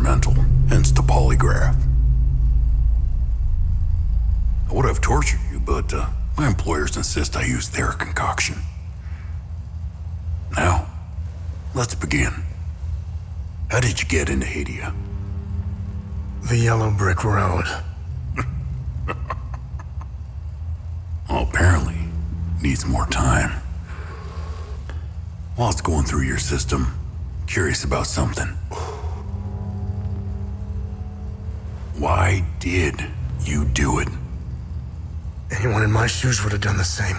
experimental, hence the polygraph. I would have tortured you, but my employers insist I use their concoction. Now, let's begin. How did you get into Hadia? The yellow brick road. Well, apparently, needs more time. While it's going through your system, curious about something. Why did you do it? Anyone in my shoes would have done the same.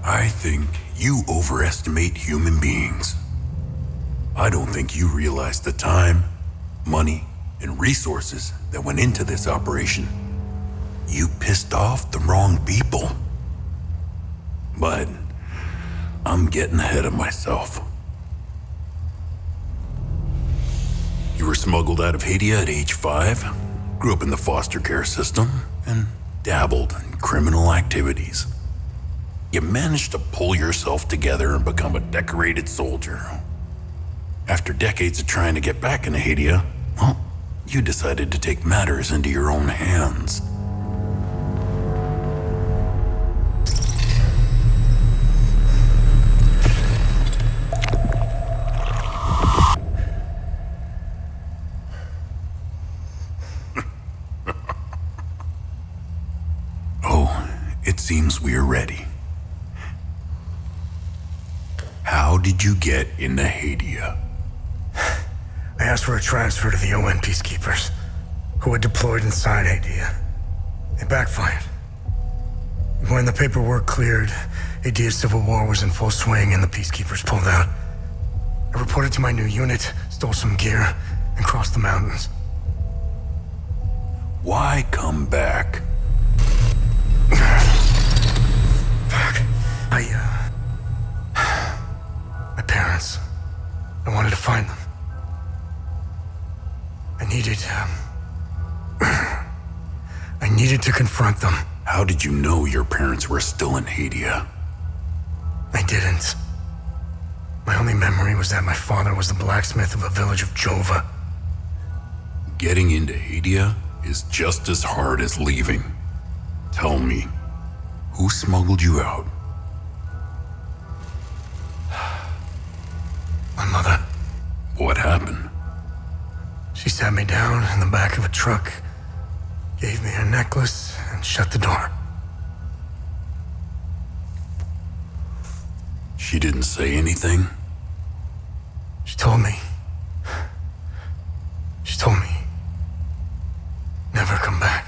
I think you overestimate human beings. I don't think you realize the time, money, and resources that went into this operation. You pissed off the wrong people. But I'm getting ahead of myself. You were smuggled out of Hadia at age 5, grew up in the foster care system, and dabbled in criminal activities. You managed to pull yourself together and become a decorated soldier. After decades of trying to get back into Hadia, well, you decided to take matters into your own hands. It seems we're ready. How did you get into Hadia? I asked for a transfer to the UN peacekeepers, who had deployed inside Hadia. It backfired. When the paperwork cleared, Hadia's civil war was in full swing and the peacekeepers pulled out. I reported to my new unit, stole some gear, and crossed the mountains. Why come back? Fuck. My parents. I wanted to find them. I needed to confront them. How did you know your parents were still in Hadia? I didn't. My only memory was that my father was the blacksmith of a village of Jova. Getting into Hadia is just as hard as leaving. Tell me, who smuggled you out? My mother. What happened? She sat me down in the back of a truck, gave me a necklace, and shut the door. She didn't say anything? She told me, never come back.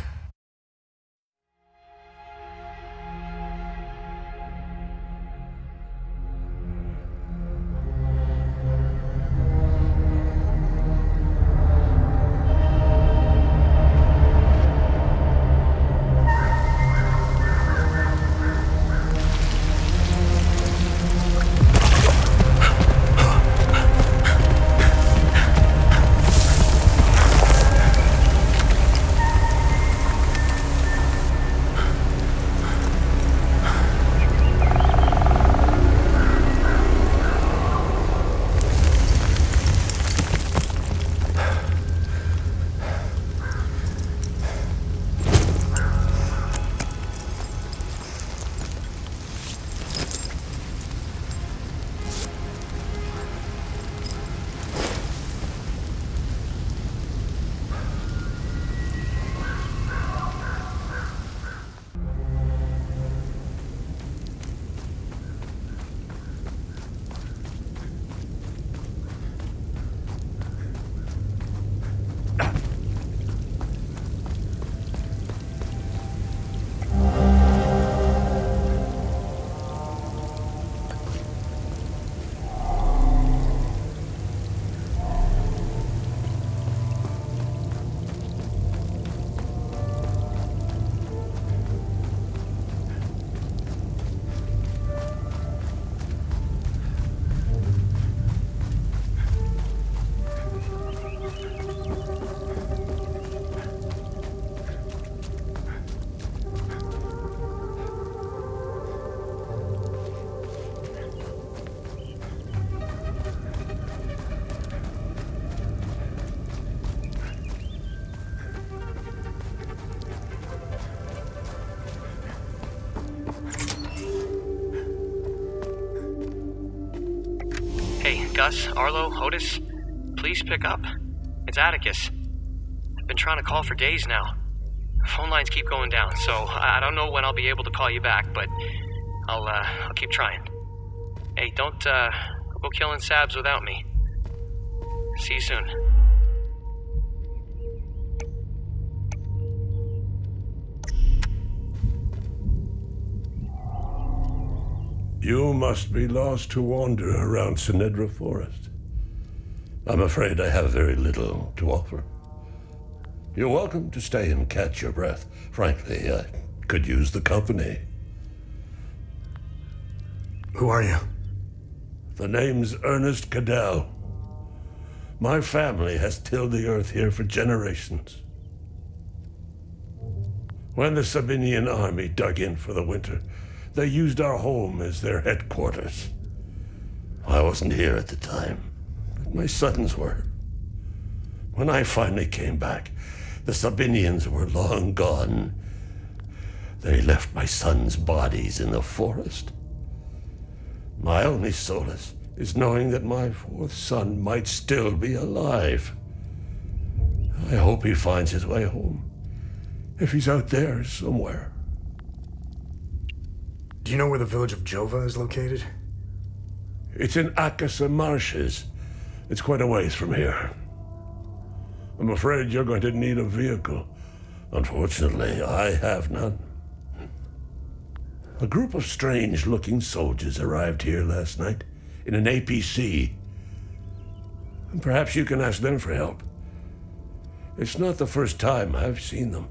Hey, Gus, Arlo, Otis, please pick up. It's Atticus. I've been trying to call for days now. Phone lines keep going down, so I don't know when I'll be able to call you back, but I'll keep trying. Hey, don't go killing Sabs without me. See you soon. You must be lost to wander around Sinedra Forest. I'm afraid I have very little to offer. You're welcome to stay and catch your breath. Frankly, I could use the company. Who are you? The name's Ernest Cadell. My family has tilled the earth here for generations. When the Sabinian army dug in for the winter, they used our home as their headquarters. I wasn't here at the time, but my sons were. When I finally came back, the Sabinians were long gone. They left my sons' bodies in the forest. My only solace is knowing that my fourth son might still be alive. I hope he finds his way home, if he's out there somewhere. Do you know where the village of Jova is located? It's in Akasa marshes. It's quite a ways from here. I'm afraid you're going to need a vehicle. Unfortunately, I have none. A group of strange-looking soldiers arrived here last night in an APC. And perhaps you can ask them for help. It's not the first time I've seen them.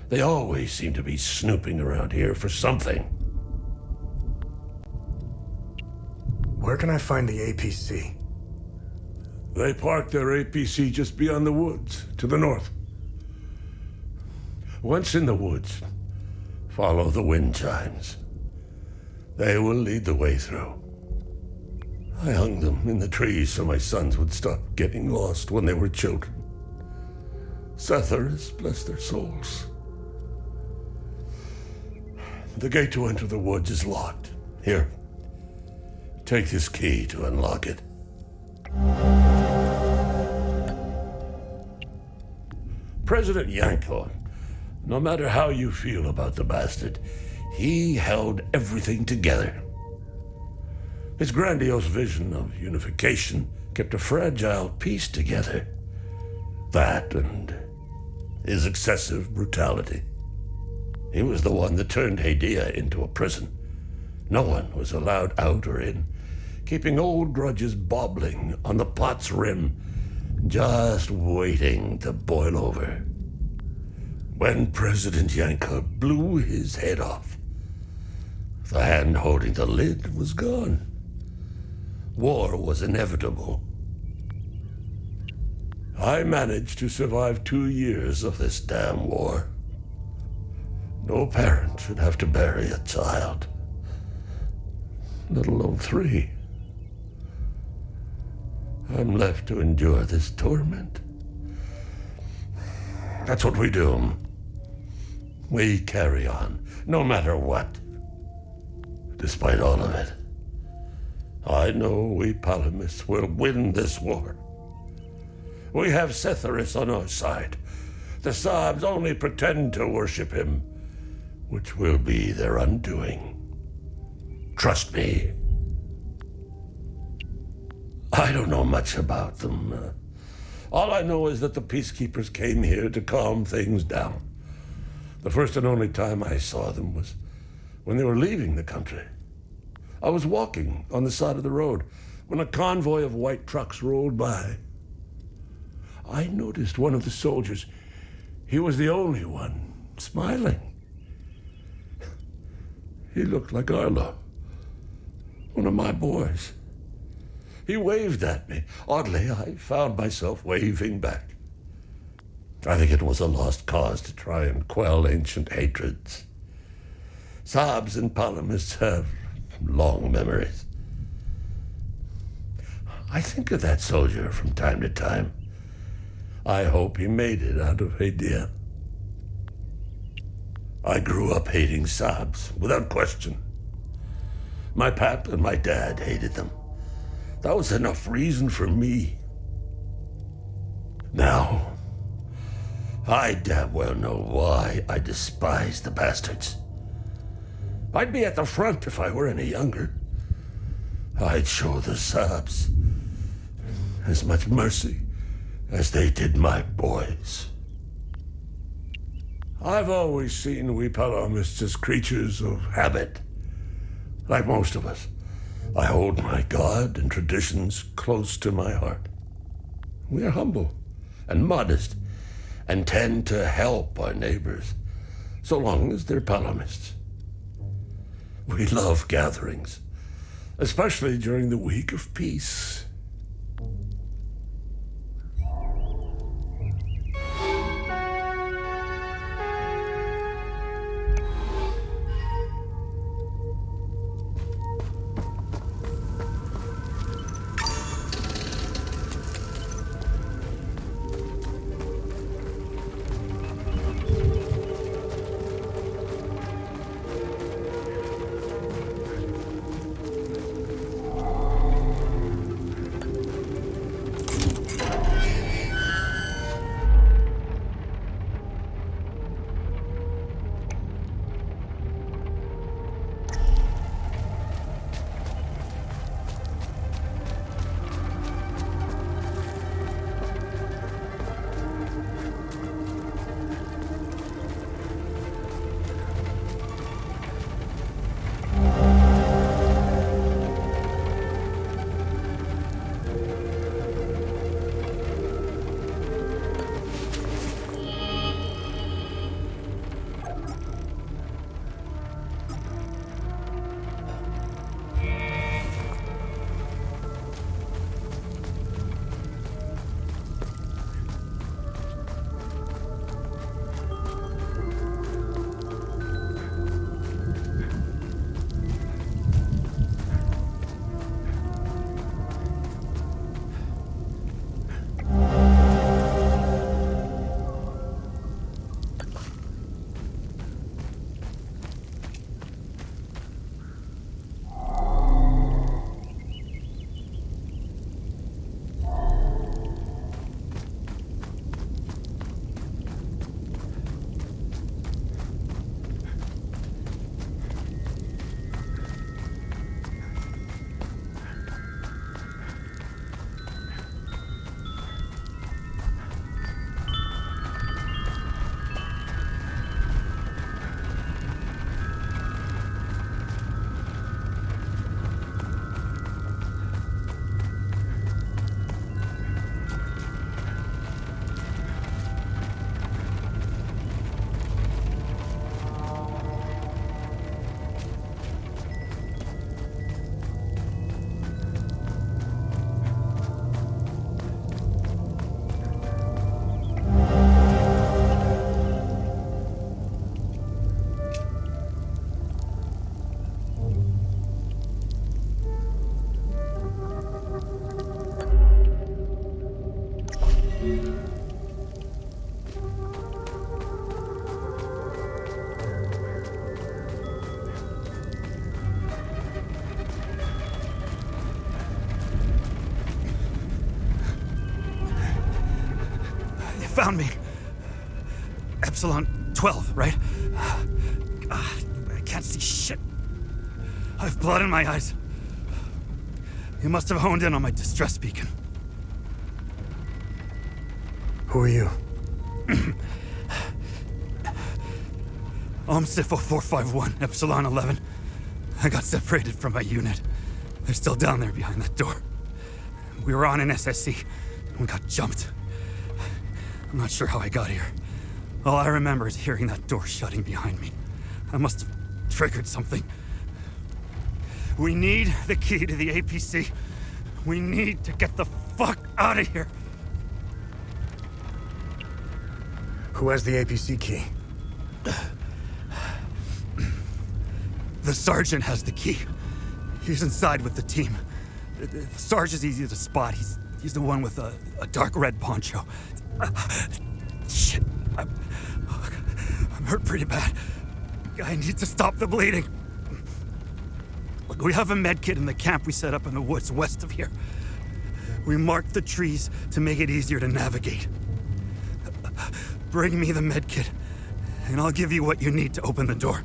They always seem to be snooping around here for something. Where can I find the APC? They parked their APC just beyond the woods, to the north. Once in the woods, follow the wind chimes. They will lead the way through. I hung them in the trees so my sons would stop getting lost when they were children. Zeal, bless their souls. The gate to enter the woods is locked. Here, take this key to unlock it. President Yanko, no matter how you feel about the bastard, he held everything together. His grandiose vision of unification kept a fragile peace together. That and his excessive brutality. He was the one that turned Hadia into a prison. No one was allowed out or in, keeping old grudges bobbling on the pot's rim, just waiting to boil over. When President Yanko blew his head off, the hand holding the lid was gone. War was inevitable. I managed to survive 2 years of this damn war. No parent should have to bury a child, let alone 3. I'm left to endure this torment. That's what we do. We carry on, no matter what. Despite all of it, I know we Palamists will win this war. We have Setharis on our side. The Sabs only pretend to worship him, which will be their undoing. Trust me. I don't know much about them. All I know is that the peacekeepers came here to calm things down. The first and only time I saw them was when they were leaving the country. I was walking on the side of the road when a convoy of white trucks rolled by. I noticed one of the soldiers. He was the only one smiling. He looked like Arlo, one of my boys. He waved at me. Oddly, I found myself waving back. I think it was a lost cause to try and quell ancient hatreds. Sabs and Palamists have long memories. I think of that soldier from time to time. I hope he made it out of Hadia. I grew up hating Sabs, without question. My pap and my dad hated them. That was enough reason for me. Now, I damn well know why I despise the bastards. I'd be at the front if I were any younger. I'd show the subs as much mercy as they did my boys. I've always seen we Palomists as creatures of habit. Like most of us, I hold my God and traditions close to my heart. We are humble and modest and tend to help our neighbors, so long as they're Palomists. We love gatherings, especially during the week of peace. Found me. Epsilon 12, right? I can't see shit. I have blood in my eyes. You must have honed in on my distress beacon. Who are you? Omsifo 451, Epsilon 11. I got separated from my unit. They're still down there behind that door. We were on an SSC, and we got jumped. I'm not sure how I got here. All I remember is hearing that door shutting behind me. I must have triggered something. We need the key to the APC. We need to get the fuck out of here. Who has the APC key? The sergeant has the key. He's inside with the team. The sergeant's easy to spot. He's the one with a dark red poncho. Shit. I'm hurt pretty bad. I need to stop the bleeding. Look, we have a medkit in the camp we set up in the woods west of here. We marked the trees to make it easier to navigate. Bring me the medkit, and I'll give you what you need to open the door.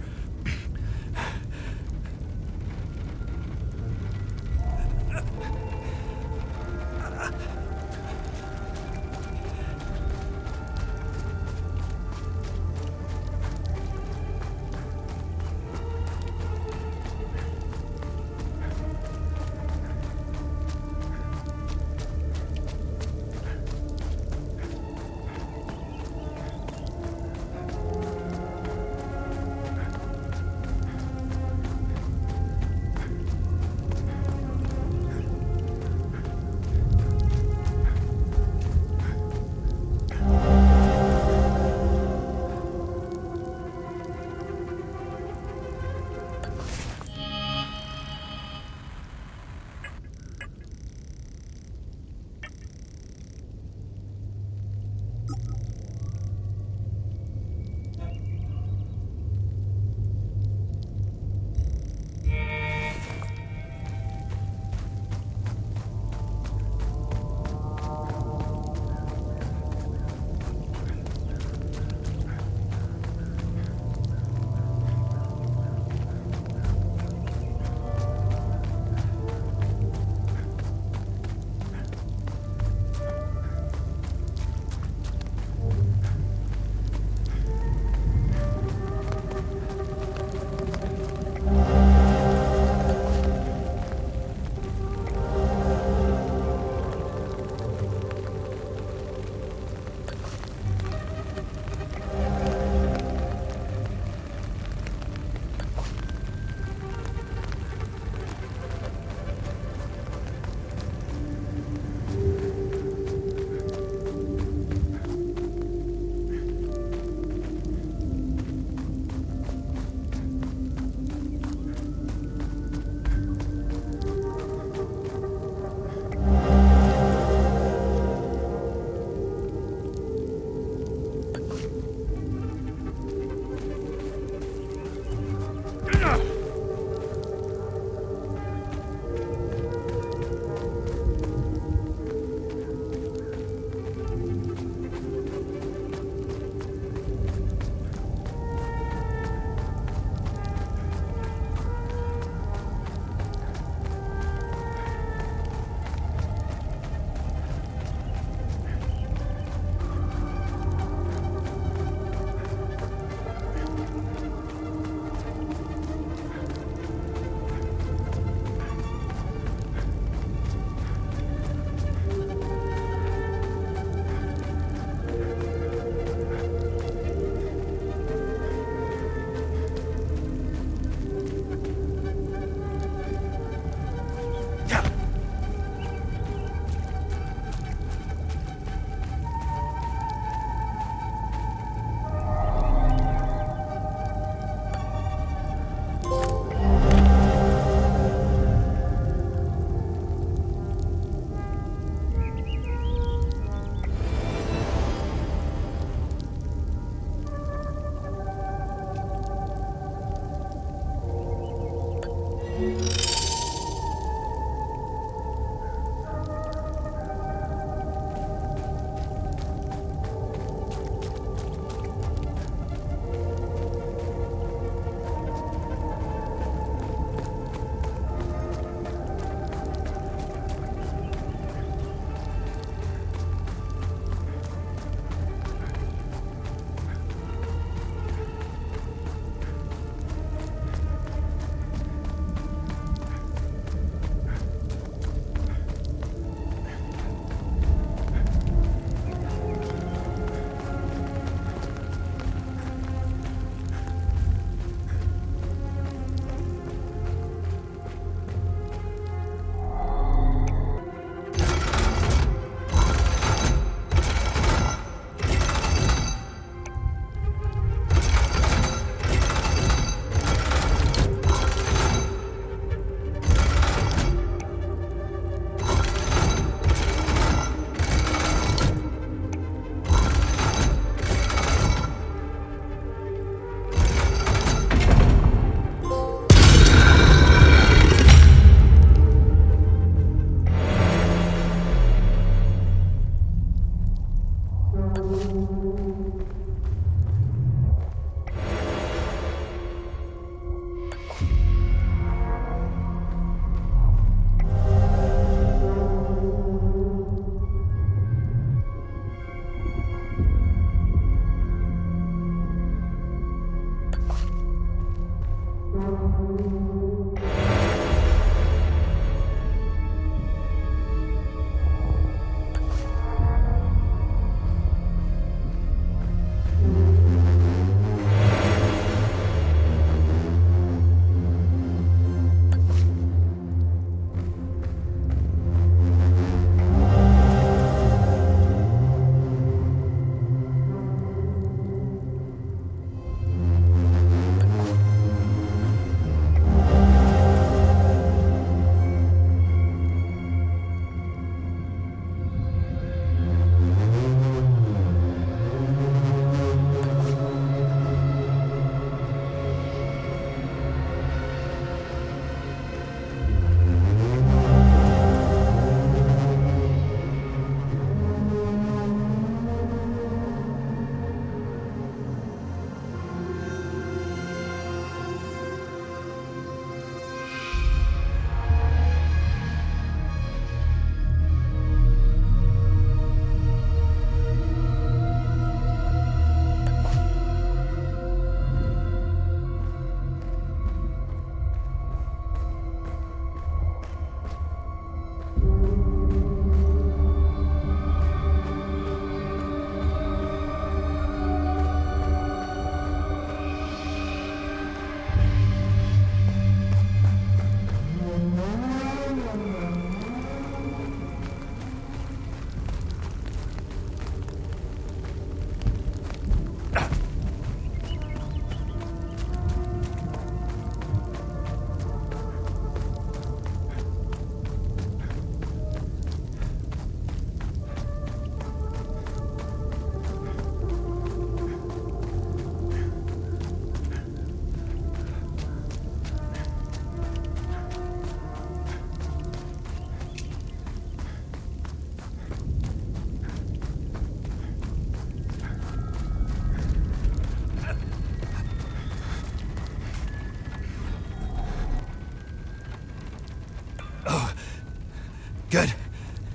Good.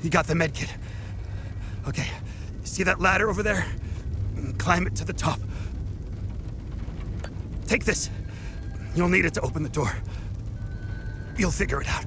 You got the medkit. Okay, see that ladder over there? Climb it to the top. Take this. You'll need it to open the door. You'll figure it out.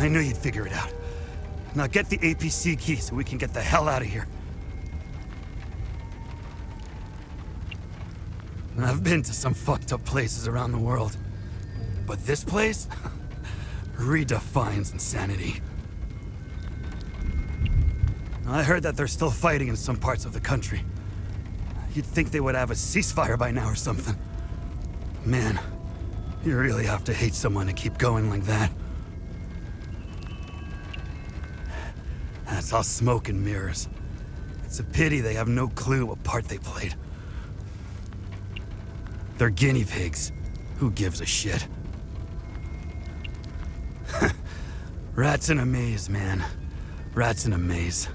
I knew you'd figure it out. Now get the APC key so we can get the hell out of here. I've been to some fucked up places around the world, but this place redefines insanity. I heard that they're still fighting in some parts of the country. You'd think they would have a ceasefire by now or something. Man, you really have to hate someone to keep going like that. That's all smoke and mirrors. It's a pity they have no clue what part they played. They're guinea pigs. Who gives a shit? Rats in a maze, man. Rats in a maze.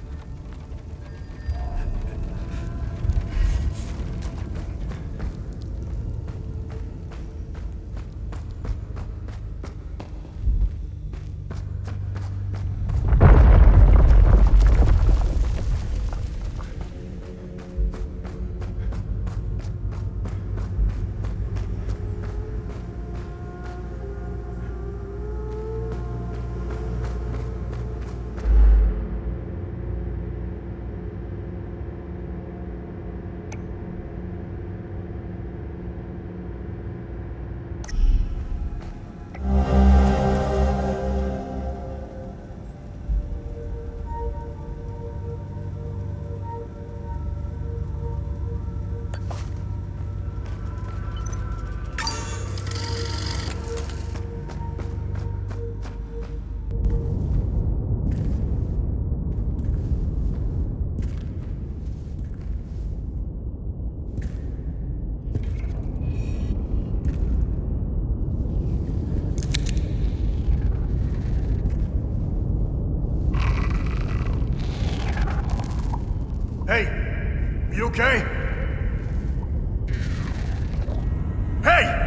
Hey, you okay? Hey!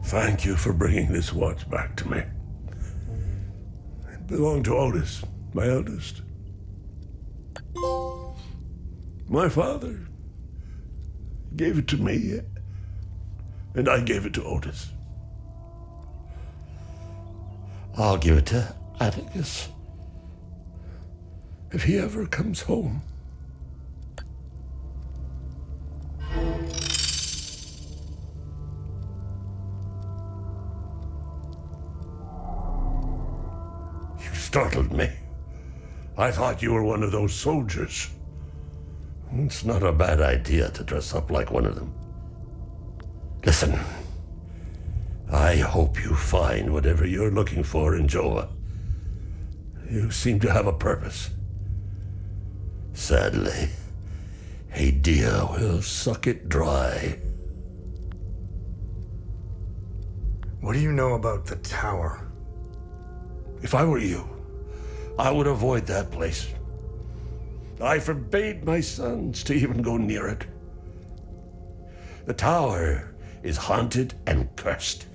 Thank you for bringing this watch back to me. It belonged to Otis, my eldest. My father gave it to me, and I gave it to Otis. I'll give it to Atticus if he ever comes home. Startled me. I thought you were one of those soldiers. It's not a bad idea to dress up like one of them. Listen, I hope you find whatever you're looking for in Jova. You seem to have a purpose. Sadly, Hadia will suck it dry. What do you know about the tower? If I were you, I would avoid that place. I forbade my sons to even go near it. The tower is haunted and cursed.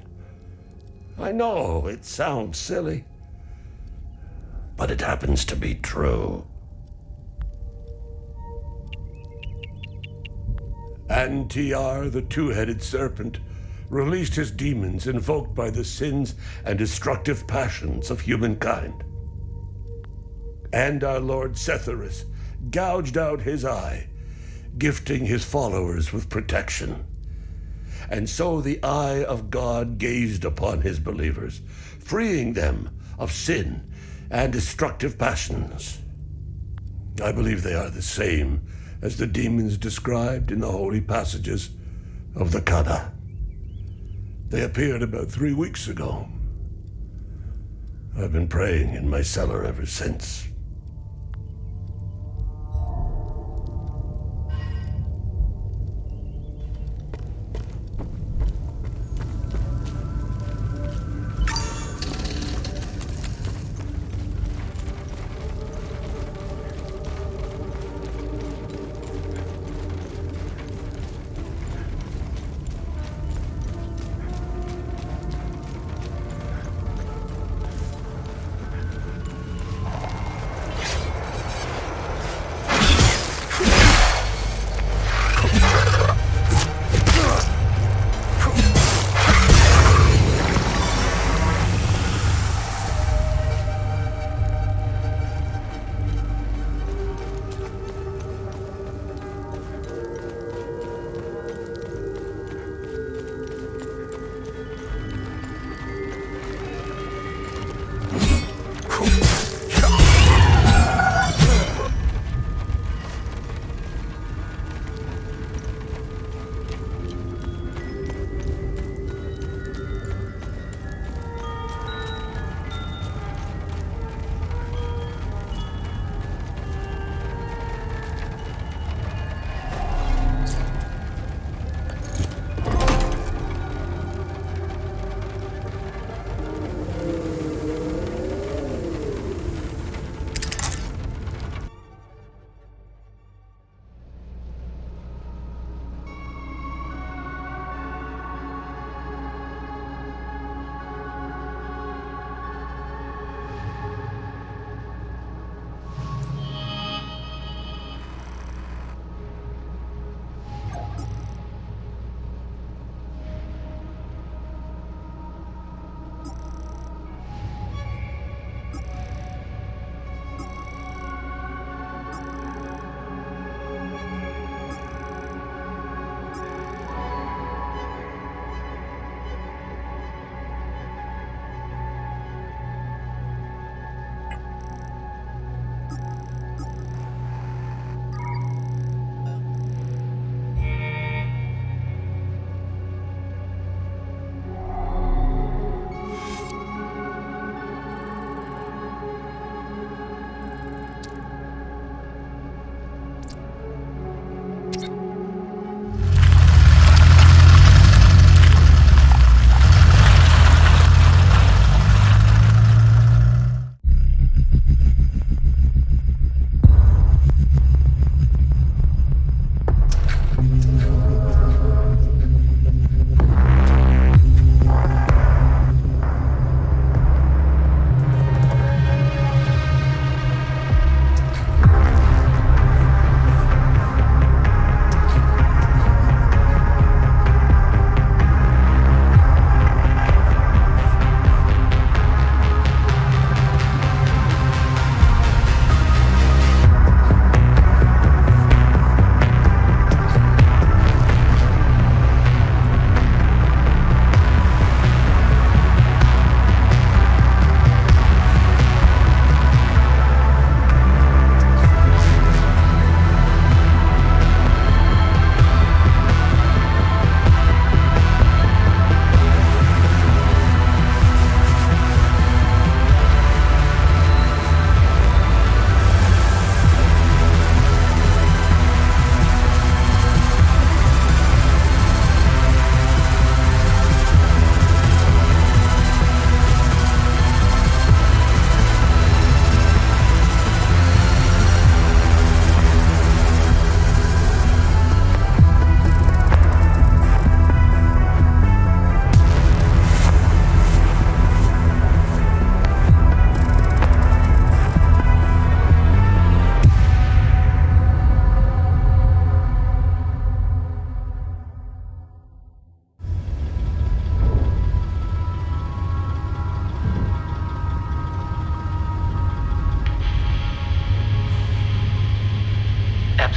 I know it sounds silly, but it happens to be true. Antiar, the two-headed serpent, released his demons invoked by the sins and destructive passions of humankind. And our Lord Setharus gouged out his eye, gifting his followers with protection. And so the eye of God gazed upon his believers, freeing them of sin and destructive passions. I believe they are the same as the demons described in the holy passages of the Kada. They appeared about 3 weeks ago. I've been praying in my cellar ever since.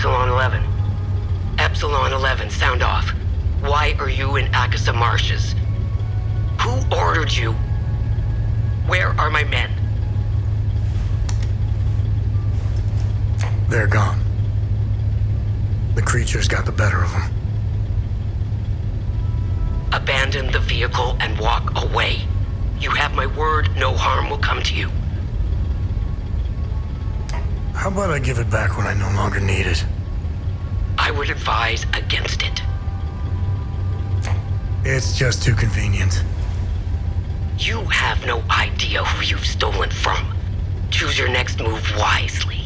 Epsilon 11. Epsilon 11, sound off. Why are you in Akasa Marshes? Who ordered you? Where are my men? They're gone. The creatures got the better of them. Abandon the vehicle and walk away. You have my word, no harm will come to you. How about I give it back when I no longer need it? I would advise against it. It's just too convenient. You have no idea who you've stolen from. Choose your next move wisely.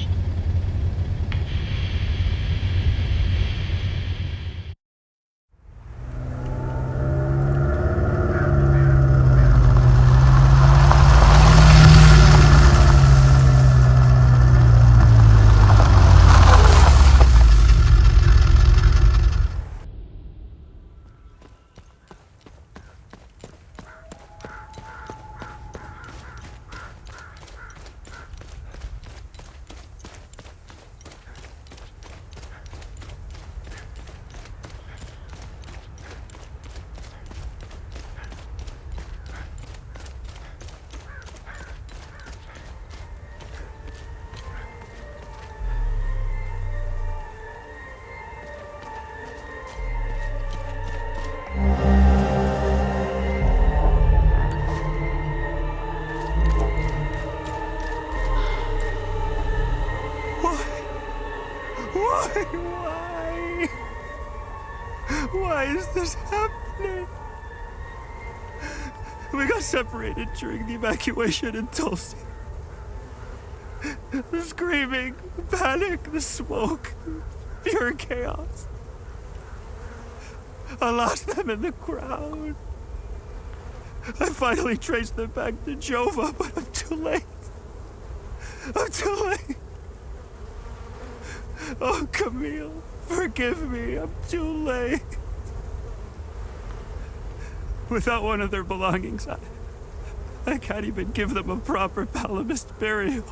Why is this happening? We got separated during the evacuation in Tulsi. The screaming, the panic, the smoke, pure chaos. I lost them in the crowd. I finally traced them back to Jova, but I'm too late. I'm too late. Oh, Camille, forgive me. I'm too late. Without one of their belongings, I can't even give them a proper Palamist burial.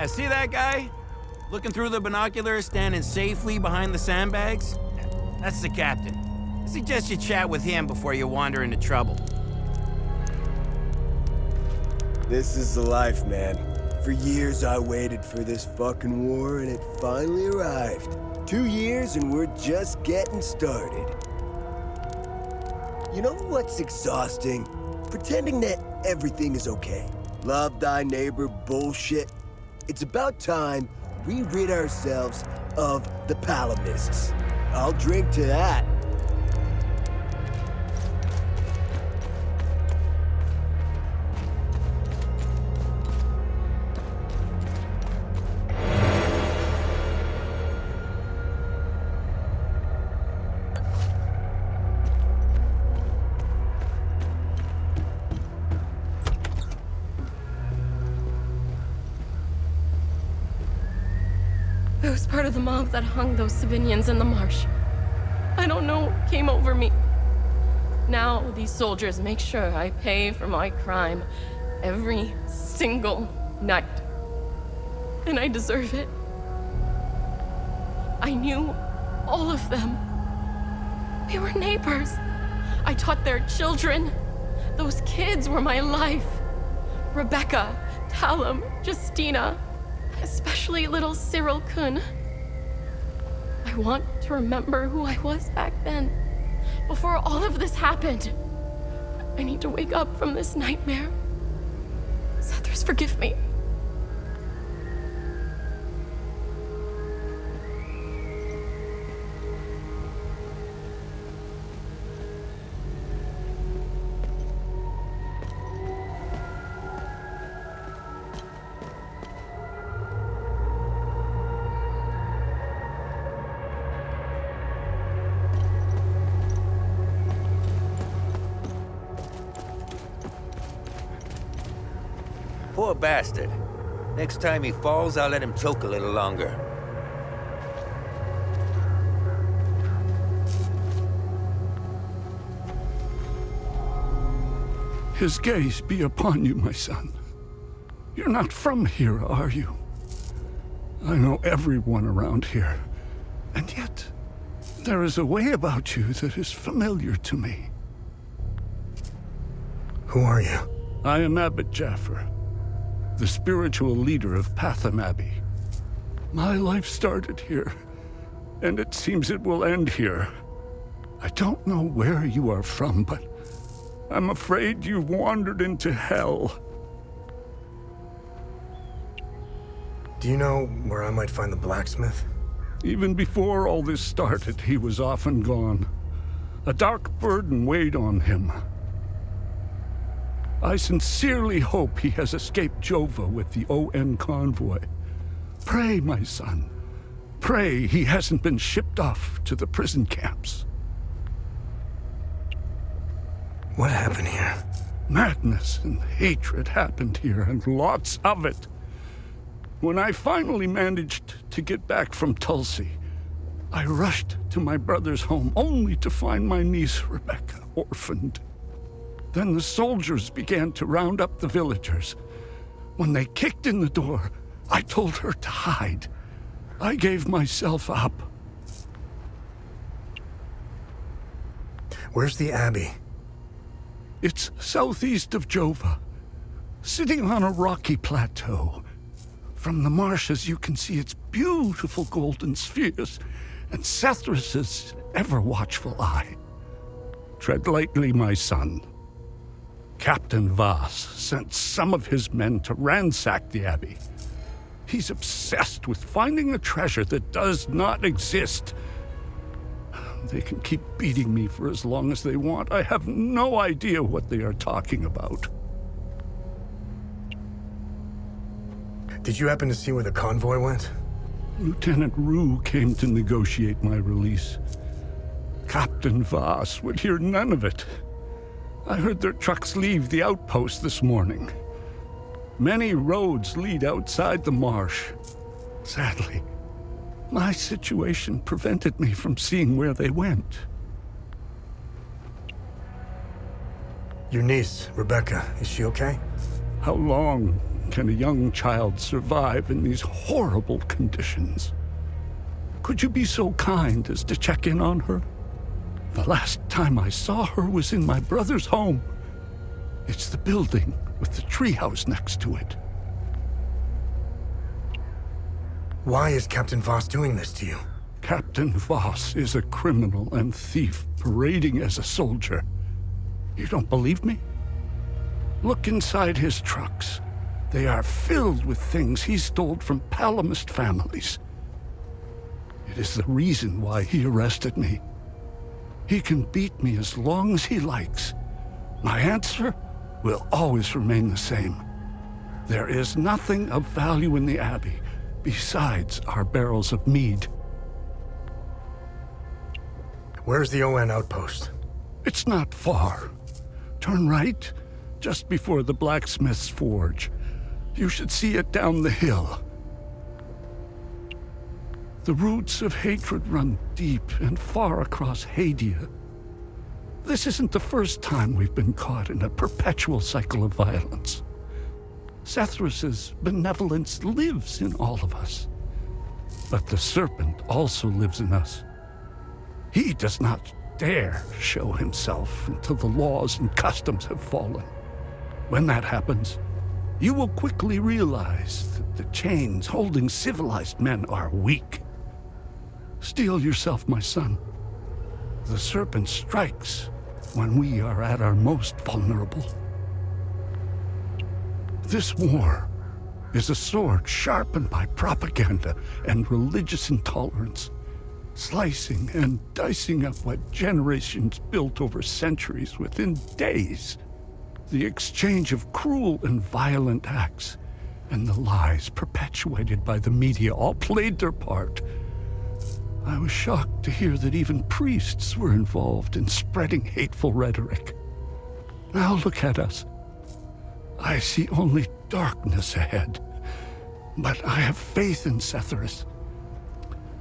Yeah, see that guy? Looking through the binoculars, standing safely behind the sandbags? That's the captain. I suggest you chat with him before you wander into trouble. This is the life, man. For years I waited for this fucking war, and it finally arrived. 2 years and we're just getting started. You know what's exhausting? Pretending that everything is okay. Love thy neighbor bullshit. It's about time we rid ourselves of the Palamists. I'll drink to that. I was part of the mob that hung those civilians in the marsh. I don't know what came over me. Now these soldiers make sure I pay for my crime every single night. And I deserve it. I knew all of them. We were neighbors. I taught their children. Those kids were my life. Rebecca, Talum, Justina, especially little Cyril Kun. I want to remember who I was back then, before all of this happened. I need to wake up from this nightmare. Sethers, forgive me. Poor bastard. Next time he falls, I'll let him choke a little longer. His gaze be upon you, my son. You're not from here, are you? I know everyone around here, and yet there is a way about you that is familiar to me. Who are you? I am Abbot Jaffer, the spiritual leader of Patham Abbey. My life started here, and it seems it will end here. I don't know where you are from, but I'm afraid you've wandered into hell. Do you know where I might find the blacksmith? Even before all this started, he was often gone. A dark burden weighed on him. I sincerely hope he has escaped Jova with the ON convoy. Pray, my son. Pray he hasn't been shipped off to the prison camps. What happened here? Madness and hatred happened here, and lots of it. When I finally managed to get back from Tulsi, I rushed to my brother's home only to find my niece, Rebecca, orphaned. Then the soldiers began to round up the villagers. When they kicked in the door, I told her to hide. I gave myself up. Where's the abbey? It's southeast of Jova, sitting on a rocky plateau. From the marshes you can see its beautiful golden spheres and Sethrus's ever-watchful eye. Tread lightly, my son. Captain Voss sent some of his men to ransack the abbey. He's obsessed with finding a treasure that does not exist. They can keep beating me for as long as they want. I have no idea what they are talking about. Did you happen to see where the convoy went? Lieutenant Rue came to negotiate my release. Captain Voss would hear none of it. I heard their trucks leave the outpost this morning. Many roads lead outside the marsh. Sadly, my situation prevented me from seeing where they went. Your niece, Rebecca, is she okay? How long can a young child survive in these horrible conditions? Could you be so kind as to check in on her? The last time I saw her was in my brother's home. It's the building with the treehouse next to it. Why is Captain Voss doing this to you? Captain Voss is a criminal and thief parading as a soldier. You don't believe me? Look inside his trucks. They are filled with things he stole from Palamist families. It is the reason why he arrested me. He can beat me as long as he likes. My answer will always remain the same. There is nothing of value in the Abbey besides our barrels of mead. Where's the ON outpost? It's not far. Turn right, just before the blacksmith's forge. You should see it down the hill. The roots of hatred run deep and far across Hadia. This isn't the first time we've been caught in a perpetual cycle of violence. Sethrus's benevolence lives in all of us. But the serpent also lives in us. He does not dare show himself until the laws and customs have fallen. When that happens, you will quickly realize that the chains holding civilized men are weak. Steel yourself, my son. The serpent strikes when we are at our most vulnerable. This war is a sword sharpened by propaganda and religious intolerance, slicing and dicing up what generations built over centuries within days. The exchange of cruel and violent acts and the lies perpetuated by the media all played their part. I was shocked to hear that even priests were involved in spreading hateful rhetoric. Now look at us. I see only darkness ahead, but I have faith in Sethrus.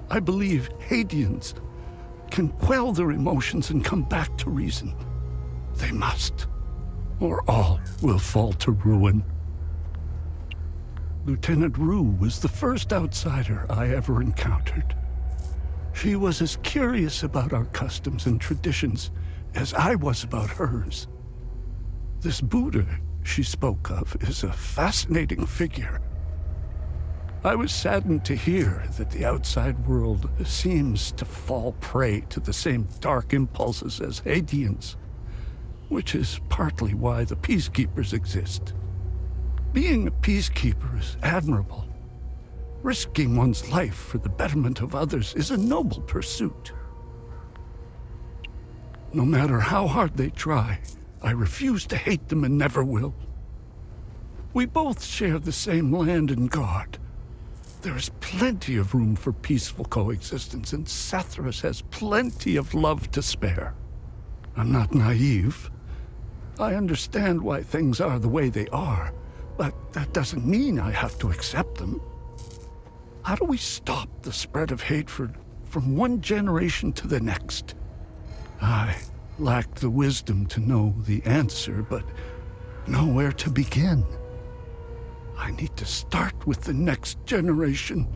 I believe Hadians can quell their emotions and come back to reason. They must, or all will fall to ruin. Lieutenant Rue was the first outsider I ever encountered. She was as curious about our customs and traditions as I was about hers. This Buddha she spoke of is a fascinating figure. I was saddened to hear that the outside world seems to fall prey to the same dark impulses as Hadians, which is partly why the peacekeepers exist. Being a peacekeeper is admirable. Risking one's life for the betterment of others is a noble pursuit. No matter how hard they try, I refuse to hate them and never will. We both share the same land and God. There is plenty of room for peaceful coexistence, and Sethrus has plenty of love to spare. I'm not naive. I understand why things are the way they are, but that doesn't mean I have to accept them. How do we stop the spread of hatred from one generation to the next? I lack the wisdom to know the answer, but know where to begin. I need to start with the next generation.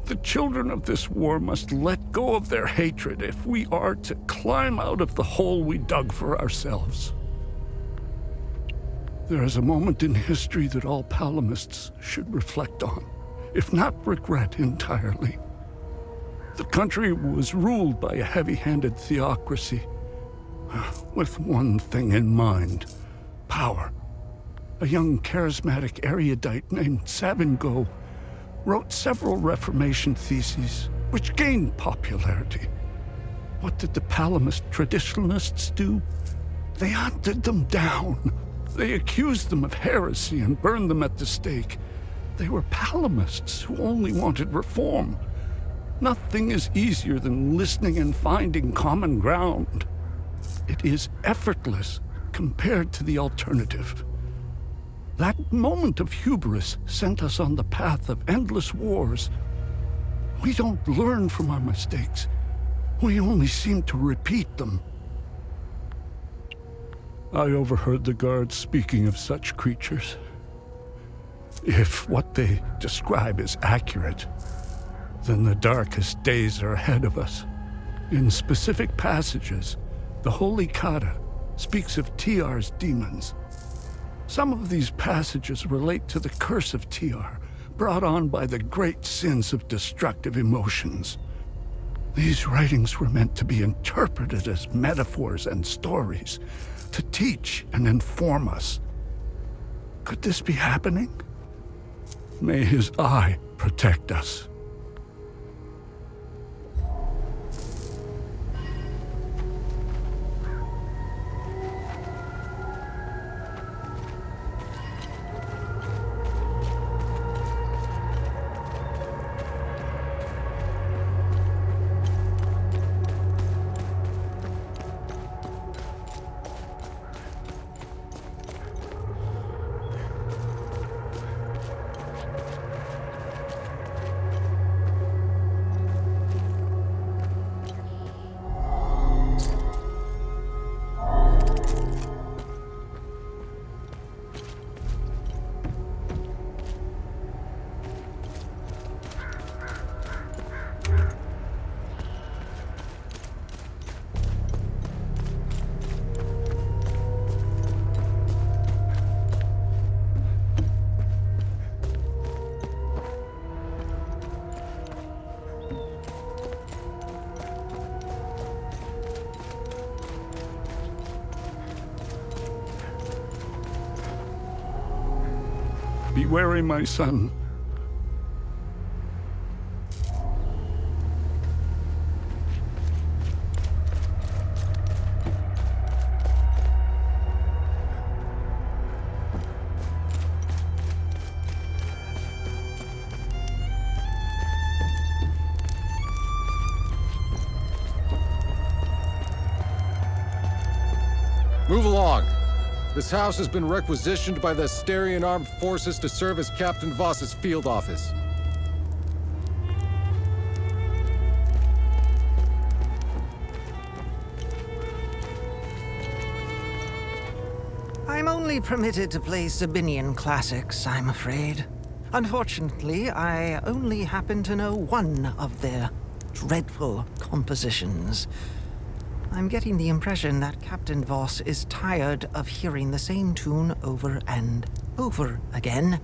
The children of this war must let go of their hatred if we are to climb out of the hole we dug for ourselves. There is a moment in history that all Palamists should reflect on, if not regret entirely. The country was ruled by a heavy-handed theocracy, with one thing in mind: power. A young charismatic erudite named Savingo wrote several Reformation theses, which gained popularity. What did the Palamist traditionalists do? They hunted them down. They accused them of heresy and burned them at the stake. They were Palamists who only wanted reform. Nothing is easier than listening and finding common ground. It is effortless compared to the alternative. That moment of hubris sent us on the path of endless wars. We don't learn from our mistakes. We only seem to repeat them. I overheard the guards speaking of such creatures. If what they describe is accurate, then the darkest days are ahead of us. In specific passages, the Holy Kata speaks of TR's demons. Some of these passages relate to the curse of TR, brought on by the great sins of destructive emotions. These writings were meant to be interpreted as metaphors and stories, to teach and inform us. Could this be happening? May his eye protect us. Be wary, my son. Move along. This house has been requisitioned by the Asterian Armed Forces to serve as Captain Voss's field office. I'm only permitted to play Sabinian classics, I'm afraid. Unfortunately, I only happen to know one of their dreadful compositions. I'm getting the impression that Captain Voss is tired of hearing the same tune over and over again.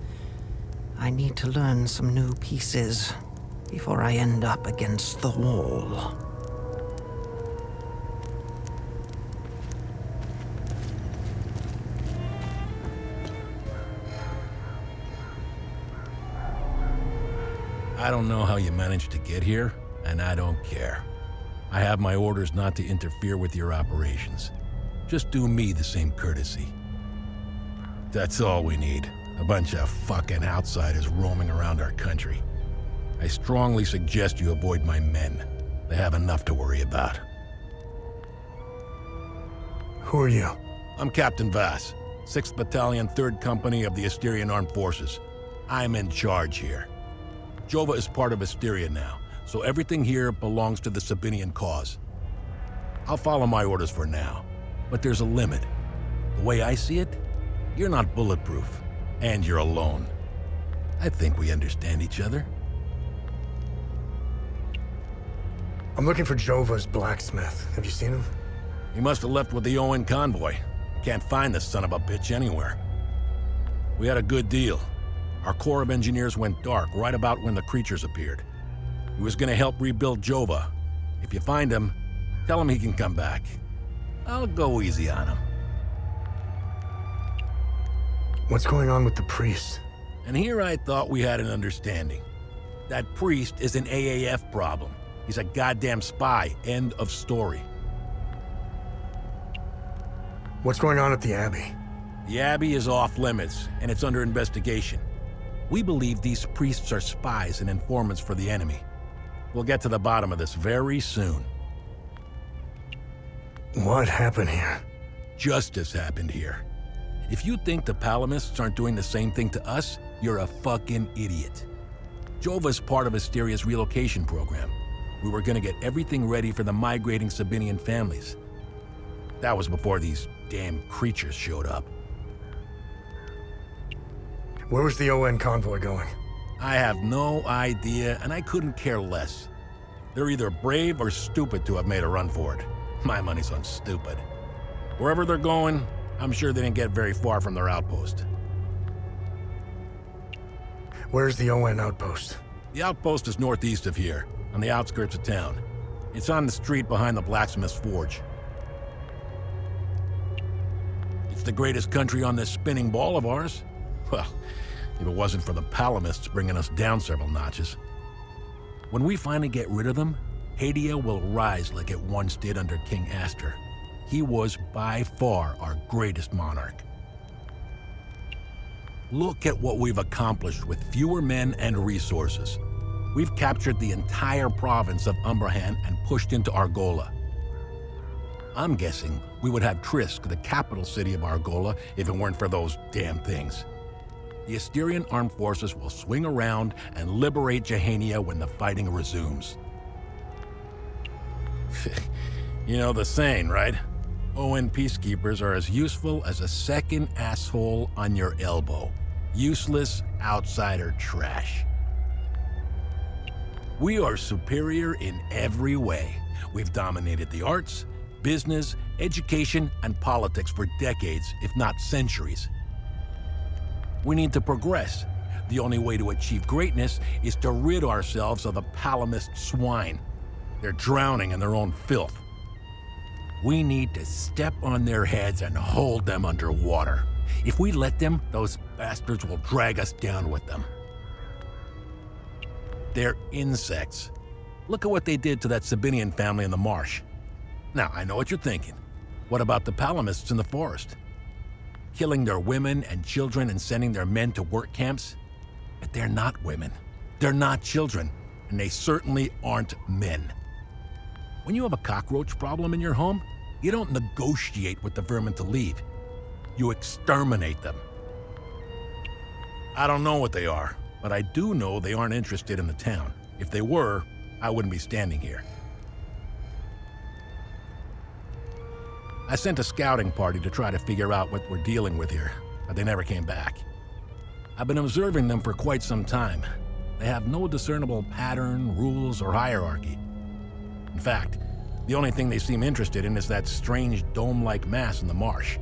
I need to learn some new pieces before I end up against the wall. I don't know how you managed to get here, and I don't care. I have my orders not to interfere with your operations. Just do me the same courtesy. That's all we need. A bunch of fucking outsiders roaming around our country. I strongly suggest you avoid my men. They have enough to worry about. Who are you? I'm Captain Voss, 6th Battalion, 3rd Company of the Asterian Armed Forces. I'm in charge here. Jova is part of Asteria now, so everything here belongs to the Sabinian cause. I'll follow my orders for now, but there's a limit. The way I see it, you're not bulletproof, and you're alone. I think we understand each other. I'm looking for Jova's blacksmith. Have you seen him? He must have left with the UN convoy. Can't find the son of a bitch anywhere. We had a good deal. Our Corps of Engineers went dark right about when the creatures appeared. He was gonna help rebuild Jova. If you find him, tell him he can come back. I'll go easy on him. What's going on with the priest? And here I thought we had an understanding. That priest is an AAF problem. He's a goddamn spy. End of story. What's going on at the Abbey? The Abbey is off limits, and it's under investigation. We believe these priests are spies and informants for the enemy. We'll get to the bottom of this very soon. What happened here? Justice happened here. If you think the Palamists aren't doing the same thing to us, you're a fucking idiot. Jova's part of Asteria's relocation program. We were gonna get everything ready for the migrating Sabinian families. That was before these damn creatures showed up. Where was the ON convoy going? I have no idea, and I couldn't care less. They're either brave or stupid to have made a run for it. My money's on stupid. Wherever they're going, I'm sure they didn't get very far from their outpost. Where's the ON outpost? The outpost is northeast of here, on the outskirts of town. It's on the street behind the blacksmith's forge. It's the greatest country on this spinning ball of ours. Well, if it wasn't for the Palamists bringing us down several notches. When we finally get rid of them, Hadia will rise like it once did under King Astor. He was by far our greatest monarch. Look at what we've accomplished with fewer men and resources. We've captured the entire province of Umbrahan and pushed into Argola. I'm guessing we would have Trisk, the capital city of Argola, if it weren't for those damn things. The Asterian armed forces will swing around and liberate Jahania when the fighting resumes. You know the saying, right? ON peacekeepers are as useful as a second asshole on your elbow. Useless outsider trash. We are superior in every way. We've dominated the arts, business, education, and politics for decades, if not centuries. We need to progress. The only way to achieve greatness is to rid ourselves of the Palamist swine. They're drowning in their own filth. We need to step on their heads and hold them underwater. If we let them, those bastards will drag us down with them. They're insects. Look at what they did to that Sabinian family in the marsh. Now, I know what you're thinking. What about the Palamists in the forest? Killing their women and children and sending their men to work camps? But they're not women. They're not children. And they certainly aren't men. When you have a cockroach problem in your home, you don't negotiate with the vermin to leave. You exterminate them. I don't know what they are, but I do know they aren't interested in the town. If they were, I wouldn't be standing here. I sent a scouting party to try to figure out what we're dealing with here, but they never came back. I've been observing them for quite some time. They have no discernible pattern, rules, or hierarchy. In fact, the only thing they seem interested in is that strange dome-like mass in the marsh.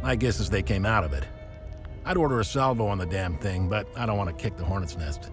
My guess is they came out of it. I'd order a salvo on the damn thing, but I don't want to kick the hornet's nest.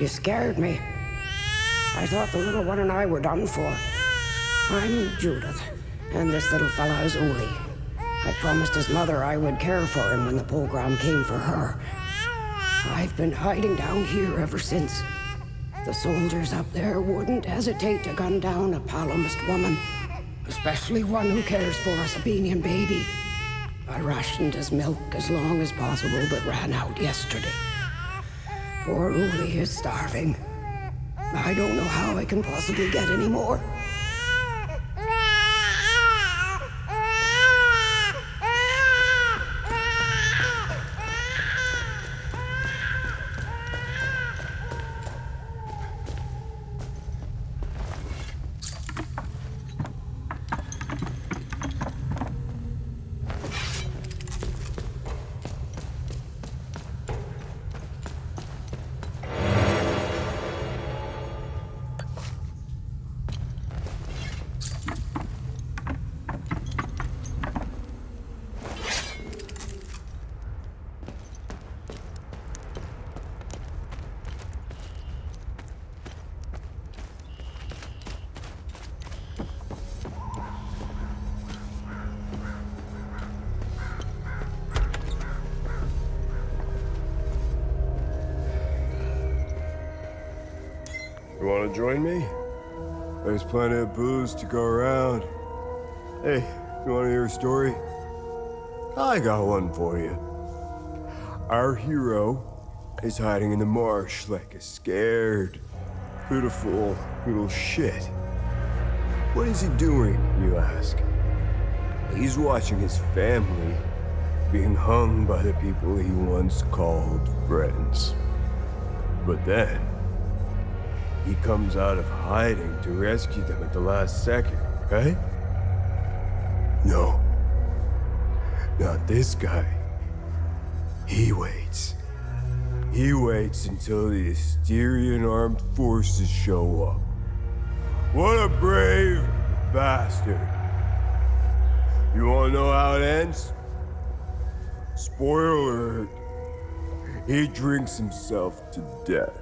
You scared me. I thought the little one and I were done for. I'm Judith, and this little fella is Uli. I promised his mother I would care for him when the pogrom came for her. I've been hiding down here ever since. The soldiers up there wouldn't hesitate to gun down a Palamist woman, especially one who cares for a Sabinian baby. I rationed his milk as long as possible, but ran out yesterday. Poor Uli is starving. I don't know how I can possibly get any more. You want to join me? There's plenty of booze to go around. Hey, you want to hear a story? I got one for you. Our hero is hiding in the marsh like a scared, pitiful little shit. What is he doing, you ask? He's watching his family being hung by the people he once called friends. But then, he comes out of hiding to rescue them at the last second, right? No. Not this guy. He waits. He waits until the Asterian armed forces show up. What a brave bastard. You wanna know how it ends? Spoiler alert. He drinks himself to death.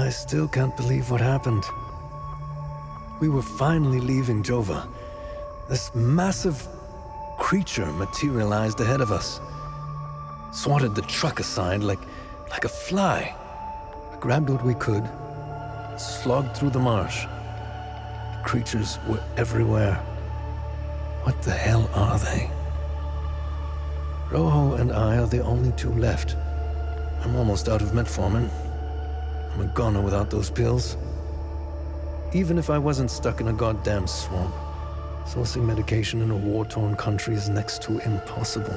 I still can't believe what happened. We were finally leaving Jova. This massive creature materialized ahead of us. Swatted the truck aside like a fly. I grabbed what we could, slogged through the marsh. The creatures were everywhere. What the hell are they? Rojo and I are the only two left. I'm almost out of metformin. I'm a goner without those pills. Even if I wasn't stuck in a goddamn swamp, sourcing medication in a war-torn country is next to impossible.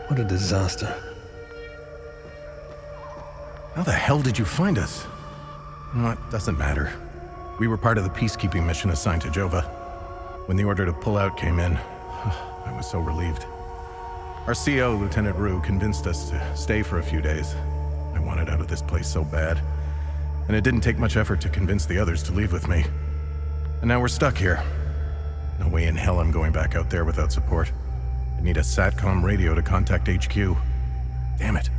What a disaster. How the hell did you find us? Well, it doesn't matter. We were part of the peacekeeping mission assigned to Jova. When the order to pull out came in, I was so relieved. Our CO, Lieutenant Rue, convinced us to stay for a few days. I wanted out of this place so bad. And it didn't take much effort to convince the others to leave with me. And now we're stuck here. No way in hell I'm going back out there without support. I need a SATCOM radio to contact HQ. Damn it.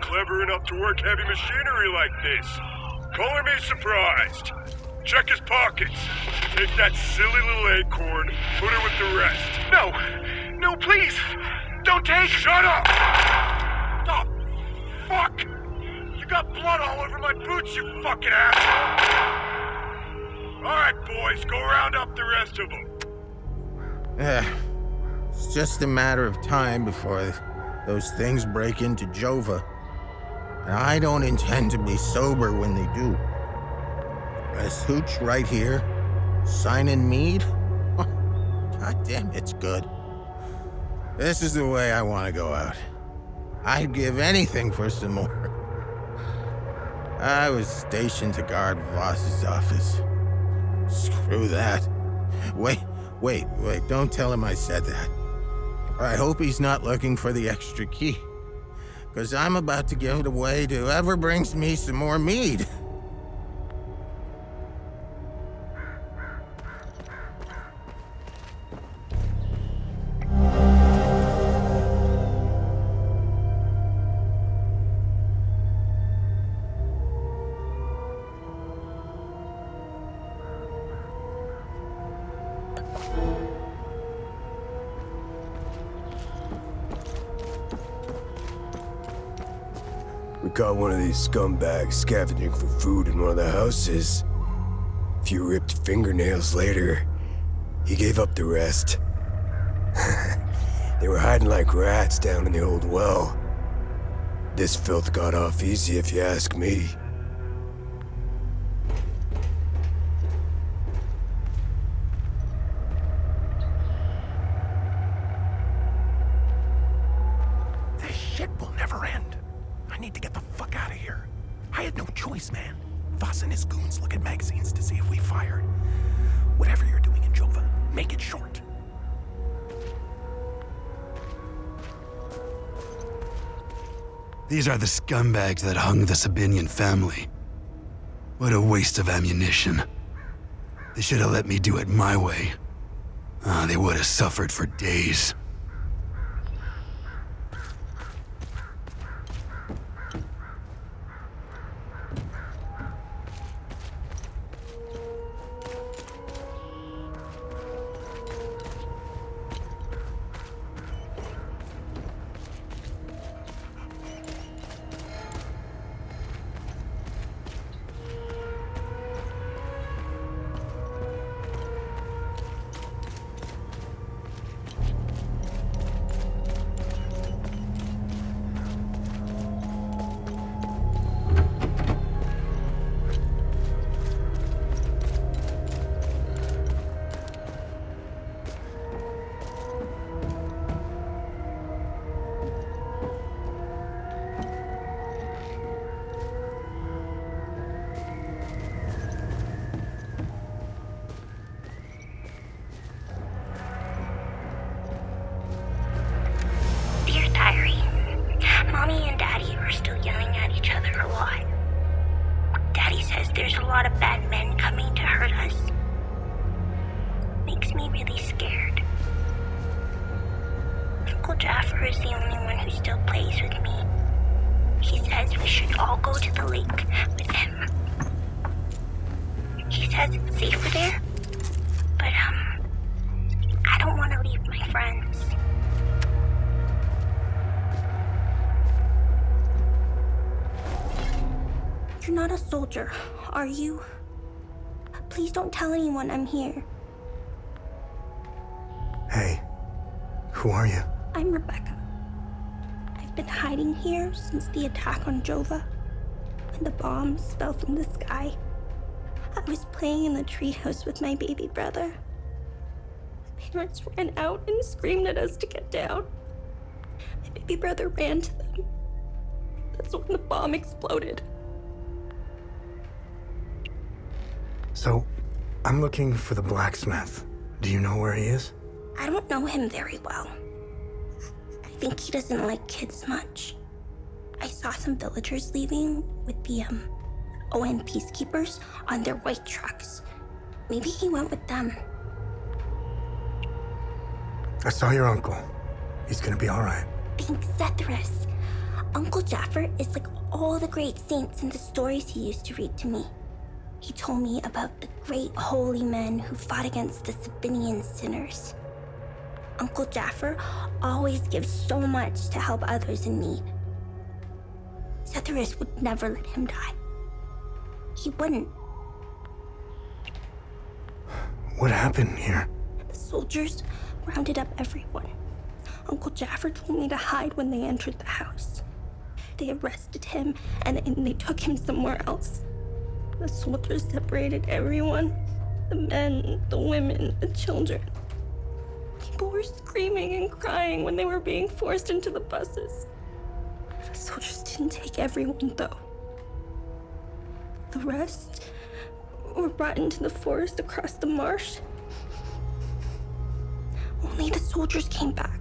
Clever enough to work heavy machinery like this. Color me surprised. Check his pockets. Take that silly little acorn, put it with the rest. No, please! Don't take... Shut up! Oh, fuck! You got blood all over my boots, you fucking asshole! Alright, boys, go round up the rest of them. It's just a matter of time before those things break into Jova. And I don't intend to be sober when they do. This hooch right here, signing mead? God damn, it's good. This is the way I want to go out. I'd give anything for some more. I was stationed to guard Voss's office. Screw that. Wait, don't tell him I said that. I hope he's not looking for the extra key. Because I'm about to give it away to whoever brings me some more mead. We caught one of these scumbags scavenging for food in one of the houses. A few ripped fingernails later, he gave up the rest. They were hiding like rats down in the old well. This filth got off easy if you ask me. This shit will never end. I need to get the fuck out of here. I had no choice, man. Voss and his goons look at magazines to see if we fired. Whatever you're doing in Jova, make it short. These are the scumbags that hung the Sabinian family. What a waste of ammunition. They should have let me do it my way. They would have suffered for days. Mommy and Daddy are still yelling at each other a lot. Daddy says there's a lot of bad men coming to hurt us. Makes me really scared. Uncle Jaffer is the only one who still plays with me. He says we should all go to the lake with him. He says it's safer there, but I don't want to leave my friends. You're not a soldier, are you? Please don't tell anyone I'm here. Hey, who are you? I'm Rebecca. I've been hiding here since the attack on Jova, when the bombs fell from the sky. I was playing in the treehouse with my baby brother. My parents ran out and screamed at us to get down. My baby brother ran to them. That's when the bomb exploded. So, I'm looking for the blacksmith. Do you know where he is? I don't know him very well. I think he doesn't like kids much. I saw some villagers leaving with the, ON peacekeepers on their white trucks. Maybe he went with them. I saw your uncle. He's gonna be alright. Thanks, Zetheris. Uncle Jaffer is like all the great saints in the stories he used to read to me. He told me about the great holy men who fought against the Sabinian sinners. Uncle Jaffer always gives so much to help others in need. Zetheris would never let him die. He wouldn't. What happened here? The soldiers rounded up everyone. Uncle Jaffer told me to hide when they entered the house. They arrested him and they took him somewhere else. The soldiers separated everyone. The men, the women, the children. People were screaming and crying when they were being forced into the buses. The soldiers didn't take everyone, though. The rest were brought into the forest across the marsh. Only the soldiers came back.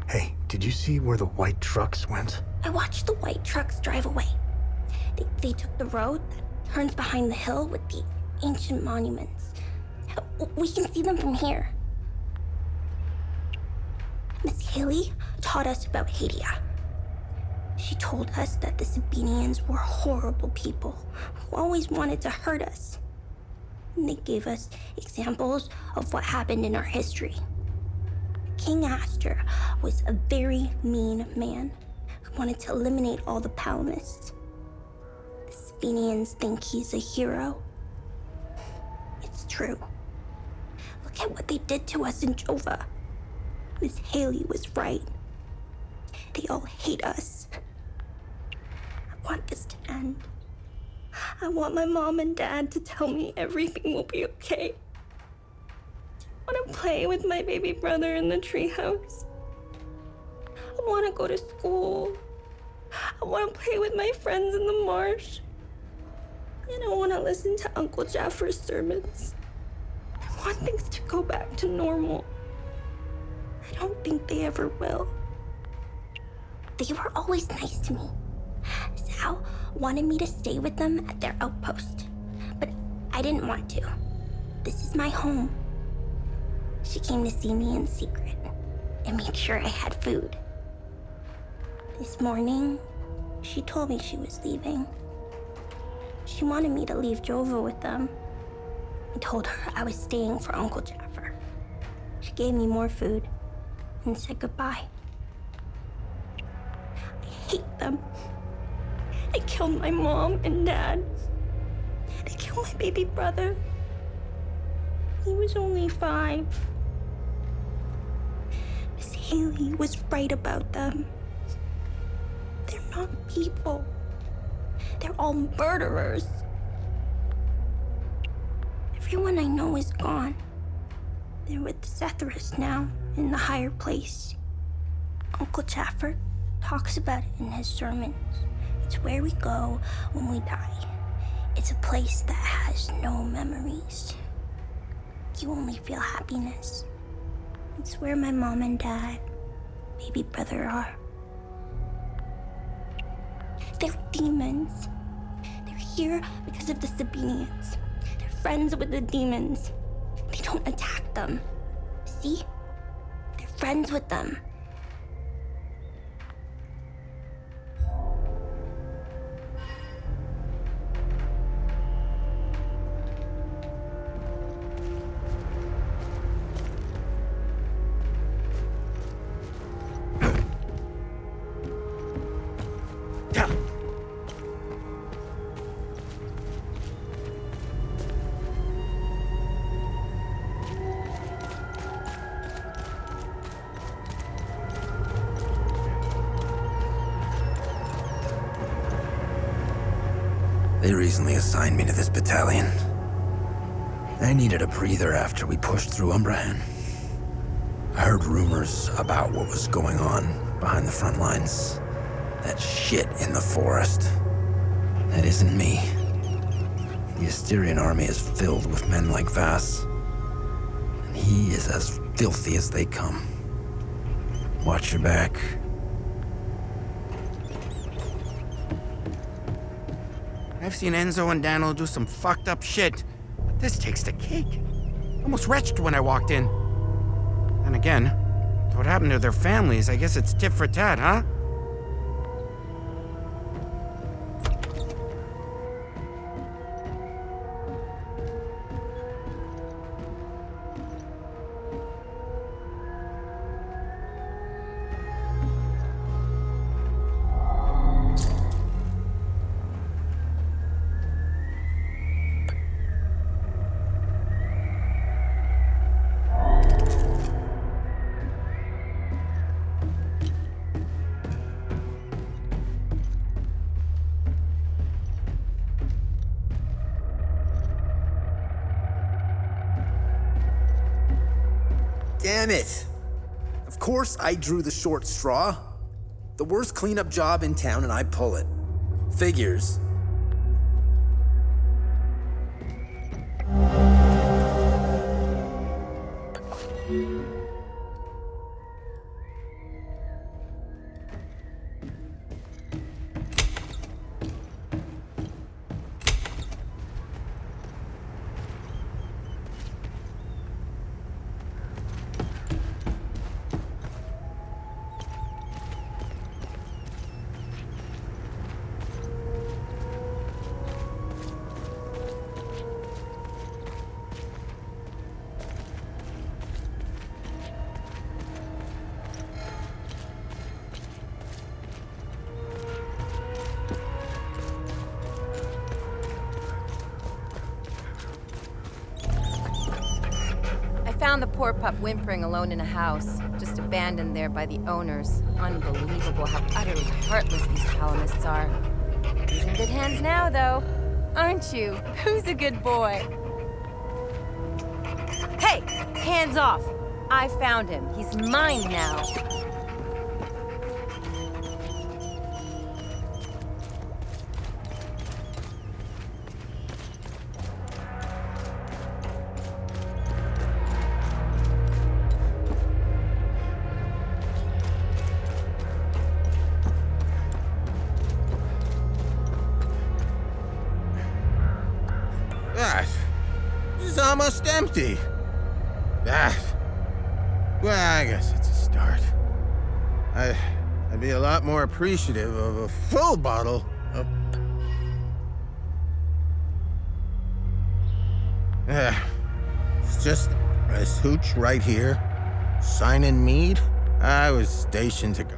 Hey, did you see where the white trucks went? I watched the white trucks drive away. They took the road that turns behind the hill with the ancient monuments. We can see them from here. Miss Haley taught us about Hadia. She told us that the Sabinians were horrible people who always wanted to hurt us. And they gave us examples of what happened in our history. King Astor was a very mean man. I wanted to eliminate all the Palamists. The Sabinians think he's a hero. It's true. Look at what they did to us in Jova. Miss Haley was right. They all hate us. I want this to end. I want my mom and dad to tell me everything will be okay. I want to play with my baby brother in the treehouse. I want to go to school. I want to play with my friends in the marsh. And I want to listen to Uncle Jaffer's sermons. I want things to go back to normal. I don't think they ever will. They were always nice to me. Sal wanted me to stay with them at their outpost, but I didn't want to. This is my home. She came to see me in secret and made sure I had food. This morning, she told me she was leaving. She wanted me to leave Jova with them. I told her I was staying for Uncle Jaffer. She gave me more food and said goodbye. I hate them. They killed my mom and dad. They killed my baby brother. He was only 5. Miss Haley was right about them. They're not people. They're all murderers. Everyone I know is gone. They're with Zethris now, in the higher place. Uncle Jaffer talks about it in his sermons. It's where we go when we die. It's a place that has no memories. You only feel happiness. It's where my mom and dad, baby brother are. They're demons. They're here because of the Sabinians. They're friends with the demons. They don't attack them. See? They're friends with them. They recently assigned me to this battalion. I needed a breather after we pushed through Umbrahan. I heard rumors about what was going on behind the front lines. That shit in the forest. That isn't me. The Asterian army is filled with men like Vass. And he is as filthy as they come. Watch your back. I've seen Enzo and Daniel do some fucked up shit, but this takes the cake. Almost retched when I walked in. And again, what happened to their families? I guess it's tit for tat, huh? Damn it! Of course I drew the short straw. The worst cleanup job in town and I pull it. Figures. found the poor pup whimpering alone in a house, just abandoned there by the owners. Unbelievable how utterly heartless these Palamists are. He's in good hands now, though. Aren't you? Who's a good boy? Hey! Hands off! I found him. He's mine now. That is almost empty. That. Well, I guess it's a start. I'd be a lot more appreciative of a full bottle of... It's just this hooch right here, signing mead. I was stationed to go.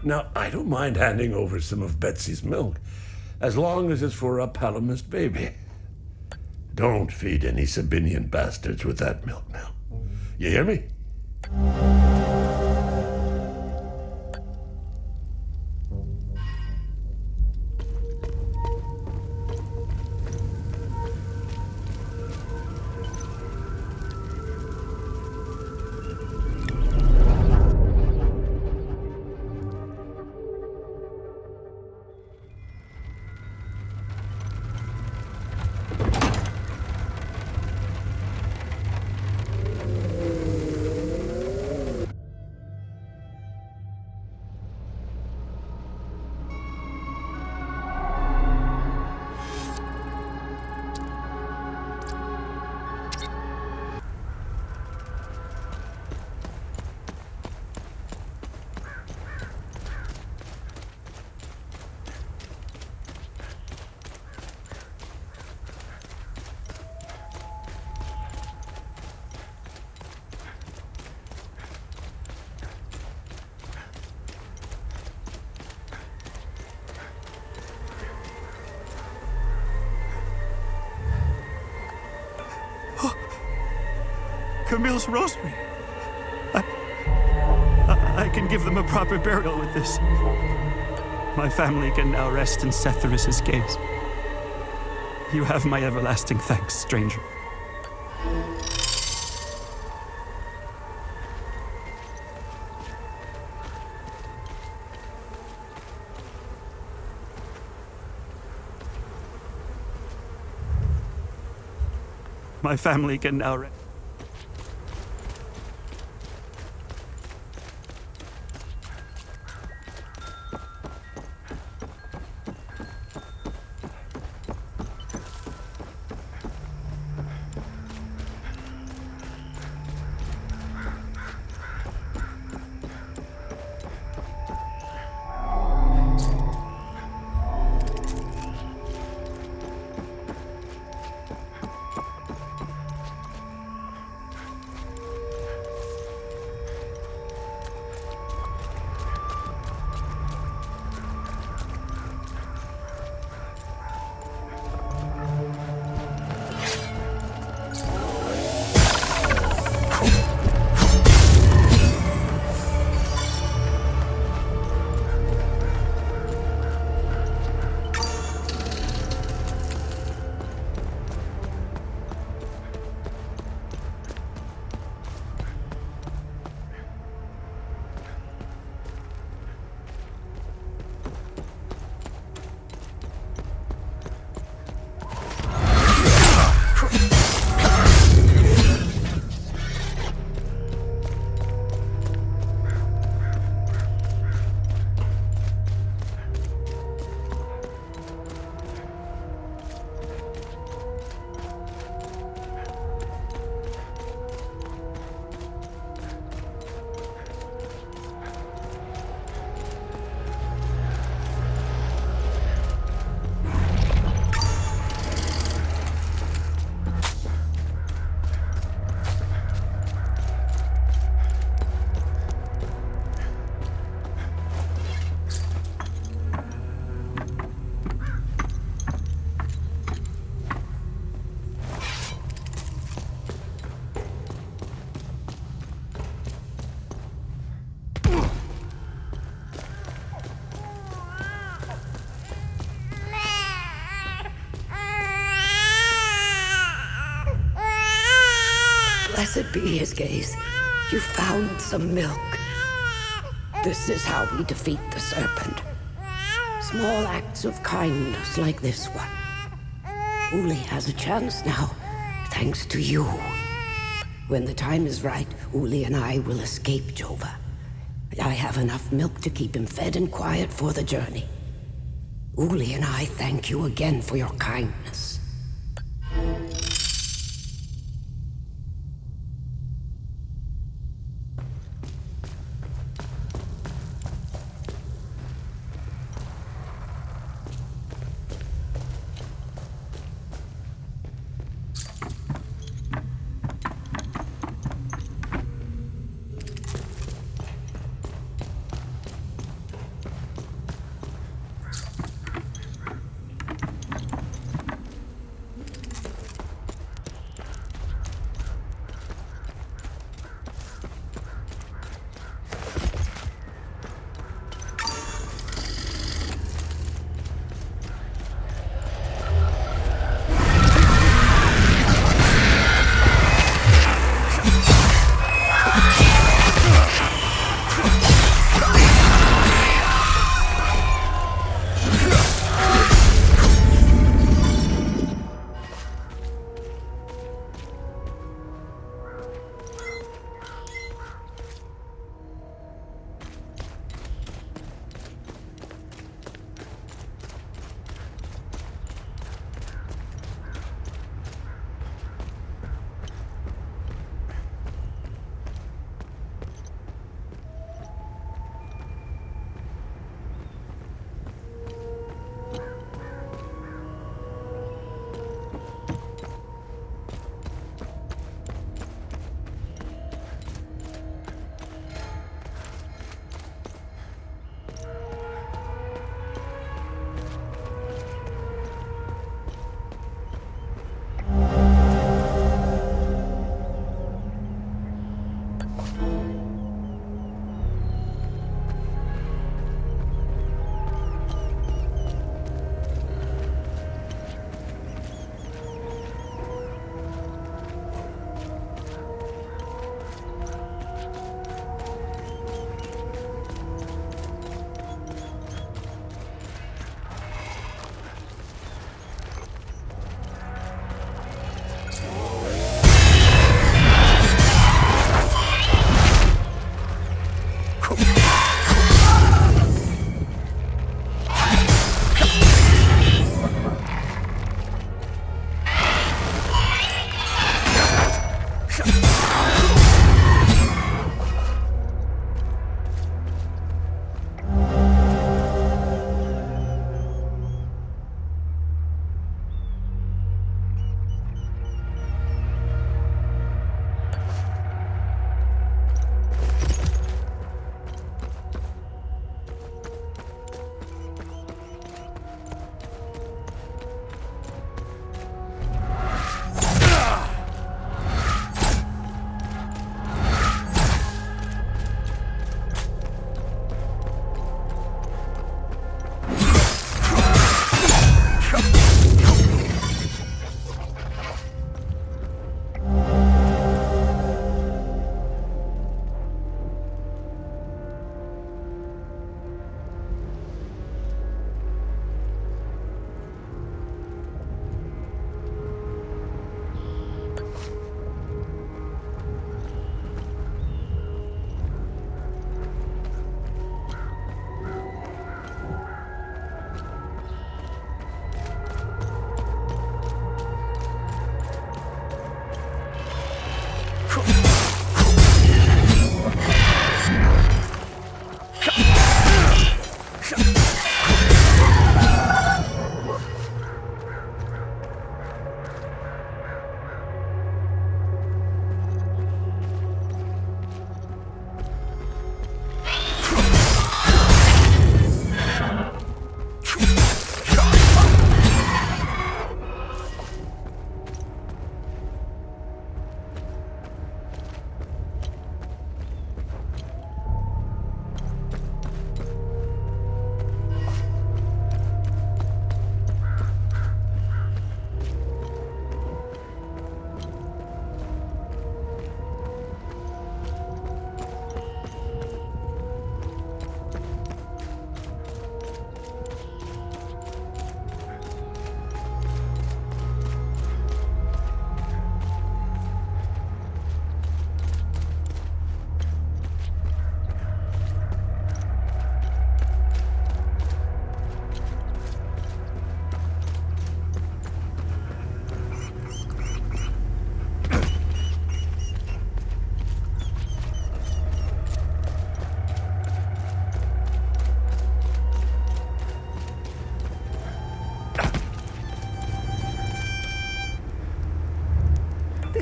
Now, I don't mind handing over some of Betsy's milk, as long as it's for a Palamist baby. Don't feed any Sabinian bastards with that milk now. You hear me? Camille's rosary. I can give them a proper burial with this. My family can now rest in Setharis' gaze. You have my everlasting thanks, stranger. My family can now rest. Blessed be his gaze. You found some milk. This is how we defeat the serpent. Small acts of kindness like this one. Uli has a chance now, thanks to you. When the time is right, Uli and I will escape Jova. I have enough milk to keep him fed and quiet for the journey. Uli and I thank you again for your kindness.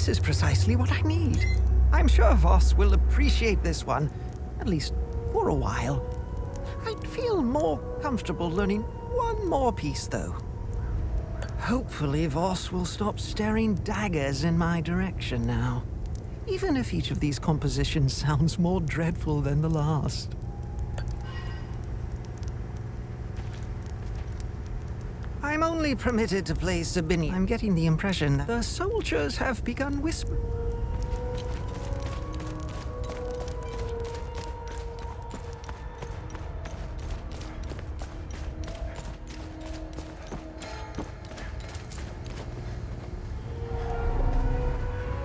This is precisely what I need. I'm sure Voss will appreciate this one, at least for a while. I'd feel more comfortable learning one more piece, though. Hopefully Voss will stop staring daggers in my direction now, even if each of these compositions sounds more dreadful than the last. I'm only permitted to play Sabini. I'm getting the impression that the soldiers have begun whispering.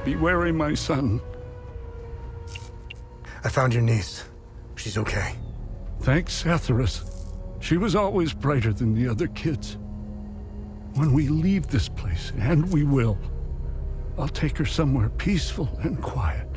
Be wary, my son. I found your niece. She's okay. Thanks, Atheris. She was always brighter than the other kids. When we leave this place, and we will, I'll take her somewhere peaceful and quiet.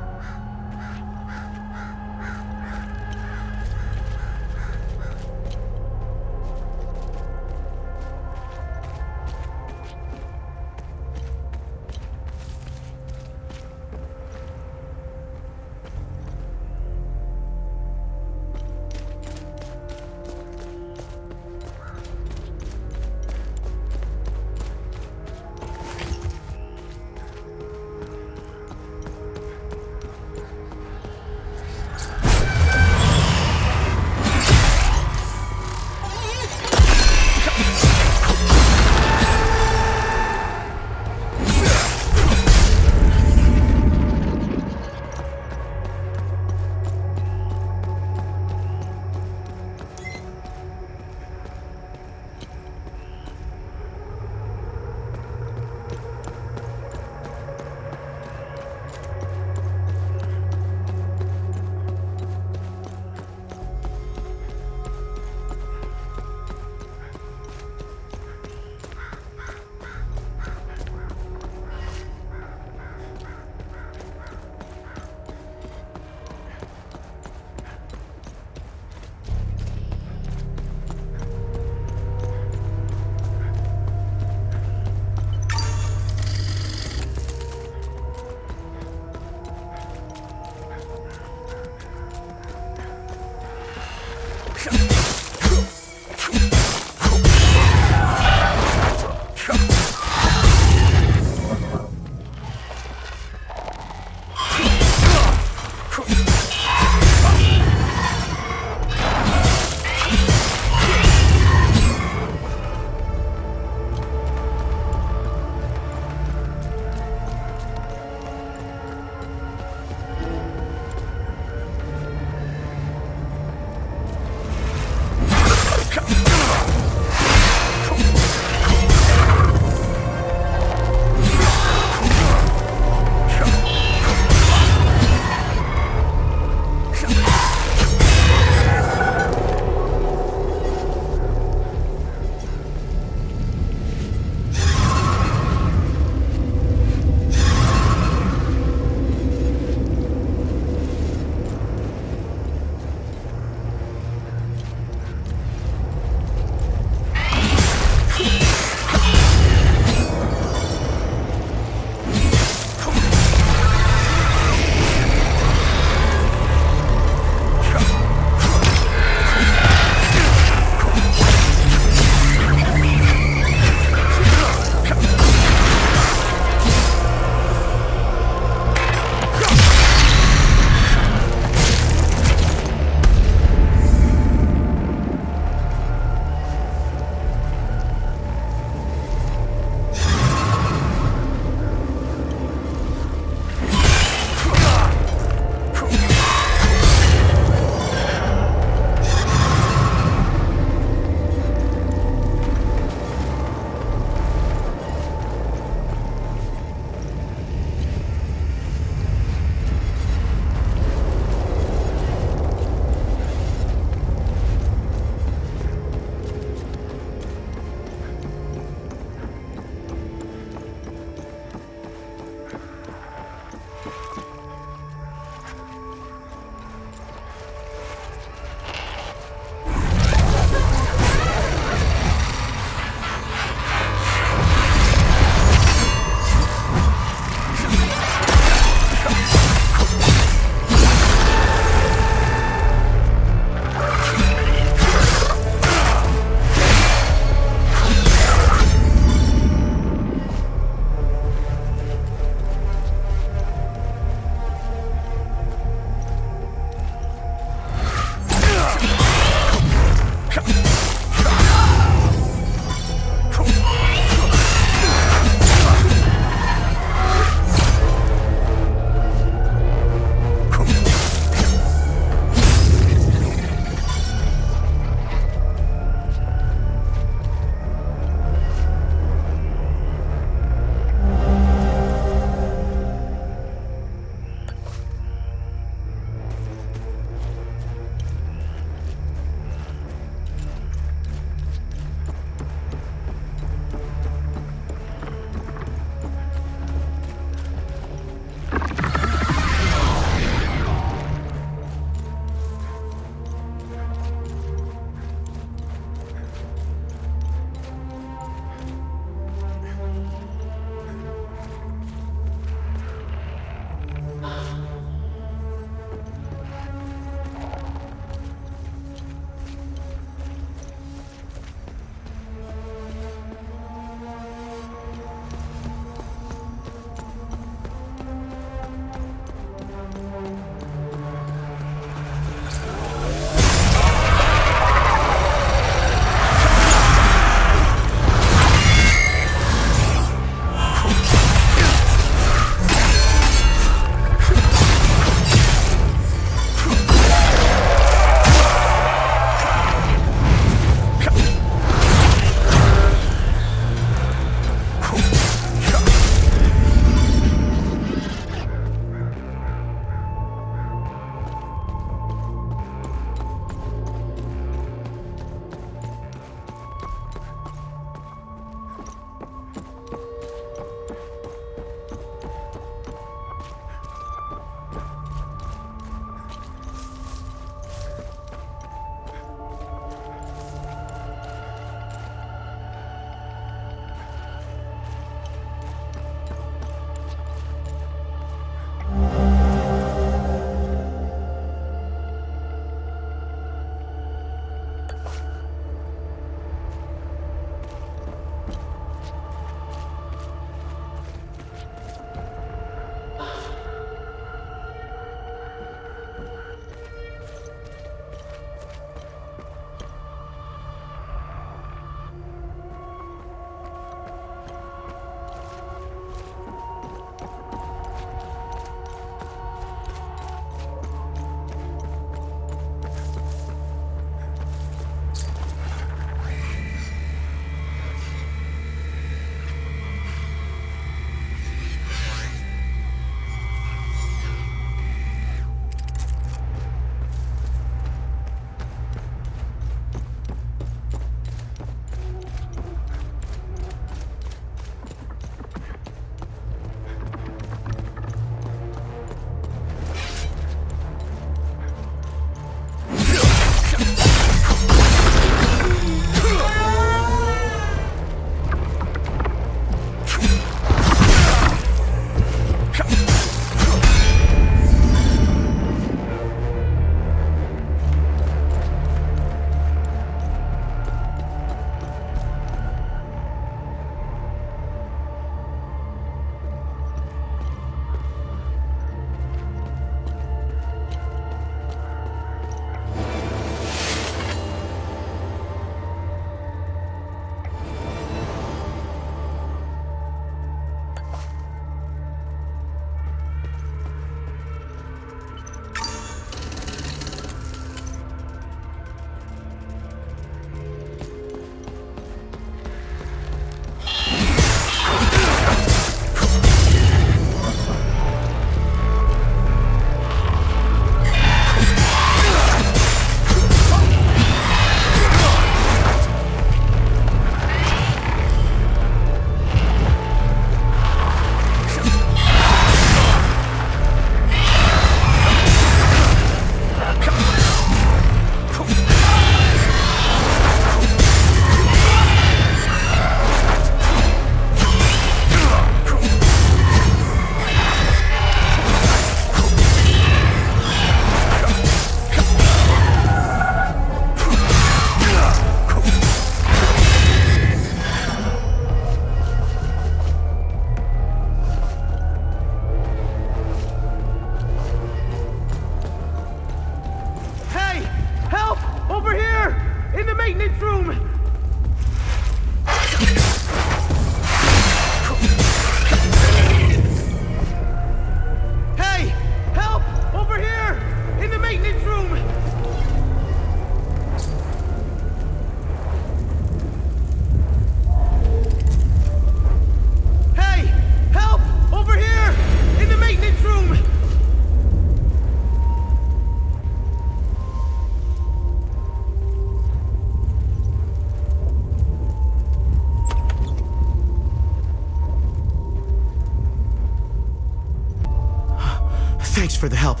Thanks for the help.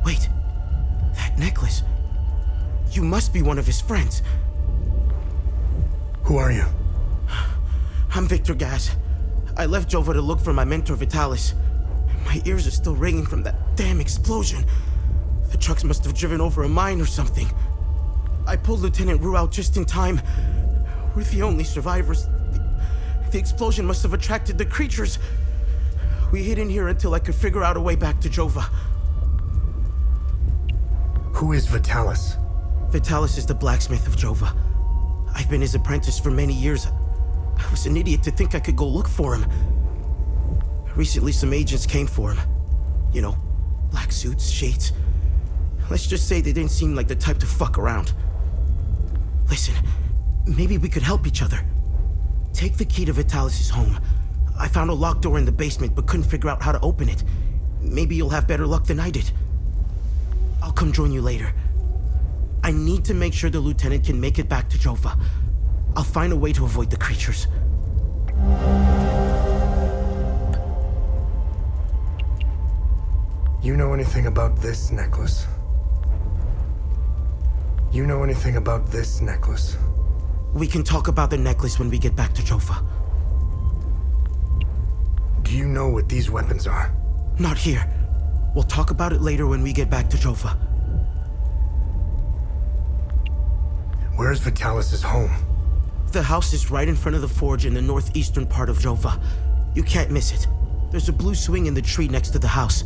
Wait, that necklace. You must be one of his friends. Who are you? I'm Victor Gaz. I left Jova to look for my mentor Vitalis. My ears are still ringing from that damn explosion. The trucks must have driven over a mine or something. I pulled Lieutenant Rue out just in time. We're the only survivors. The explosion must have attracted the creatures. We hid in here until I could figure out a way back to Jova. Who is Vitalis? Vitalis is the blacksmith of Jova. I've been his apprentice for many years. I was an idiot to think I could go look for him. Recently, some agents came for him. You know, black suits, shades. Let's just say they didn't seem like the type to fuck around. Listen, maybe we could help each other. Take the key to Vitalis' home. I found a locked door in the basement, but couldn't figure out how to open it. Maybe you'll have better luck than I did. I'll come join you later. I need to make sure the lieutenant can make it back to Jova. I'll find a way to avoid the creatures. You know anything about this necklace? You know anything about this necklace? We can talk about the necklace when we get back to Jova. Do you know what these weapons are? Not here. We'll talk about it later when we get back to Jova. Where's Vitalis' home? The house is right in front of the forge in the northeastern part of Jova. You can't miss it. There's a blue swing in the tree next to the house.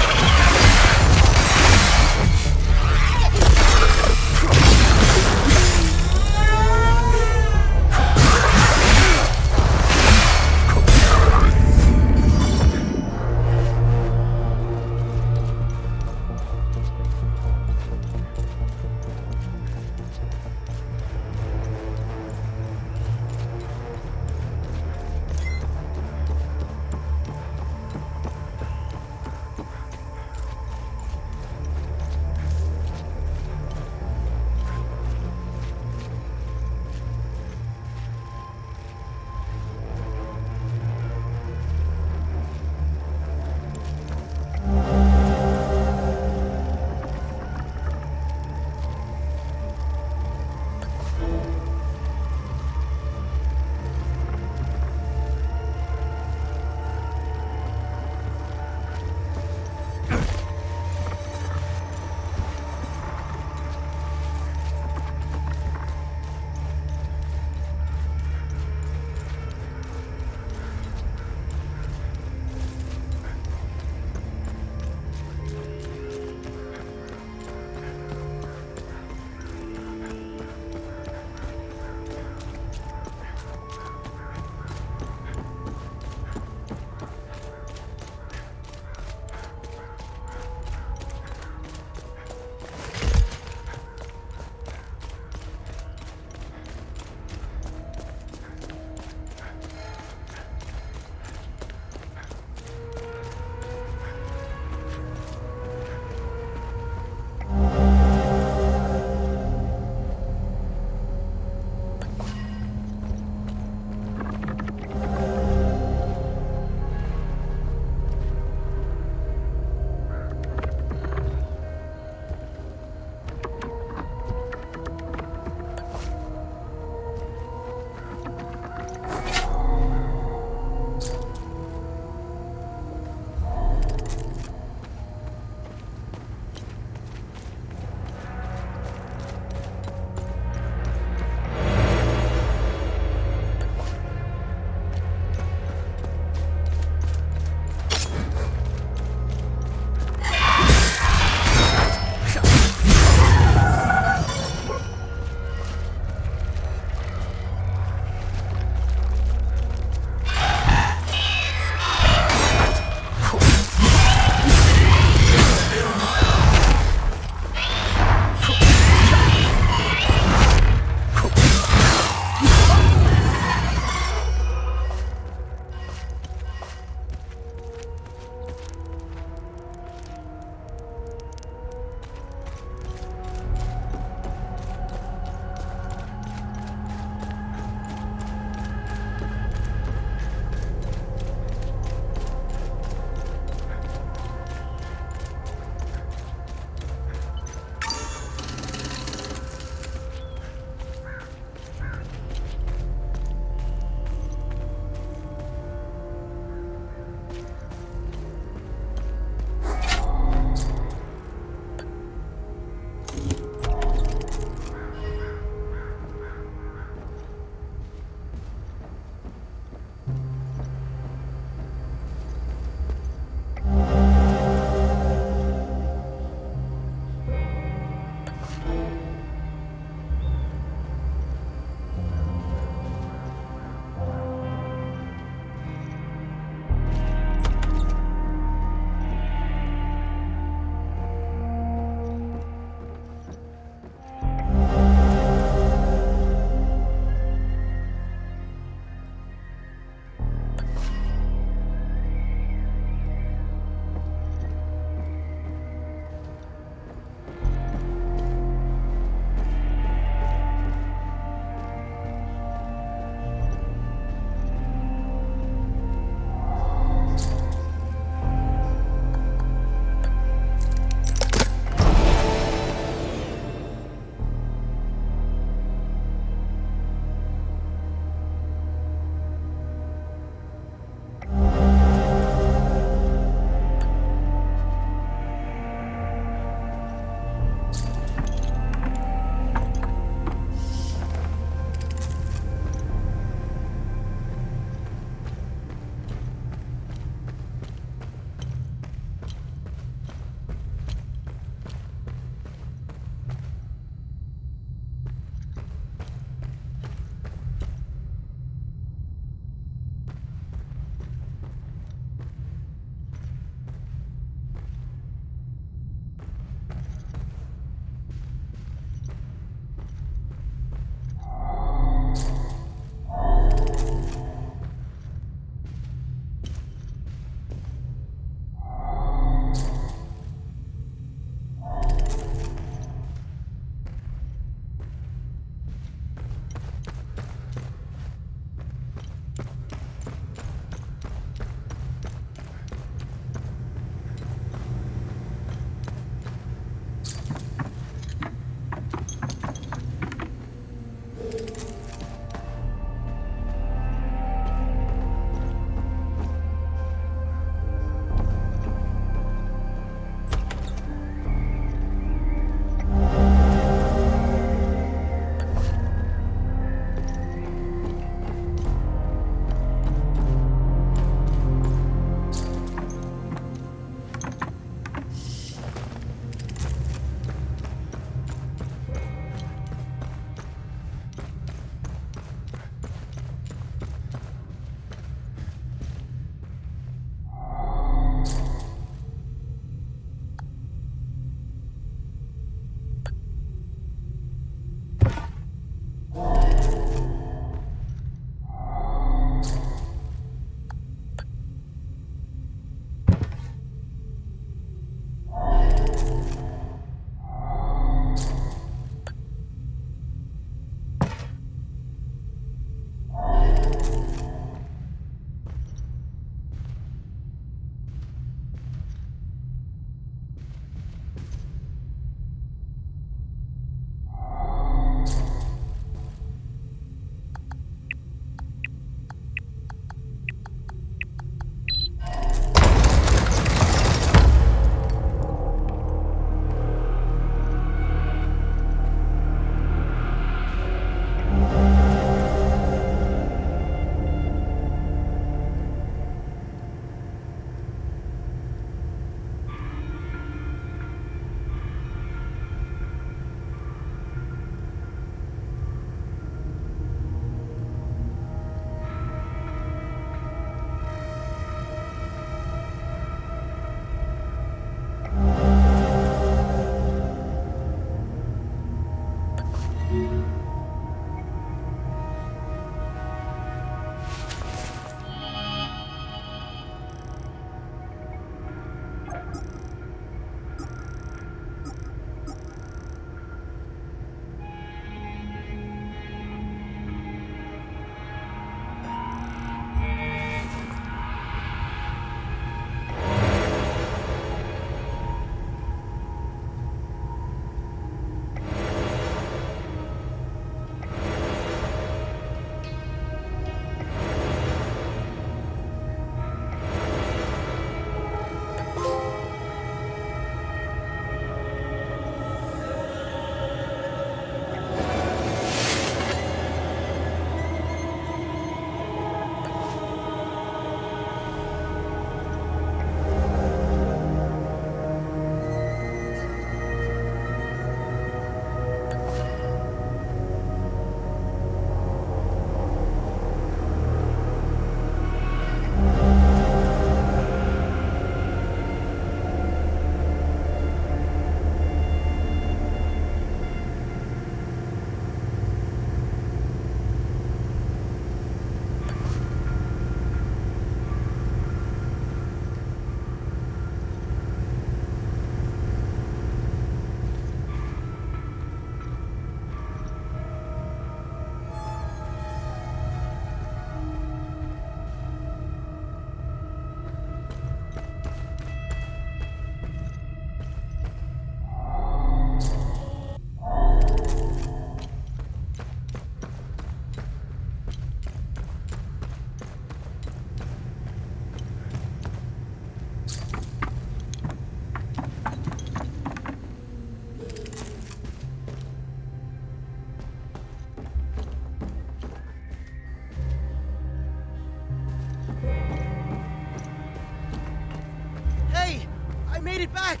made it back!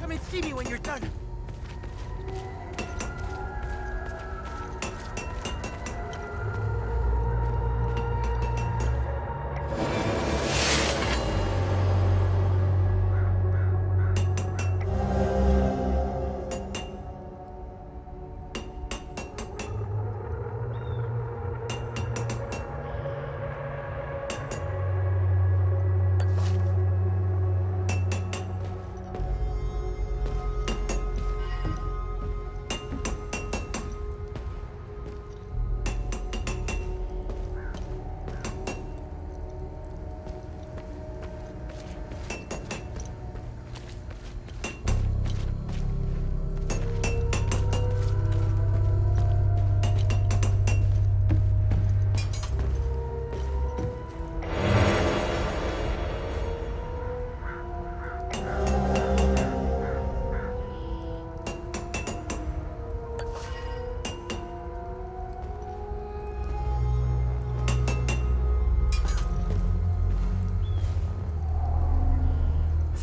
Come and see me when you're done.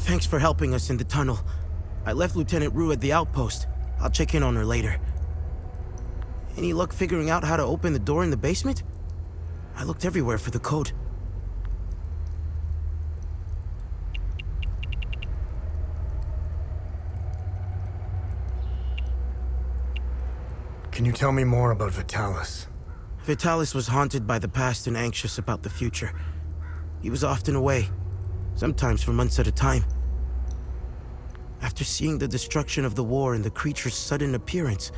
Thanks for helping us in the tunnel. I left Lieutenant Rue at the outpost. I'll check in on her later. Any luck figuring out how to open the door in the basement? I looked everywhere for the code. Can you tell me more about Vitalis? Vitalis was haunted by the past and anxious about the future. He was often away, sometimes for months at a time. After seeing the destruction of the war and the creature's sudden appearance,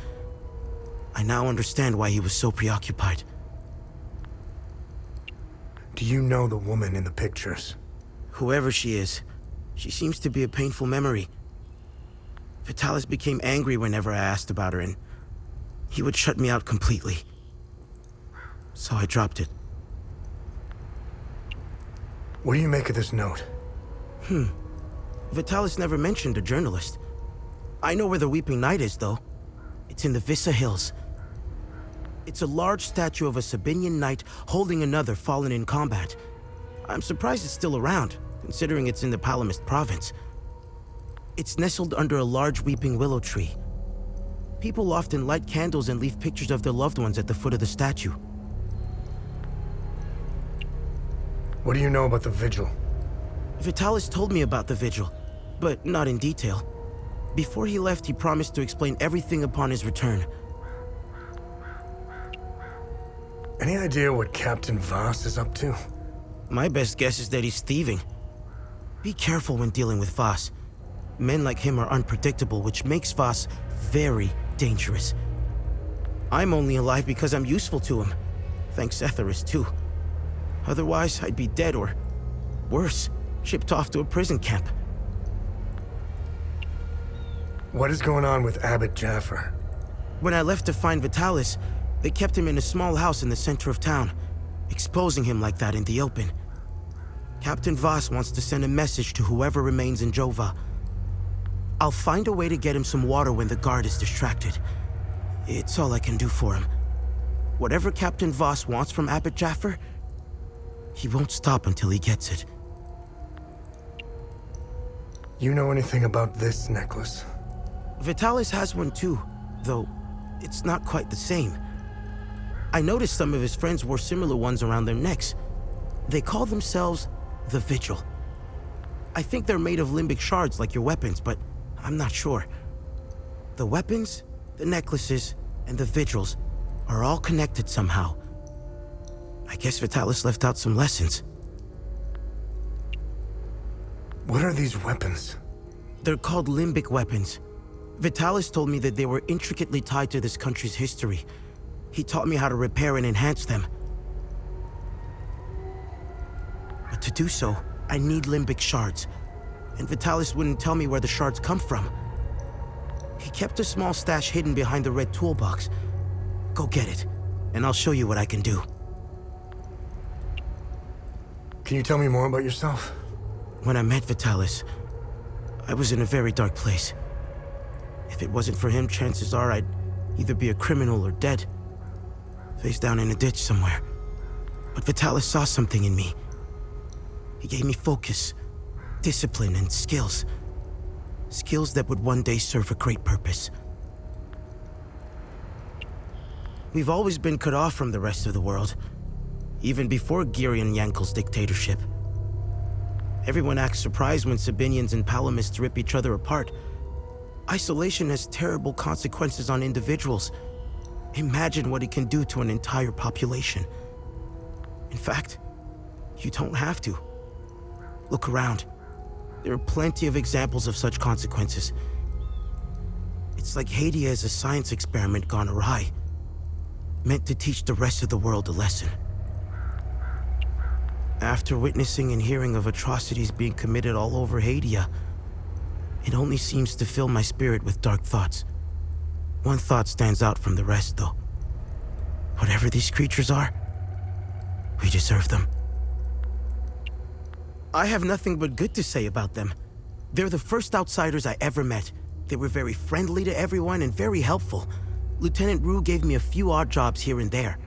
I now understand why he was so preoccupied. Do you know the woman in the pictures? Whoever she is, she seems to be a painful memory. Vitalis became angry whenever I asked about her, and he would shut me out completely. So I dropped it. What do you make of this note? Vitalis never mentioned a journalist. I know where the Weeping Knight is, though. It's in the Vissa Hills. It's a large statue of a Sabinian knight holding another fallen in combat. I'm surprised it's still around, considering it's in the Palamist province. It's nestled under a large weeping willow tree. People often light candles and leave pictures of their loved ones at the foot of the statue. What do you know about the vigil? Vitalis told me about the vigil, but not in detail. Before he left, he promised to explain everything upon his return. Any idea what Captain Voss is up to? My best guess is that he's thieving. Be careful when dealing with Voss. Men like him are unpredictable, which makes Voss very dangerous. I'm only alive because I'm useful to him. Thanks Etheris, too. Otherwise, I'd be dead or, worse, shipped off to a prison camp. What is going on with Abbot Jaffer? When I left to find Vitalis, they kept him in a small house in the center of town, exposing him like that in the open. Captain Voss wants to send a message to whoever remains in Jova. I'll find a way to get him some water when the guard is distracted. It's all I can do for him. Whatever Captain Voss wants from Abbot Jaffer, he won't stop until he gets it. You know anything about this necklace? Vitalis has one too, though it's not quite the same. I noticed some of his friends wore similar ones around their necks. They call themselves the Vigil. I think they're made of limbic shards like your weapons, but I'm not sure. The weapons, the necklaces, and the vigils are all connected somehow. I guess Vitalis left out some lessons. What are these weapons? They're called limbic weapons. Vitalis told me that they were intricately tied to this country's history. He taught me how to repair and enhance them. But to do so, I need limbic shards. And Vitalis wouldn't tell me where the shards come from. He kept a small stash hidden behind the red toolbox. Go get it, and I'll show you what I can do. Can you tell me more about yourself? When I met Vitalis, I was in a very dark place. If it wasn't for him, chances are I'd either be a criminal or dead. Face down in a ditch somewhere. But Vitalis saw something in me. He gave me focus, discipline, and skills. Skills that would one day serve a great purpose. We've always been cut off from the rest of the world, even before Geary and Yankel's dictatorship. Everyone acts surprised when Sabinians and Palamists rip each other apart. Isolation has terrible consequences on individuals. Imagine what it can do to an entire population. In fact, you don't have to. Look around. There are plenty of examples of such consequences. It's like Haiti is a science experiment gone awry, meant to teach the rest of the world a lesson. After witnessing and hearing of atrocities being committed all over Haiti, it only seems to fill my spirit with dark thoughts. One thought stands out from the rest, though. Whatever these creatures are, we deserve them. I have nothing but good to say about them. They're the first outsiders I ever met. They were very friendly to everyone and very helpful. Lieutenant Rue gave me a few odd jobs here and there.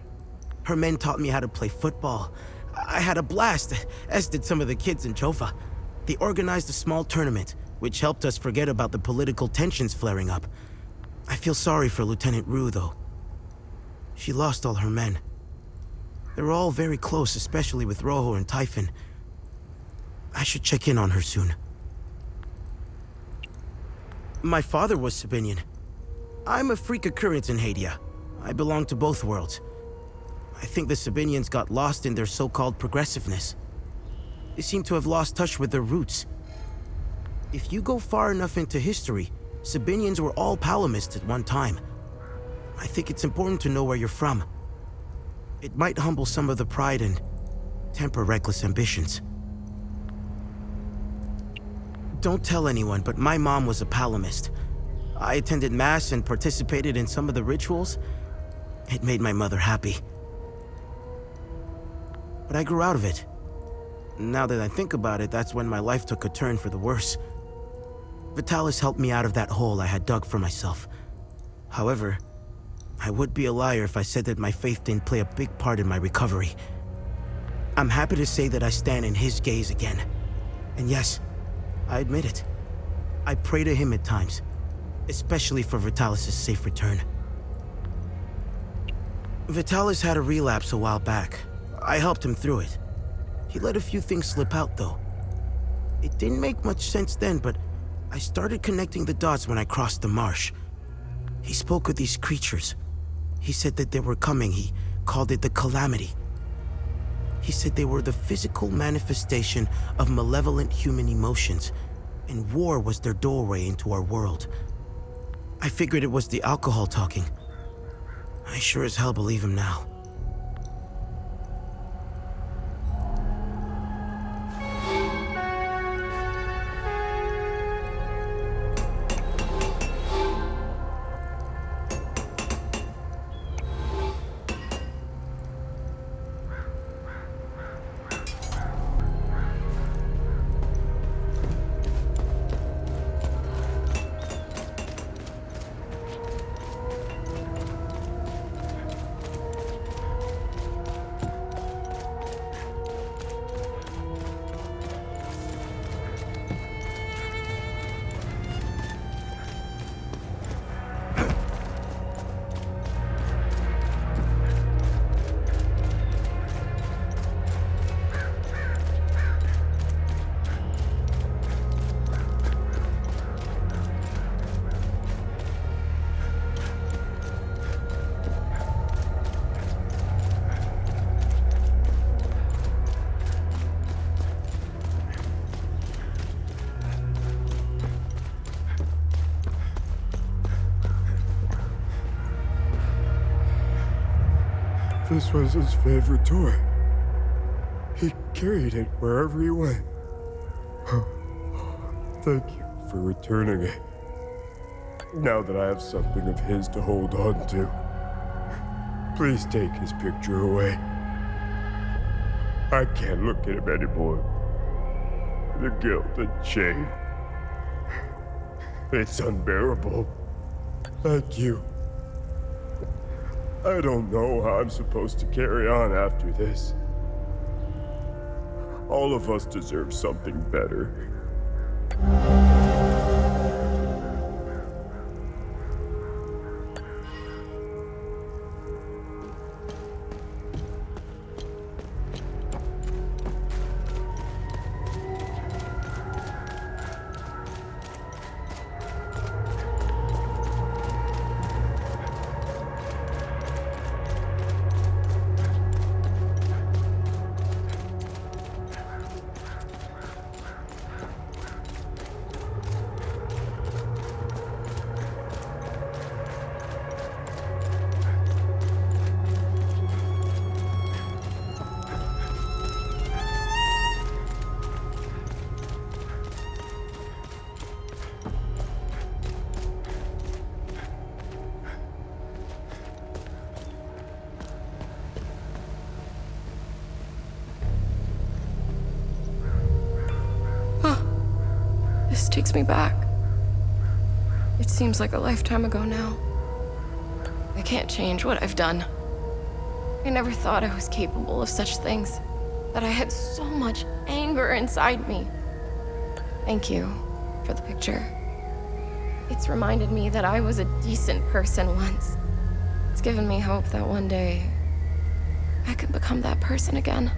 Her men taught me how to play football. I had a blast, as did some of the kids in Jova. They organized a small tournament, which helped us forget about the political tensions flaring up. I feel sorry for Lieutenant Rue, though. She lost all her men. They were all very close, especially with Rojo and Typhon. I should check in on her soon. My father was Sabinian. I'm a freak occurrence in Haiti. I belong to both worlds. I think the Sabinians got lost in their so-called progressiveness. They seem to have lost touch with their roots. If you go far enough into history, Sabinians were all Palamists at one time. I think it's important to know where you're from. It might humble some of the pride and temper reckless ambitions. Don't tell anyone, but my mom was a Palamist. I attended Mass and participated in some of the rituals. It made my mother happy. But I grew out of it. Now that I think about it, that's when my life took a turn for the worse. Vitalis helped me out of that hole I had dug for myself. However, I would be a liar if I said that my faith didn't play a big part in my recovery. I'm happy to say that I stand in his gaze again. And yes, I admit it. I pray to him at times, especially for Vitalis' safe return. Vitalis had a relapse a while back. I helped him through it. He let a few things slip out, though. It didn't make much sense then, but I started connecting the dots when I crossed the marsh. He spoke of these creatures. He said that they were coming. He called it the Calamity. He said they were the physical manifestation of malevolent human emotions, and war was their doorway into our world. I figured it was the alcohol talking. I sure as hell believe him now. This was his favorite toy. He carried it wherever he went. Thank you for returning it. Now that I have something of his to hold on to, please take his picture away. I can't look at him anymore. The guilt and shame. It's unbearable. Thank you. I don't know how I'm supposed to carry on after this. All of us deserve something better. takes me back. It seems like a lifetime ago now. I can't change what I've done. I never thought I was capable of such things, that I had so much anger inside me. Thank you for the picture. It's reminded me that I was a decent person once. It's given me hope that one day I could become that person again.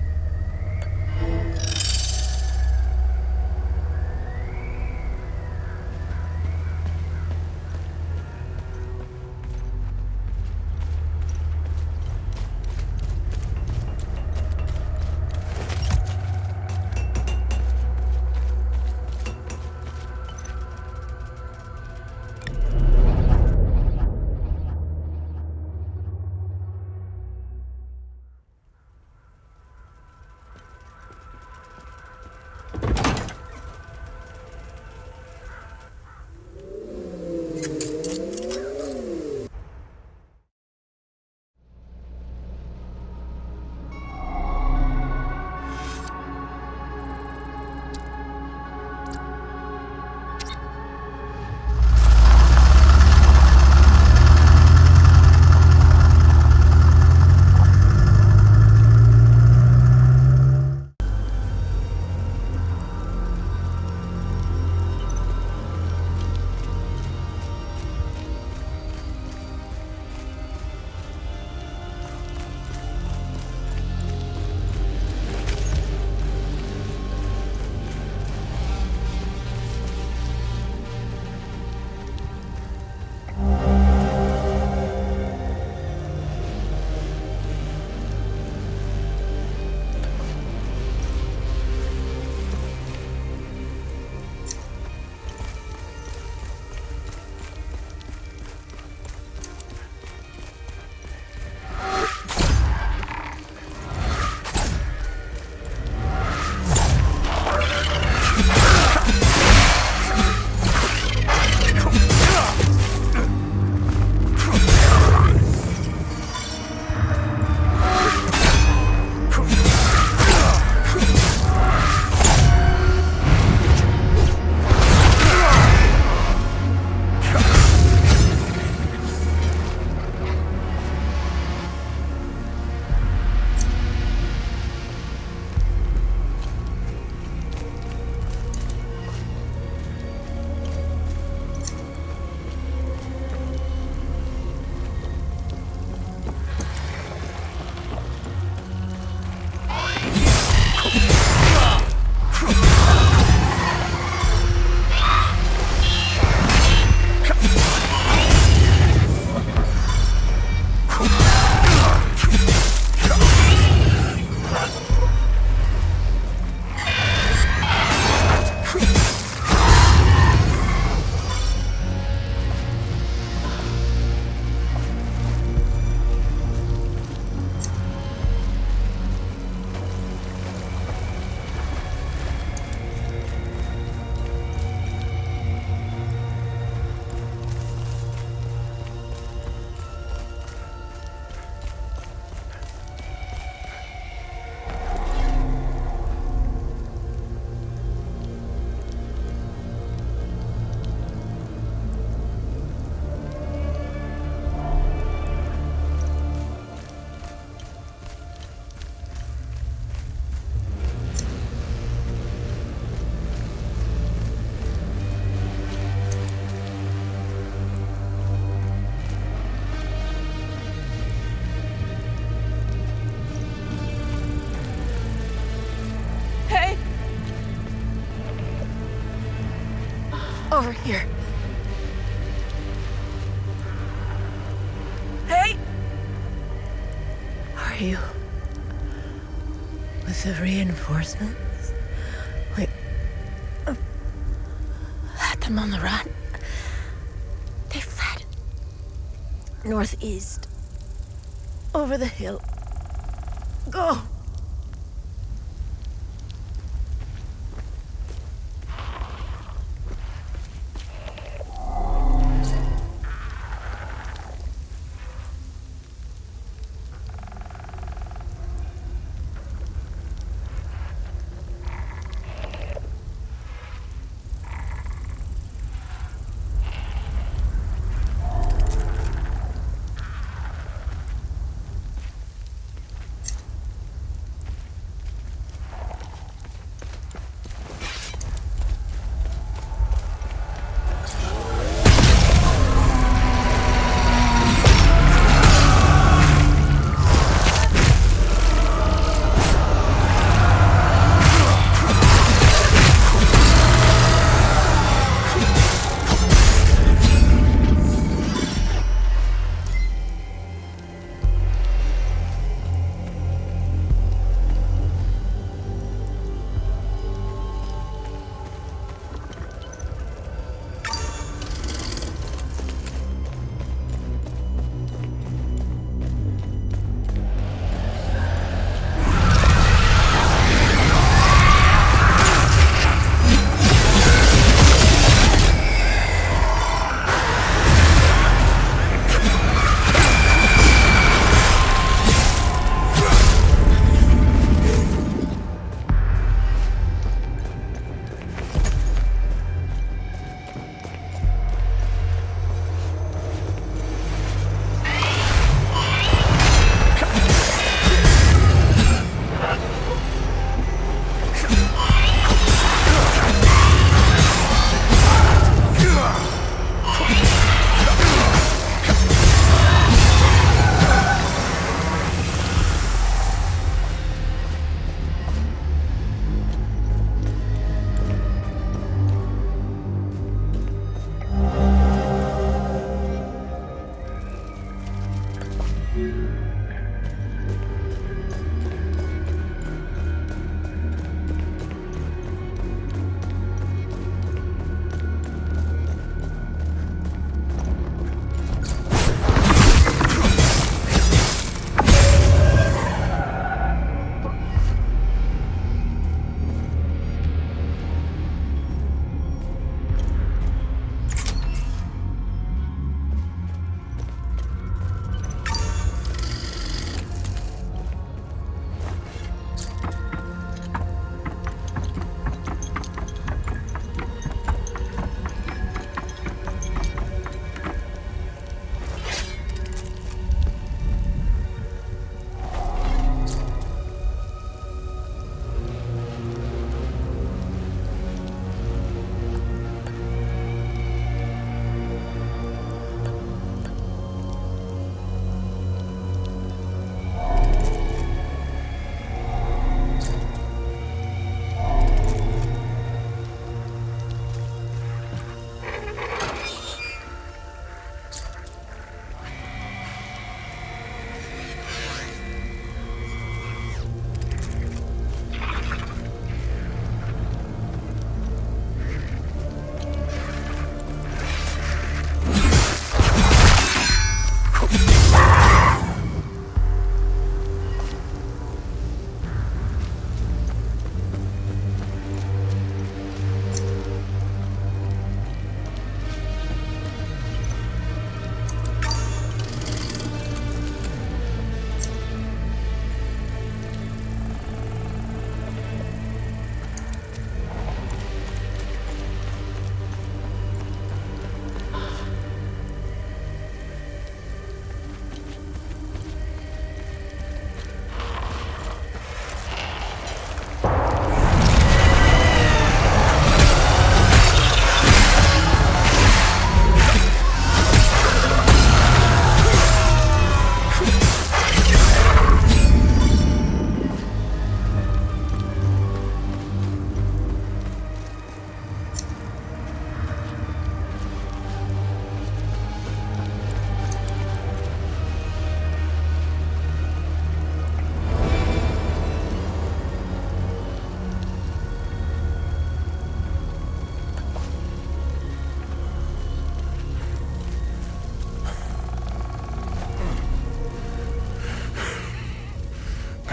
Over here. Hey! Are you with the reinforcements? Wait. Had them on the run. They fled. Northeast. Over the hill. Go!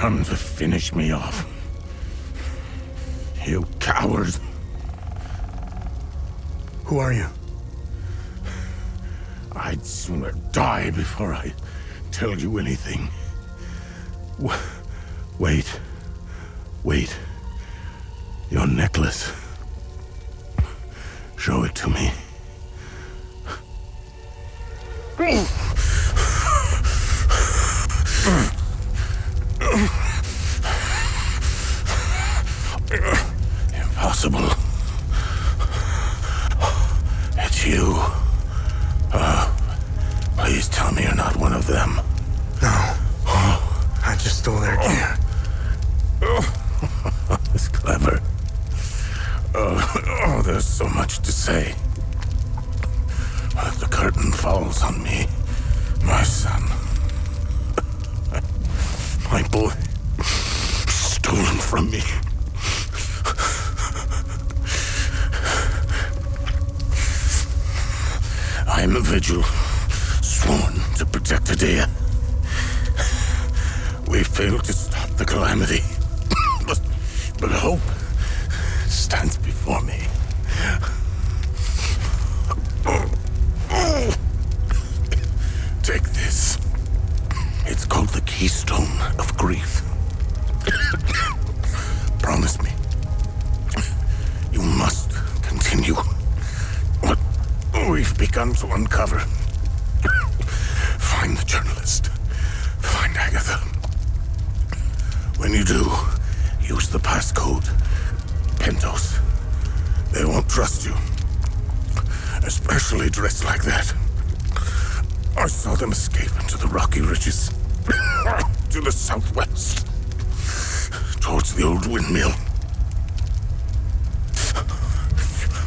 come to finish me off. You coward. Who are you? I'd sooner die before I tell you anything. Wait. Wait. Your necklace. Show it to me. Impossible. It's you. Please tell me you're not one of them. No. I just stole their gear. It's clever. Oh, there's so much to say. But the curtain falls on me, my son. My boy, stolen from me. I am a vigil, sworn to protect Adea. We failed to stop the calamity, but hope stands before me. Take this. It's called the Keystone of Grief. Promise me. You must continue what we've begun to uncover. Find the journalist. Find Agatha. When you do, use the passcode. Pentos. They won't trust you. Especially dressed like that. I saw them escape into the rocky ridges. To the southwest. Towards the old windmill.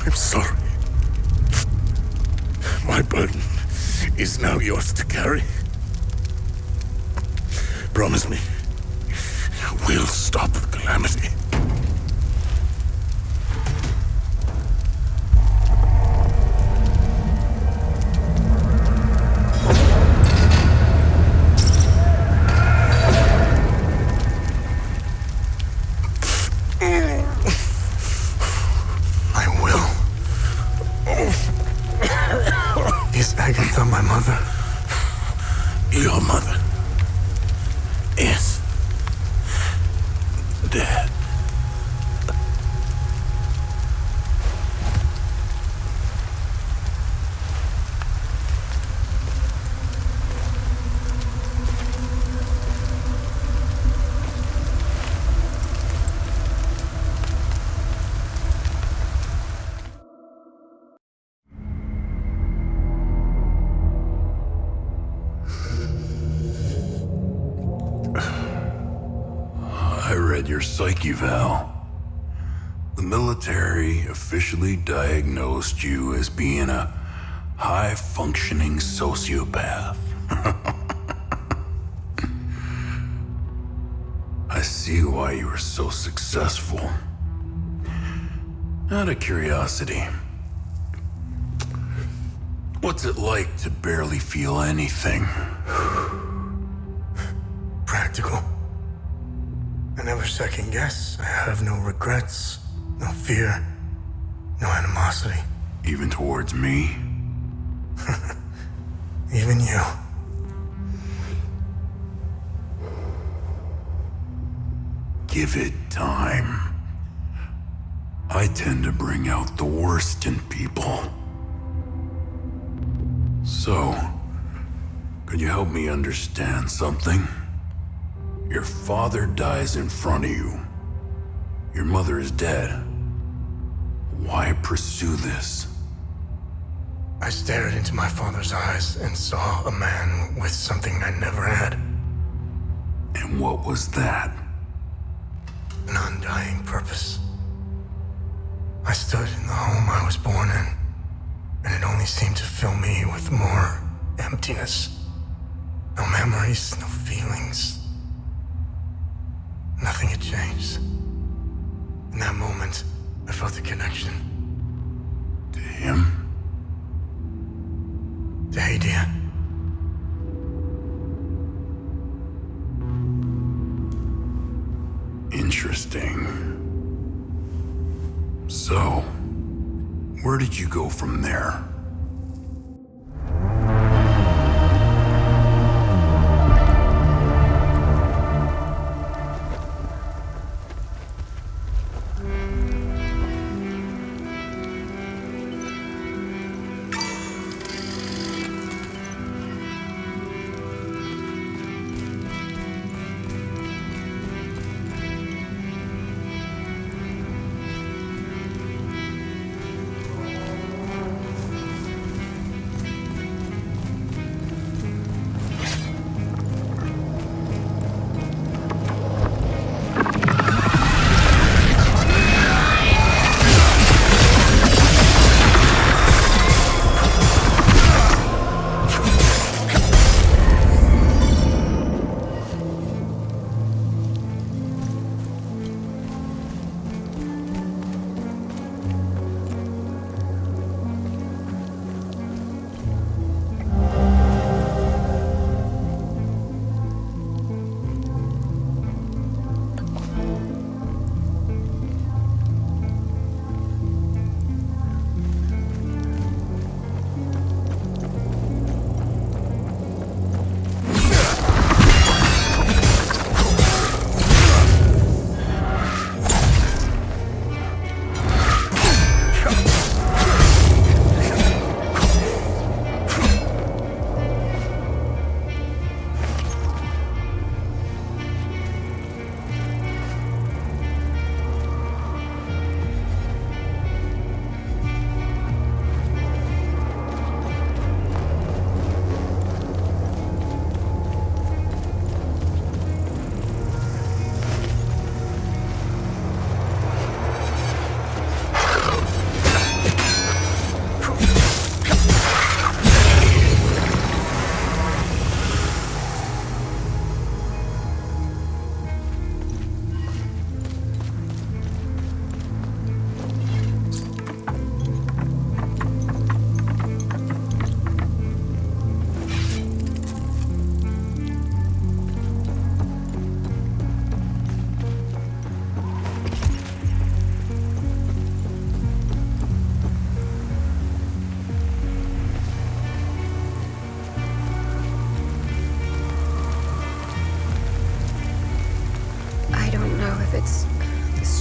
I'm sorry. My burden is now yours to carry. Promise me, we'll stop the calamity. Agatha, my mother. Your mother is dead. Your psyche eval. The military officially diagnosed you as being a high-functioning sociopath. I see why you were so successful. Out of curiosity, what's it like to barely feel anything? Practical. I never second guess. I have no regrets, no fear, no animosity. Even towards me? Even you. Give it time. I tend to bring out the worst in people. So, could you help me understand something? Your father dies in front of you. Your mother is dead. Why pursue this? I stared into my father's eyes and saw a man with something I never had. And what was that? An undying purpose. I stood in the home I was born in, and it only seemed to fill me with more emptiness. No memories, no feelings. Nothing had changed. In that moment, I felt a connection. To him? To Hadia. So, where did you go from there?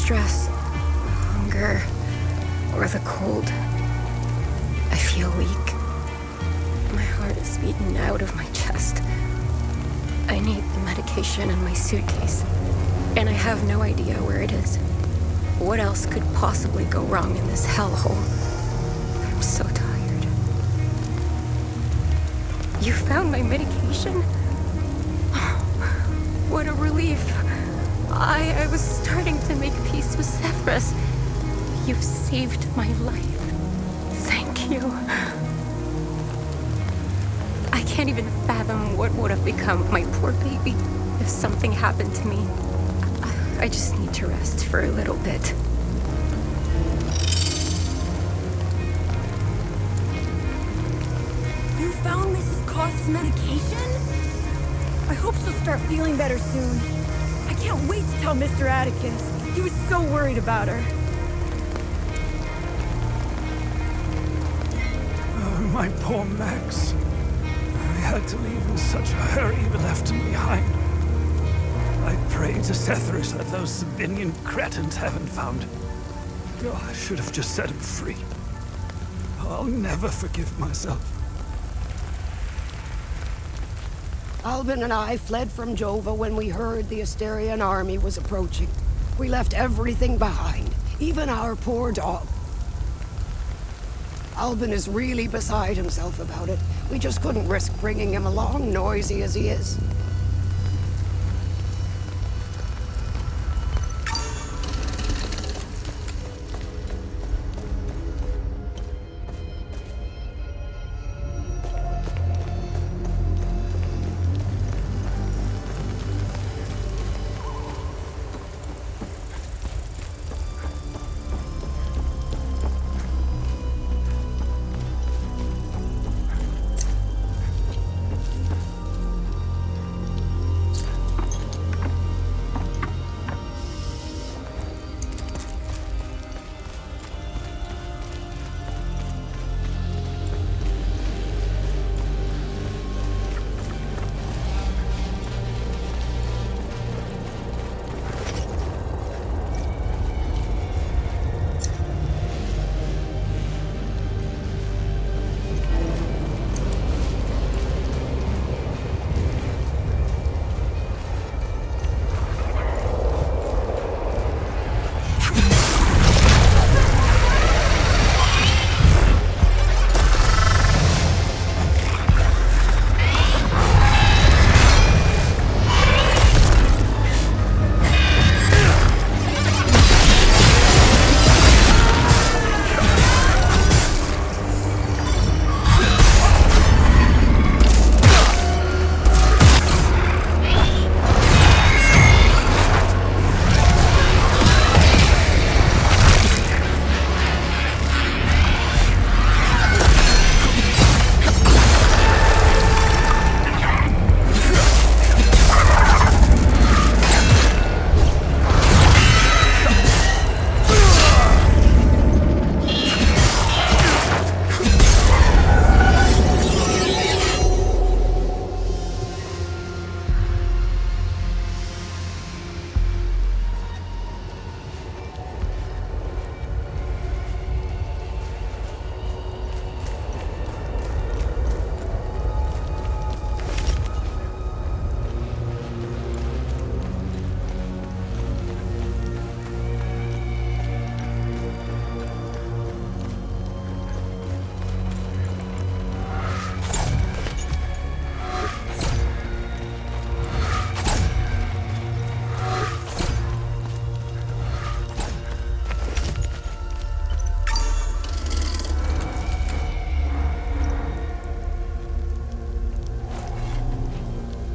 stress, hunger, or the cold. I feel weak. My heart is beaten out of my chest. I need the medication in my suitcase, and I have no idea where it is. What else could possibly go wrong in this hellhole? I'm so tired. You found my medication? What a relief. I was starting to make peace with Zephyrus. You've saved my life. Thank you. I can't even fathom what would have become of my poor baby if something happened to me. I just need to rest for a little bit. You found Mrs. Kost's medication? I hope she'll start feeling better soon. I can't wait to tell Mr. Atticus. He was so worried about her. Oh, my poor Max. I had to leave in such a hurry, but left him behind. I pray to Zephyrus that those Sabinian cretins haven't found him. Oh, I should have just set him free. I'll never forgive myself. Albin and I fled from Jova when we heard the Asterian army was approaching. We left everything behind, even our poor dog. Albin is really beside himself about it. We just couldn't risk bringing him along, noisy as he is.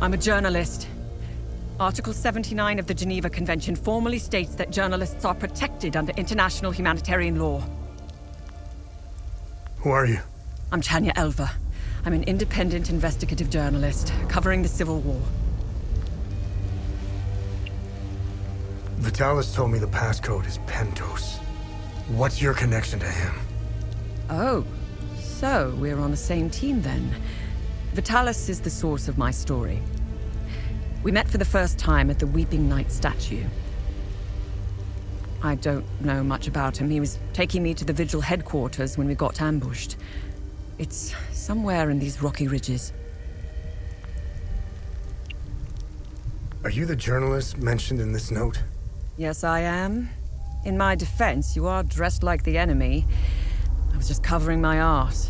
I'm a journalist. Article 79 of the Geneva Convention formally states that journalists are protected under international humanitarian law. Who are you? I'm Chania Elva. I'm an independent investigative journalist covering the Civil War. Vitalis told me the passcode is Pentos. What's your connection to him? Oh, so we're on the same team then. Vitalis is the source of my story. We met for the first time at the Weeping Knight statue. I don't know much about him. He was taking me to the Vigil headquarters when we got ambushed. It's somewhere in these rocky ridges. Are you the journalist mentioned in this note? Yes, I am. In my defense, you are dressed like the enemy. I was just covering my arse.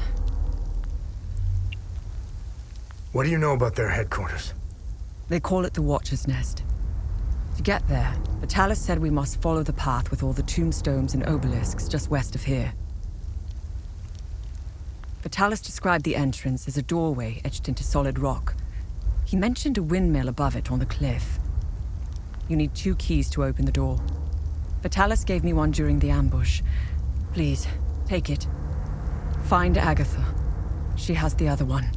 What do you know about their headquarters? They call it the Watcher's Nest. To get there, Vitalis said we must follow the path with all the tombstones and obelisks just west of here. Vitalis described the entrance as a doorway etched into solid rock. He mentioned a windmill above it on the cliff. You need 2 keys to open the door. Vitalis gave me one during the ambush. Please, take it. Find Agatha. She has the other one.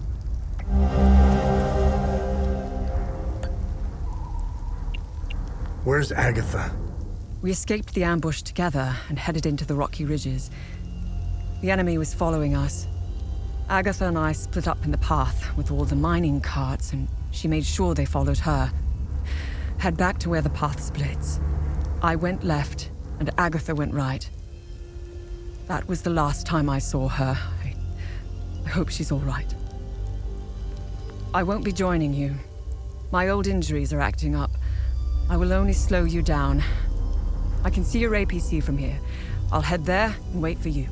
Where's Agatha? We escaped the ambush together and headed into the rocky ridges. The enemy was following us. Agatha and I split up in the path with all the mining carts, and she made sure they followed her. Head back to where the path splits. I went left, and Agatha went right. That was the last time I saw her. I hope she's all right. I won't be joining you. My old injuries are acting up. I will only slow you down. I can see your APC from here. I'll head there and wait for you.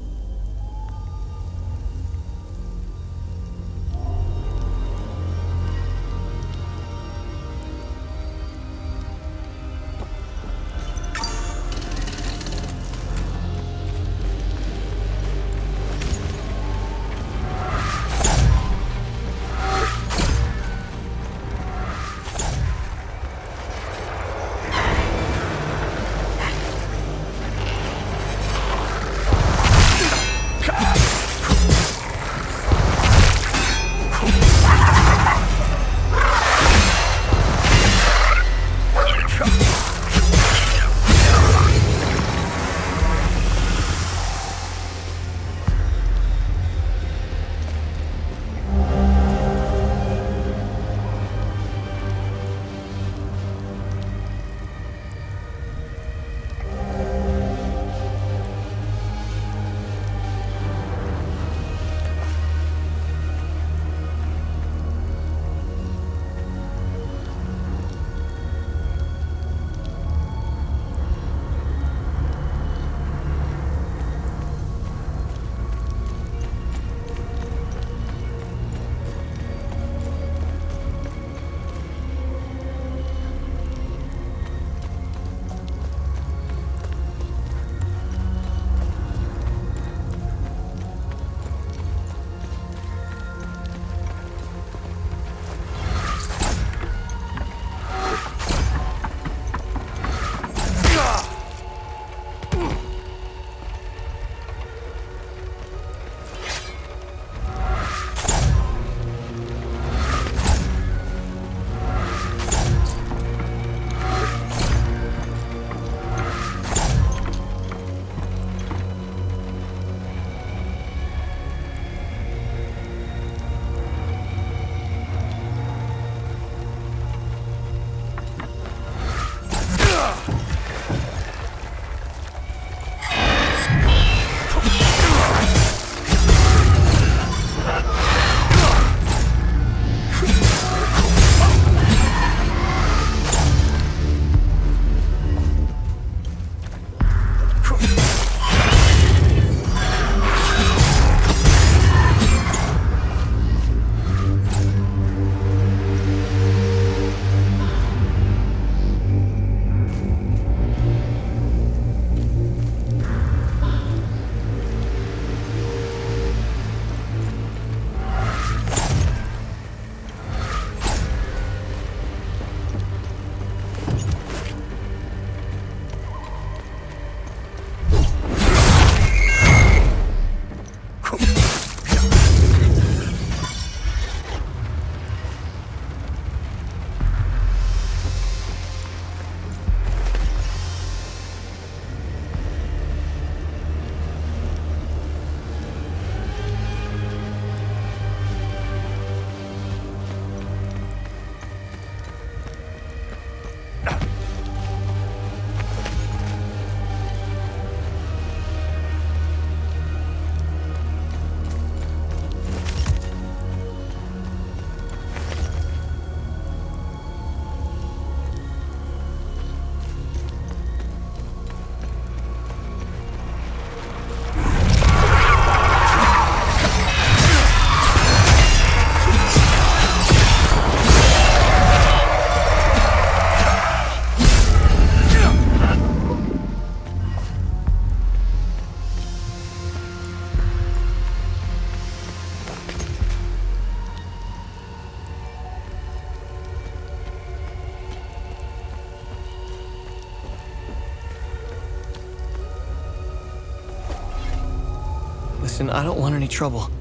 Listen, I don't want any trouble.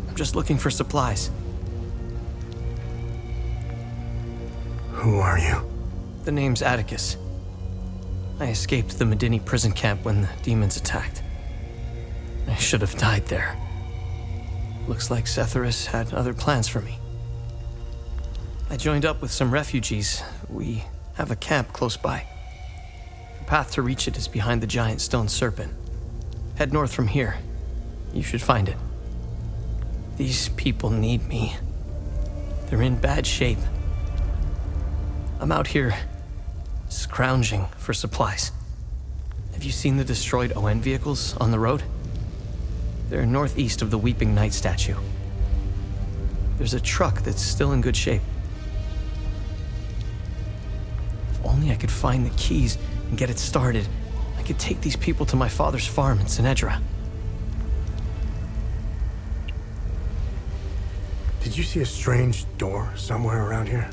I'm just looking for supplies. Who are you? The name's Atticus. I escaped the Medini prison camp when the demons attacked. I should have died there. Looks like Setharus had other plans for me. I joined up with some refugees. We have a camp close by. The path to reach it is behind the giant stone serpent. Head north from here. You should find it. These people need me. They're in bad shape. I'm out here scrounging for supplies. Have you seen the destroyed ON vehicles on the road? They're northeast of the Weeping Knight statue. There's a truck that's still in good shape. If only I could find the keys and get it started, I could take these people to my father's farm in Sinedra. Did you see a strange door somewhere around here?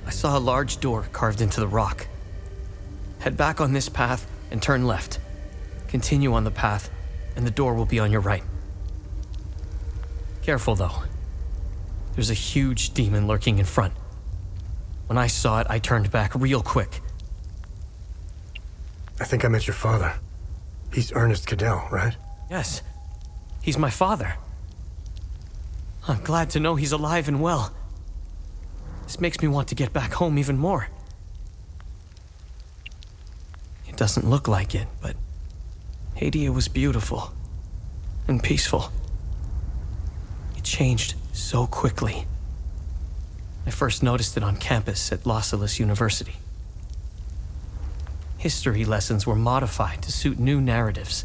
I saw a large door carved into the rock. Head back on this path and turn left. Continue on the path, and the door will be on your right. Careful, though. There's a huge demon lurking in front. When I saw it, I turned back real quick. I think I met your father. He's Ernest Cadell, right? Yes. He's my father. I'm glad to know he's alive and well. This makes me want to get back home even more. It doesn't look like it, but Hadia was beautiful and peaceful. It changed so quickly. I first noticed it on campus at Los Angeles University. History lessons were modified to suit new narratives.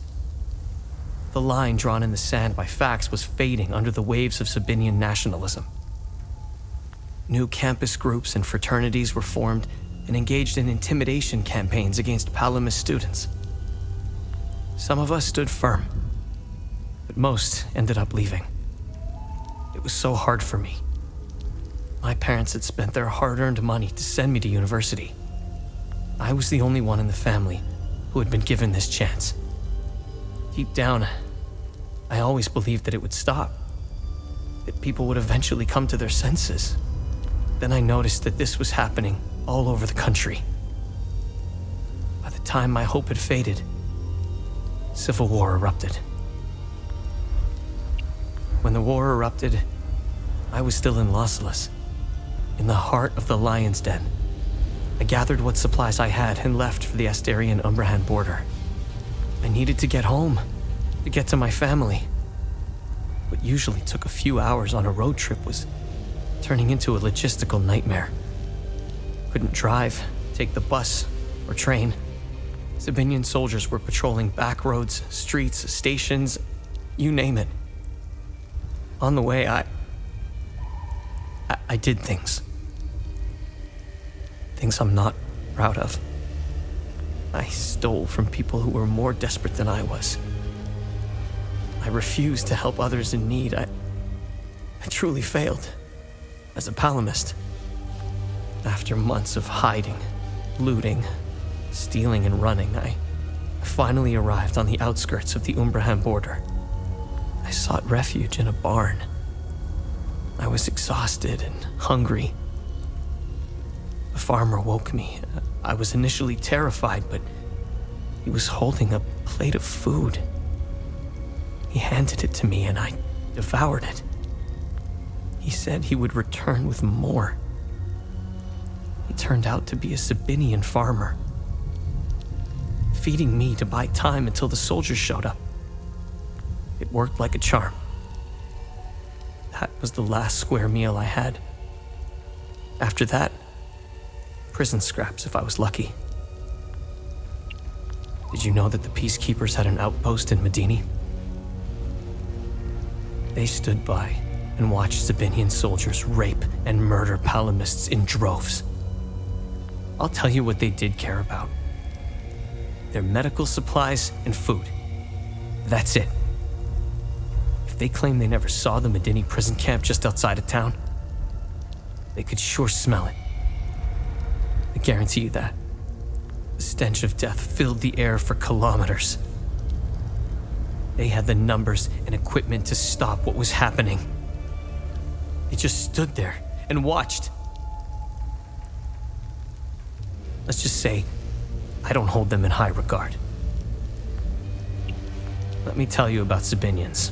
The line drawn in the sand by facts was fading under the waves of Sabinian nationalism. New campus groups and fraternities were formed and engaged in intimidation campaigns against Palamist students. Some of us stood firm, but most ended up leaving. It was so hard for me. My parents had spent their hard-earned money to send me to university. I was the only one in the family who had been given this chance. Deep down, I always believed that it would stop, that people would eventually come to their senses. Then I noticed that this was happening all over the country. By the time my hope had faded, civil war erupted. When the war erupted, I was still in Los Angeles, in the heart of the Lion's Den. I gathered what supplies I had and left for the Astarian-Umbrahan border. I needed to get home, to get to my family. What usually took a few hours on a road trip was turning into a logistical nightmare. Couldn't drive, take the bus, or train. Sabinian soldiers were patrolling back roads, streets, stations, you name it. On the way, I did things. Things I'm not proud of. I stole from people who were more desperate than I was. I refused to help others in need. I truly failed as a Palamist. After months of hiding, looting, stealing, and running, I finally arrived on the outskirts of the Umbrahan border. I sought refuge in a barn. I was exhausted and hungry. The farmer woke me. I was initially terrified, but he was holding a plate of food. He handed it to me and I devoured it. He said he would return with more. He turned out to be a Sabinian farmer, feeding me to buy time until the soldiers showed up. It worked like a charm. That was the last square meal I had. After that, prison scraps if I was lucky. Did you know that the peacekeepers had an outpost in Medini? They stood by and watched Sabinian soldiers rape and murder Palamists in droves. I'll tell you what they did care about. Their medical supplies and food. That's it. If they claim they never saw the Medini prison camp just outside of town, they could sure smell it. I guarantee you that. The stench of death filled the air for kilometers. They had the numbers and equipment to stop what was happening. They just stood there and watched. Let's just say, I don't hold them in high regard. Let me tell you about Sabinians.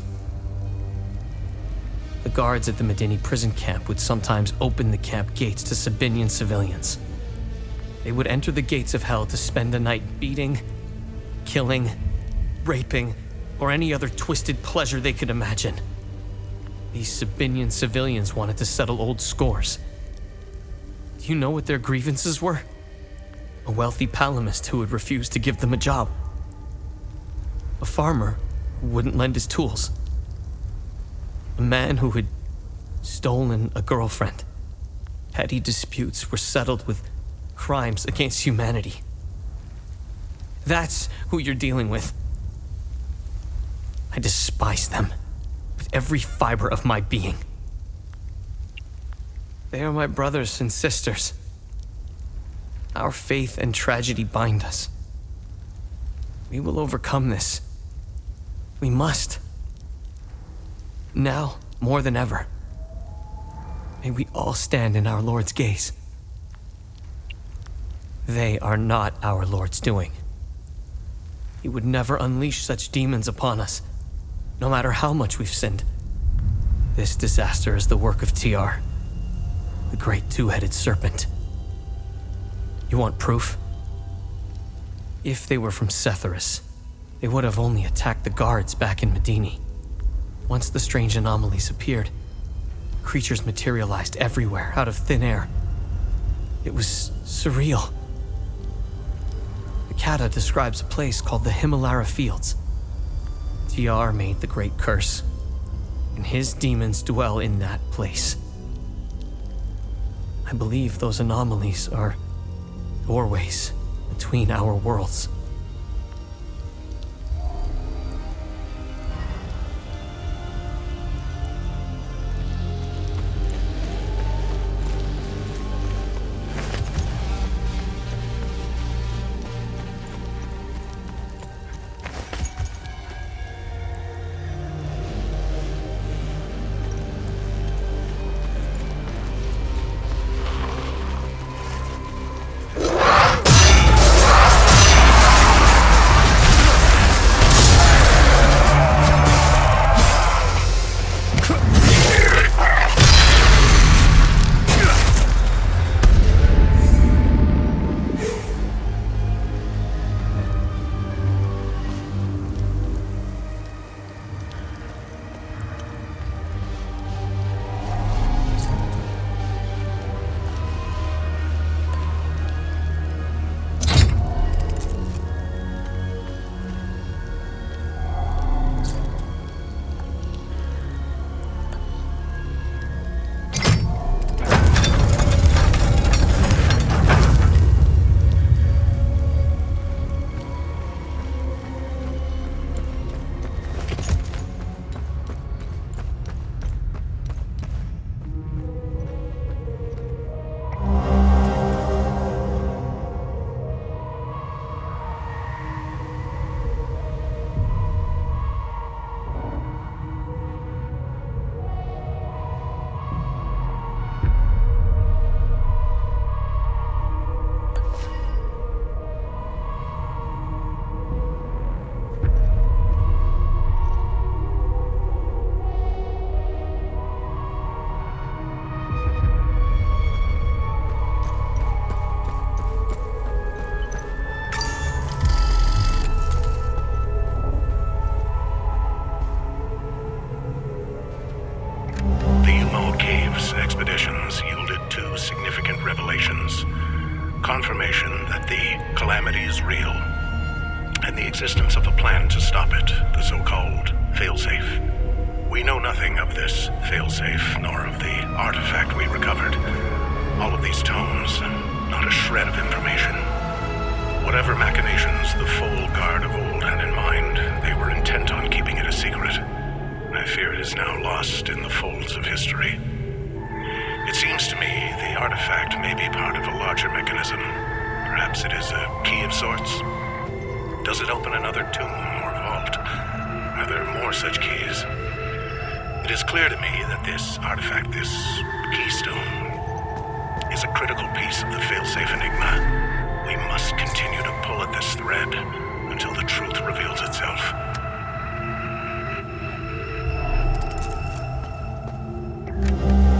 The guards at the Medini prison camp would sometimes open the camp gates to Sabinian civilians. They would enter the gates of hell to spend the night beating, killing, raping, or any other twisted pleasure they could imagine. These Sabinian civilians wanted to settle old scores. Do you know what their grievances were? A wealthy palamist who would refuse to give them a job. A farmer who wouldn't lend his tools. A man who had stolen a girlfriend. Petty disputes were settled with crimes against humanity. That's who you're dealing with. I despise them with every fiber of my being. They are my brothers and sisters. Our faith and tragedy bind us. We will overcome this. We must. Now, more than ever. May we all stand in our Lord's gaze. They are not our Lord's doing. He would never unleash such demons upon us, no matter how much we've sinned. This disaster is the work of TR, the great two-headed serpent. You want proof? If they were from Setharis, they would have only attacked the guards back in Medini. Once the strange anomalies appeared, creatures materialized everywhere out of thin air. It was surreal. The Kata describes a place called the Himalara Fields. TR made the great curse, and his demons dwell in that place. I believe those anomalies are doorways between our worlds. expeditions yielded two significant revelations. Confirmation that the calamity is real, and the existence of a plan to stop it, the so-called failsafe. We know nothing of this failsafe, nor of the artifact we recovered. All of these tomes, not a shred of information. Whatever machinations the full guard of old had in mind, they were intent on keeping it a secret. I fear it is now lost in the folds of history. It seems to me the artifact may be part of a larger mechanism. Perhaps it is a key of sorts. Does it open another tomb or vault? Are gather more such keys. It is clear to me that this artifact, this keystone, is a critical piece of the failsafe enigma. We must continue to pull at this thread until the truth reveals itself.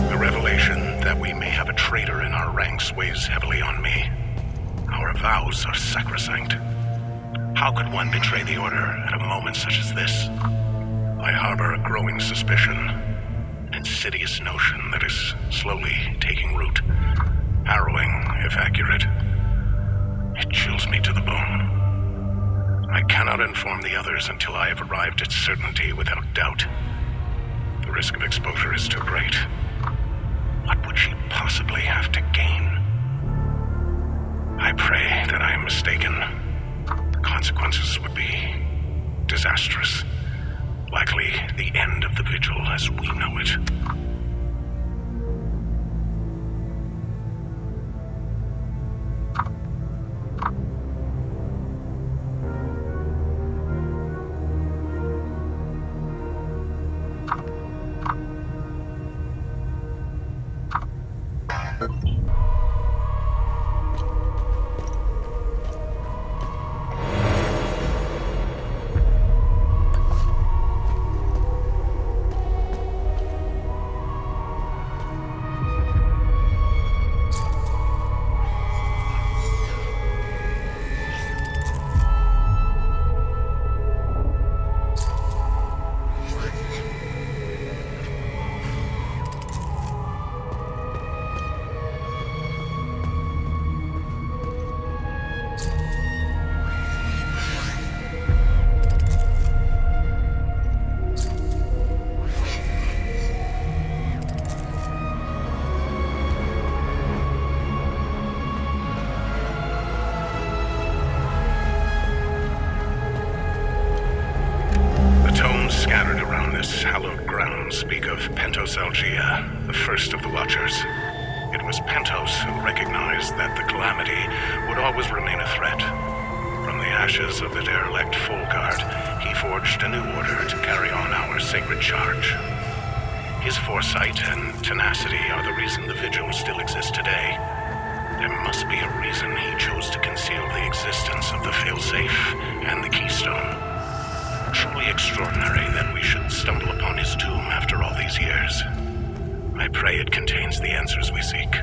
The revelation that we may have a traitor in our ranks weighs heavily on me. Our vows are sacrosanct. How could one betray the Order at a moment such as this? I harbor a growing suspicion, an insidious notion that is slowly taking root. Harrowing, if accurate. It chills me to the bone. I cannot inform the others until I have arrived at certainty without doubt. The risk of exposure is too great. What would she possibly have to gain? I pray that I am mistaken. The consequences would be disastrous. Likely the end of the Vigil as we know it. Scattered around this hallowed ground speak of Pentosalgia, the first of the Watchers. It was Pentos who recognized that the Calamity would always remain a threat. From the ashes of the derelict Folgard, he forged a new order to carry on our sacred charge. His foresight and tenacity are the reason the Vigil still exists today. There must be a reason he chose to conceal the existence of the failsafe and the keystone. Truly extraordinary that we should stumble upon his tomb after all these years. I pray it contains the answers we seek.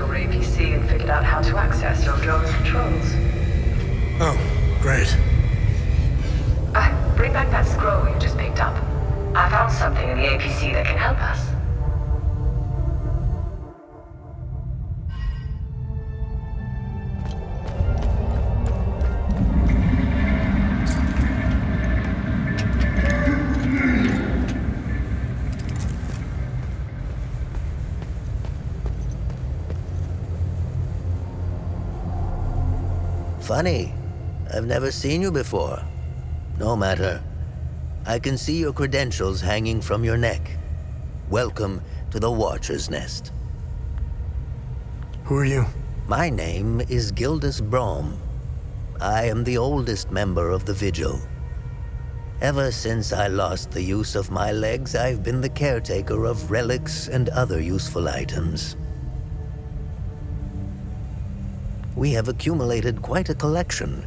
over APC and figured out how to access your drone's controls. Oh, great. Bring back that scroll you just picked up. I found something in the APC that can help us. Funny. I've never seen you before. No matter. I can see your credentials hanging from your neck. Welcome to the Watcher's Nest. Who are you? My name is Gildas Brom. I am the oldest member of the Vigil. Ever since I lost the use of my legs, I've been the caretaker of relics and other useful items. We have accumulated quite a collection.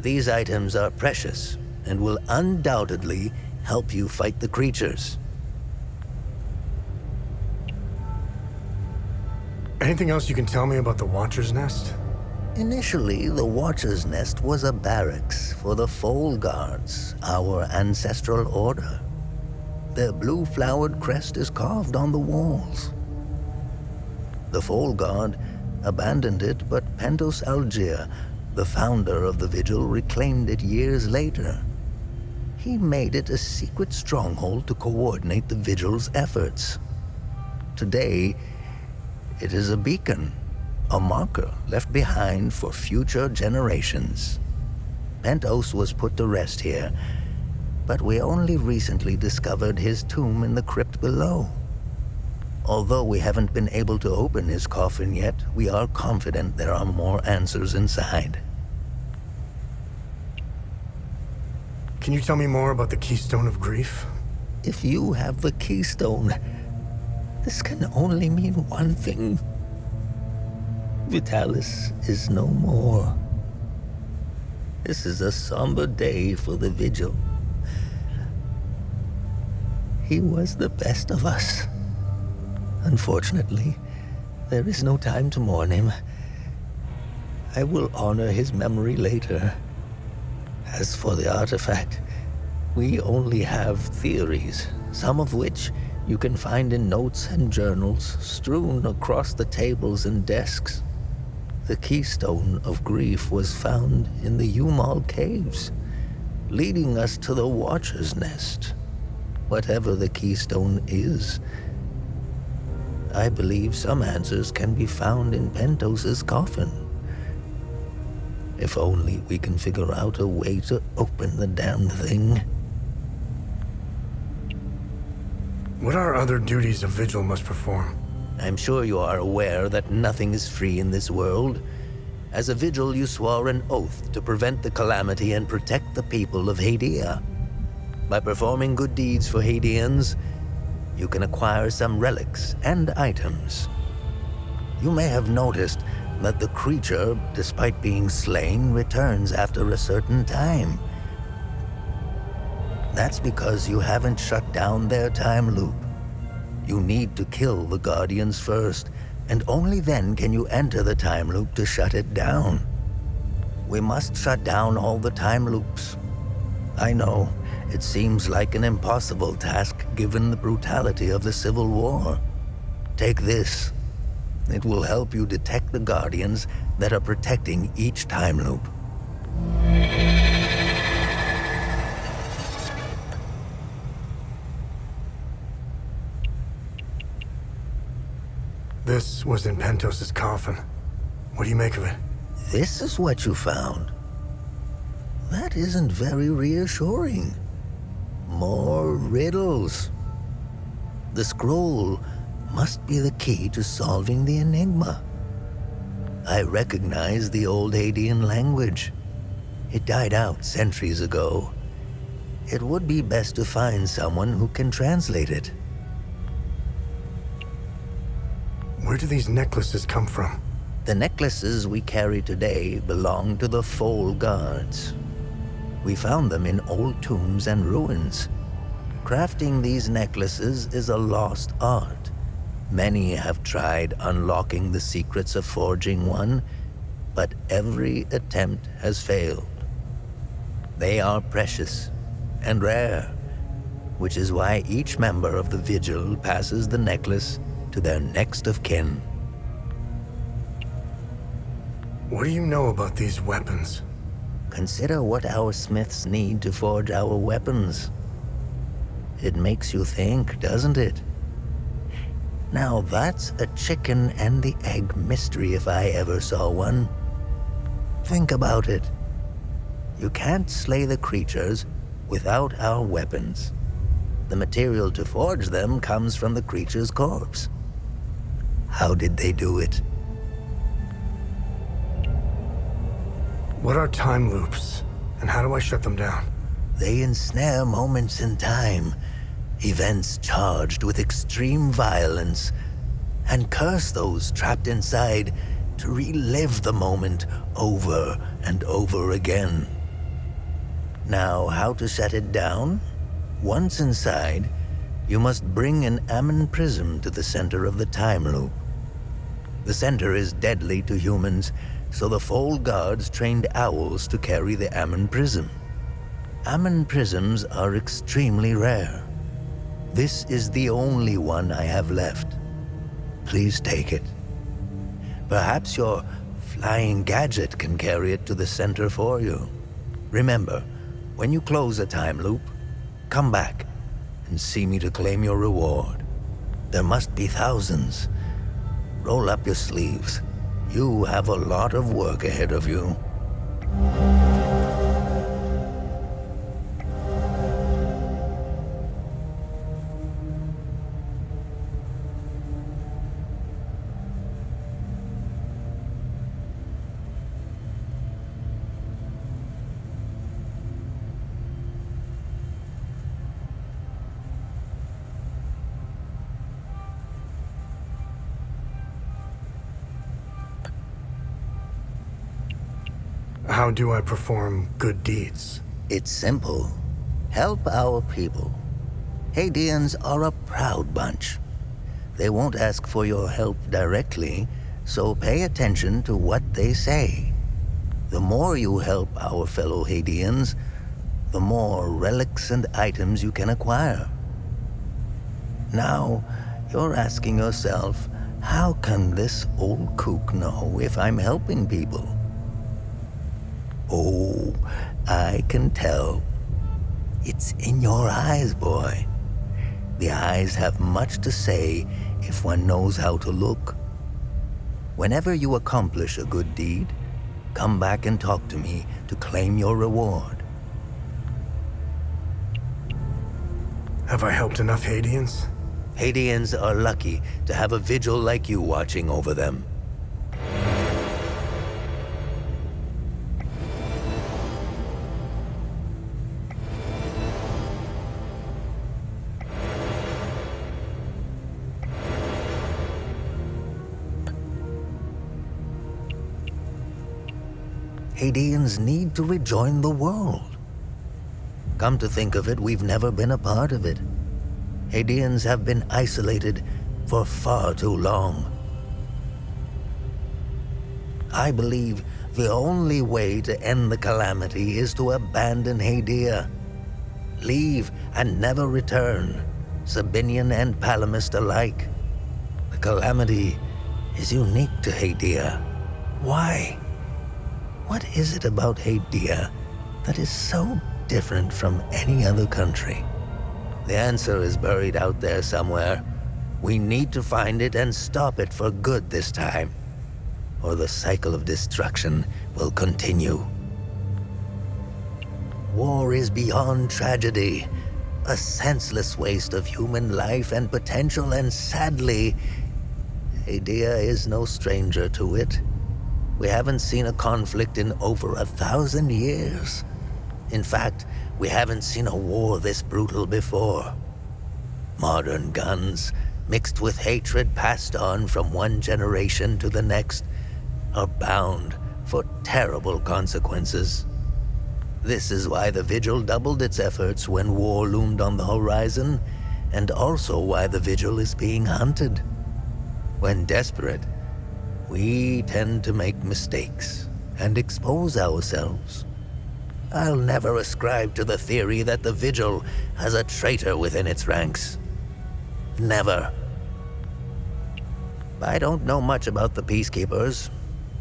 These items are precious and will undoubtedly help you fight the creatures. Anything else you can tell me about the Watcher's Nest? Initially, the Watcher's Nest was a barracks for the Foal Guards, our ancestral order. Their blue-flowered crest is carved on the walls. The Foal Guard abandoned it, but Pentos Algier, the founder of the Vigil, reclaimed it years later. He made it a secret stronghold to coordinate the Vigil's efforts. Today, it is a beacon, a marker left behind for future generations. Pentos was put to rest here, but we only recently discovered his tomb in the crypt below. Although we haven't been able to open his coffin yet, we are confident there are more answers inside. Can you tell me more about the Keystone of Grief? If you have the Keystone, this can only mean one thing. Vitalis is no more. This is a somber day for the Vigil. He was the best of us. Unfortunately, there is no time to mourn him. I will honor his memory later. As for the artifact, we only have theories, some of which you can find in notes and journals strewn across the tables and desks. The Keystone of Grief was found in the Umal Caves, leading us to the Watcher's Nest. Whatever the Keystone is, I believe some answers can be found in Pentos's coffin. If only we can figure out a way to open the damn thing. What are other duties a Vigil must perform? I'm sure you are aware that nothing is free in this world. As a Vigil, you swore an oath to prevent the calamity and protect the people of Hadia. By performing good deeds for Hadians, you can acquire some relics and items. You may have noticed that the creature, despite being slain, returns after a certain time. That's because you haven't shut down their time loop. You need to kill the Guardians first, and only then can you enter the time loop to shut it down. We must shut down all the time loops. I know, it seems like an impossible task given the brutality of the Civil War. Take this. It will help you detect the Guardians that are protecting each time loop. This was in Pentos's coffin. What do you make of it? This is what you found. That isn't very reassuring. More riddles. The scroll must be the key to solving the enigma. I recognize the old Hadian language. It died out centuries ago. It would be best to find someone who can translate it. Where do these necklaces come from? The necklaces we carry today belong to the Foal Guards. We found them in old tombs and ruins. Crafting these necklaces is a lost art. Many have tried unlocking the secrets of forging one, but every attempt has failed. They are precious and rare, which is why each member of the Vigil passes the necklace to their next of kin. What do you know about these weapons? Consider what our smiths need to forge our weapons. It makes you think, doesn't it? Now that's a chicken and the egg mystery if I ever saw one. Think about it. You can't slay the creatures without our weapons. The material to forge them comes from the creature's corpse. How did they do it? What are time loops, and how do I shut them down? They ensnare moments in time, events charged with extreme violence, and curse those trapped inside to relive the moment over and over again. Now, how to shut it down? Once inside, you must bring an Ammon prism to the center of the time loop. The center is deadly to humans, so the Fold Guards trained owls to carry the Ammon prism. Ammon prisms are extremely rare. This is the only one I have left. Please take it. Perhaps your flying gadget can carry it to the center for you. Remember, when you close a time loop, come back and see me to claim your reward. There must be thousands. Roll up your sleeves. You have a lot of work ahead of you. How do I perform good deeds? It's simple. Help our people. Hadeans are a proud bunch. They won't ask for your help directly, so pay attention to what they say. The more you help our fellow Hadeans, the more relics and items you can acquire. Now, you're asking yourself, how can this old kook know if I'm helping people? Oh, I can tell. It's in your eyes, boy. The eyes have much to say if one knows how to look. Whenever you accomplish a good deed, come back and talk to me to claim your reward. Have I helped enough Hadeans? Hadeans are lucky to have a vigil like you watching over them. Hadeans need to rejoin the world. Come to think of it, we've never been a part of it. Hadeans have been isolated for far too long. I believe the only way to end the calamity is to abandon Hadea. Leave and never return, Sabinian and Palamist alike. The calamity is unique to Hadea. Why? What is it about Hadea that is so different from any other country? The answer is buried out there somewhere. We need to find it and stop it for good this time, or the cycle of destruction will continue. War is beyond tragedy, a senseless waste of human life and potential, and sadly, Hadea is no stranger to it. We haven't seen a conflict in over 1,000 years. In fact, we haven't seen a war this brutal before. Modern guns, mixed with hatred passed on from one generation to the next, are bound for terrible consequences. This is why the Vigil doubled its efforts when war loomed on the horizon, and also why the Vigil is being hunted. When desperate, we tend to make mistakes and expose ourselves. I'll never ascribe to the theory that the Vigil has a traitor within its ranks. Never. I don't know much about the Peacekeepers.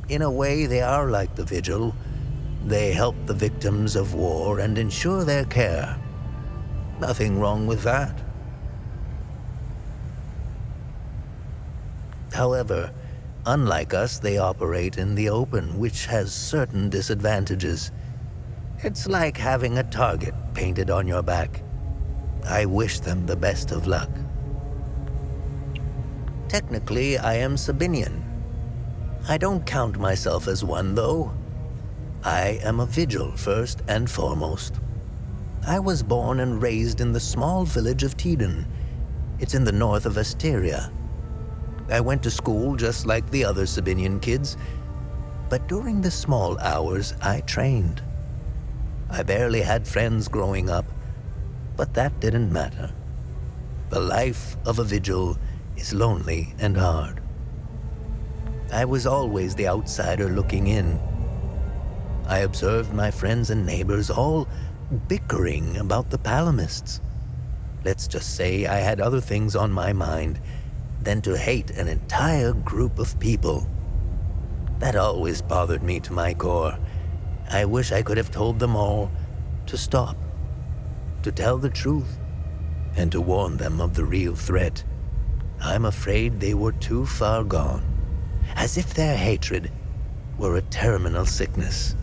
In a way, they are like the Vigil. They help the victims of war and ensure their care. Nothing wrong with that. However, unlike us, they operate in the open, which has certain disadvantages. It's like having a target painted on your back. I wish them the best of luck. Technically, I am Sabinian. I don't count myself as one, though. I am a Vigil, first and foremost. I was born and raised in the small village of Teden. It's in the north of Asteria. I went to school just like the other Sabinian kids, but during the small hours, I trained. I barely had friends growing up, but that didn't matter. The life of a Vigil is lonely and hard. I was always the outsider looking in. I observed my friends and neighbors all bickering about the Palamists. Let's just say I had other things on my mind than to hate an entire group of people. That always bothered me to my core. I wish I could have told them all to stop, to tell the truth, and to warn them of the real threat. I'm afraid they were too far gone, as if their hatred were a terminal sickness.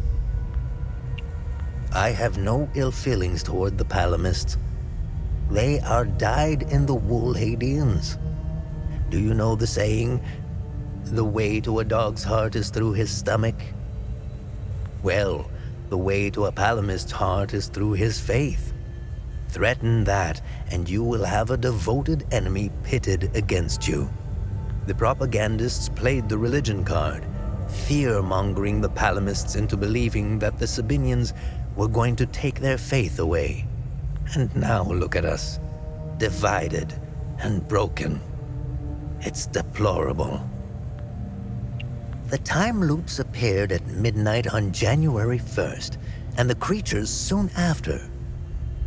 I have no ill feelings toward the Palamists. They are dyed-in-the-wool Hadeans. Do you know the saying, the way to a dog's heart is through his stomach? Well, the way to a Palamist's heart is through his faith. Threaten that, and you will have a devoted enemy pitted against you. The propagandists played the religion card, fear-mongering the Palamists into believing that the Sabinians were going to take their faith away. And now look at us, divided and broken. It's deplorable. The time loops appeared at midnight on January 1st, and the creatures soon after.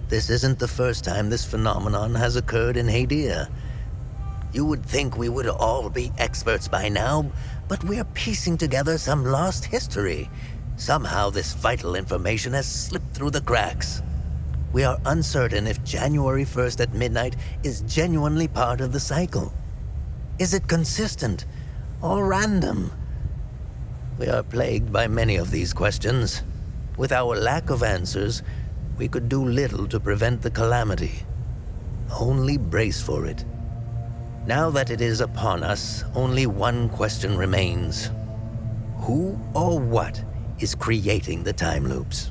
This isn't the first time this phenomenon has occurred in Hadia. You would think we would all be experts by now, but we're piecing together some lost history. Somehow this vital information has slipped through the cracks. We are uncertain if January 1st at midnight is genuinely part of the cycle. Is it consistent or random? We are plagued by many of these questions. With our lack of answers, we could do little to prevent the calamity. Only brace for it. Now that it is upon us, only one question remains. Who or what is creating the time loops?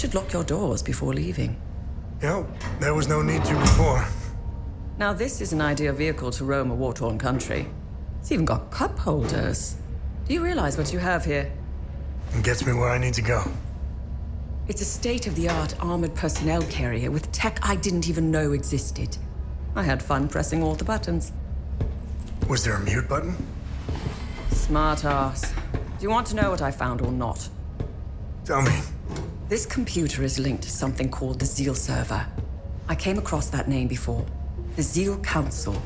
should lock your doors before leaving. Yep, there was no need to before. Now this is an ideal vehicle to roam a war-torn country. It's even got cup holders. Do you realize what you have here? It gets me where I need to go. It's a state-of-the-art armored personnel carrier with tech I didn't even know existed. I had fun pressing all the buttons. Was there a mute button? Smart ass. Do you want to know what I found or not? Tell me. This computer is linked to something called the Zeal server. I came across that name before. The Zeal Council.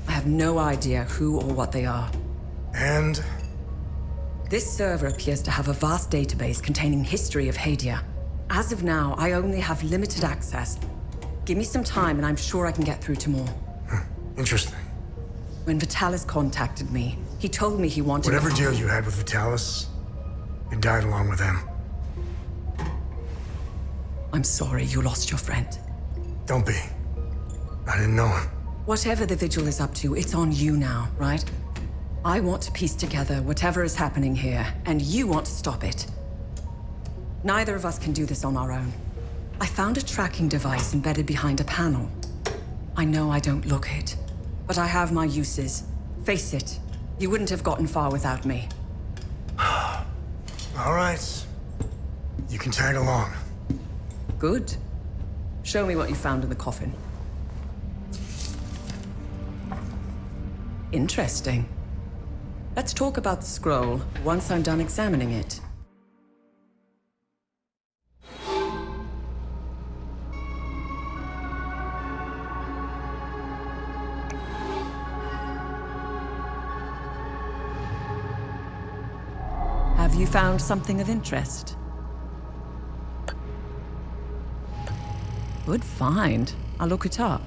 I have no idea who or what they are. And? This server appears to have a vast database containing history of Hadia. As of now, I only have limited access. Give me some time and I'm sure I can get through to more. Interesting. When Vitalis contacted me, he told me he wanted— Whatever deal you had with Vitalis, it died along with him. I'm sorry you lost your friend. Don't be. I didn't know him. Whatever the Vigil is up to, it's on you now, right? I want to piece together whatever is happening here, and you want to stop it. Neither of us can do this on our own. I found a tracking device embedded behind a panel. I know I don't look it, but I have my uses. Face it, you wouldn't have gotten far without me. All right. You can tag along. Good. Show me what you found in the coffin. Interesting. Let's talk about the scroll once I'm done examining it. Have you found something of interest? Good find. I'll look it up.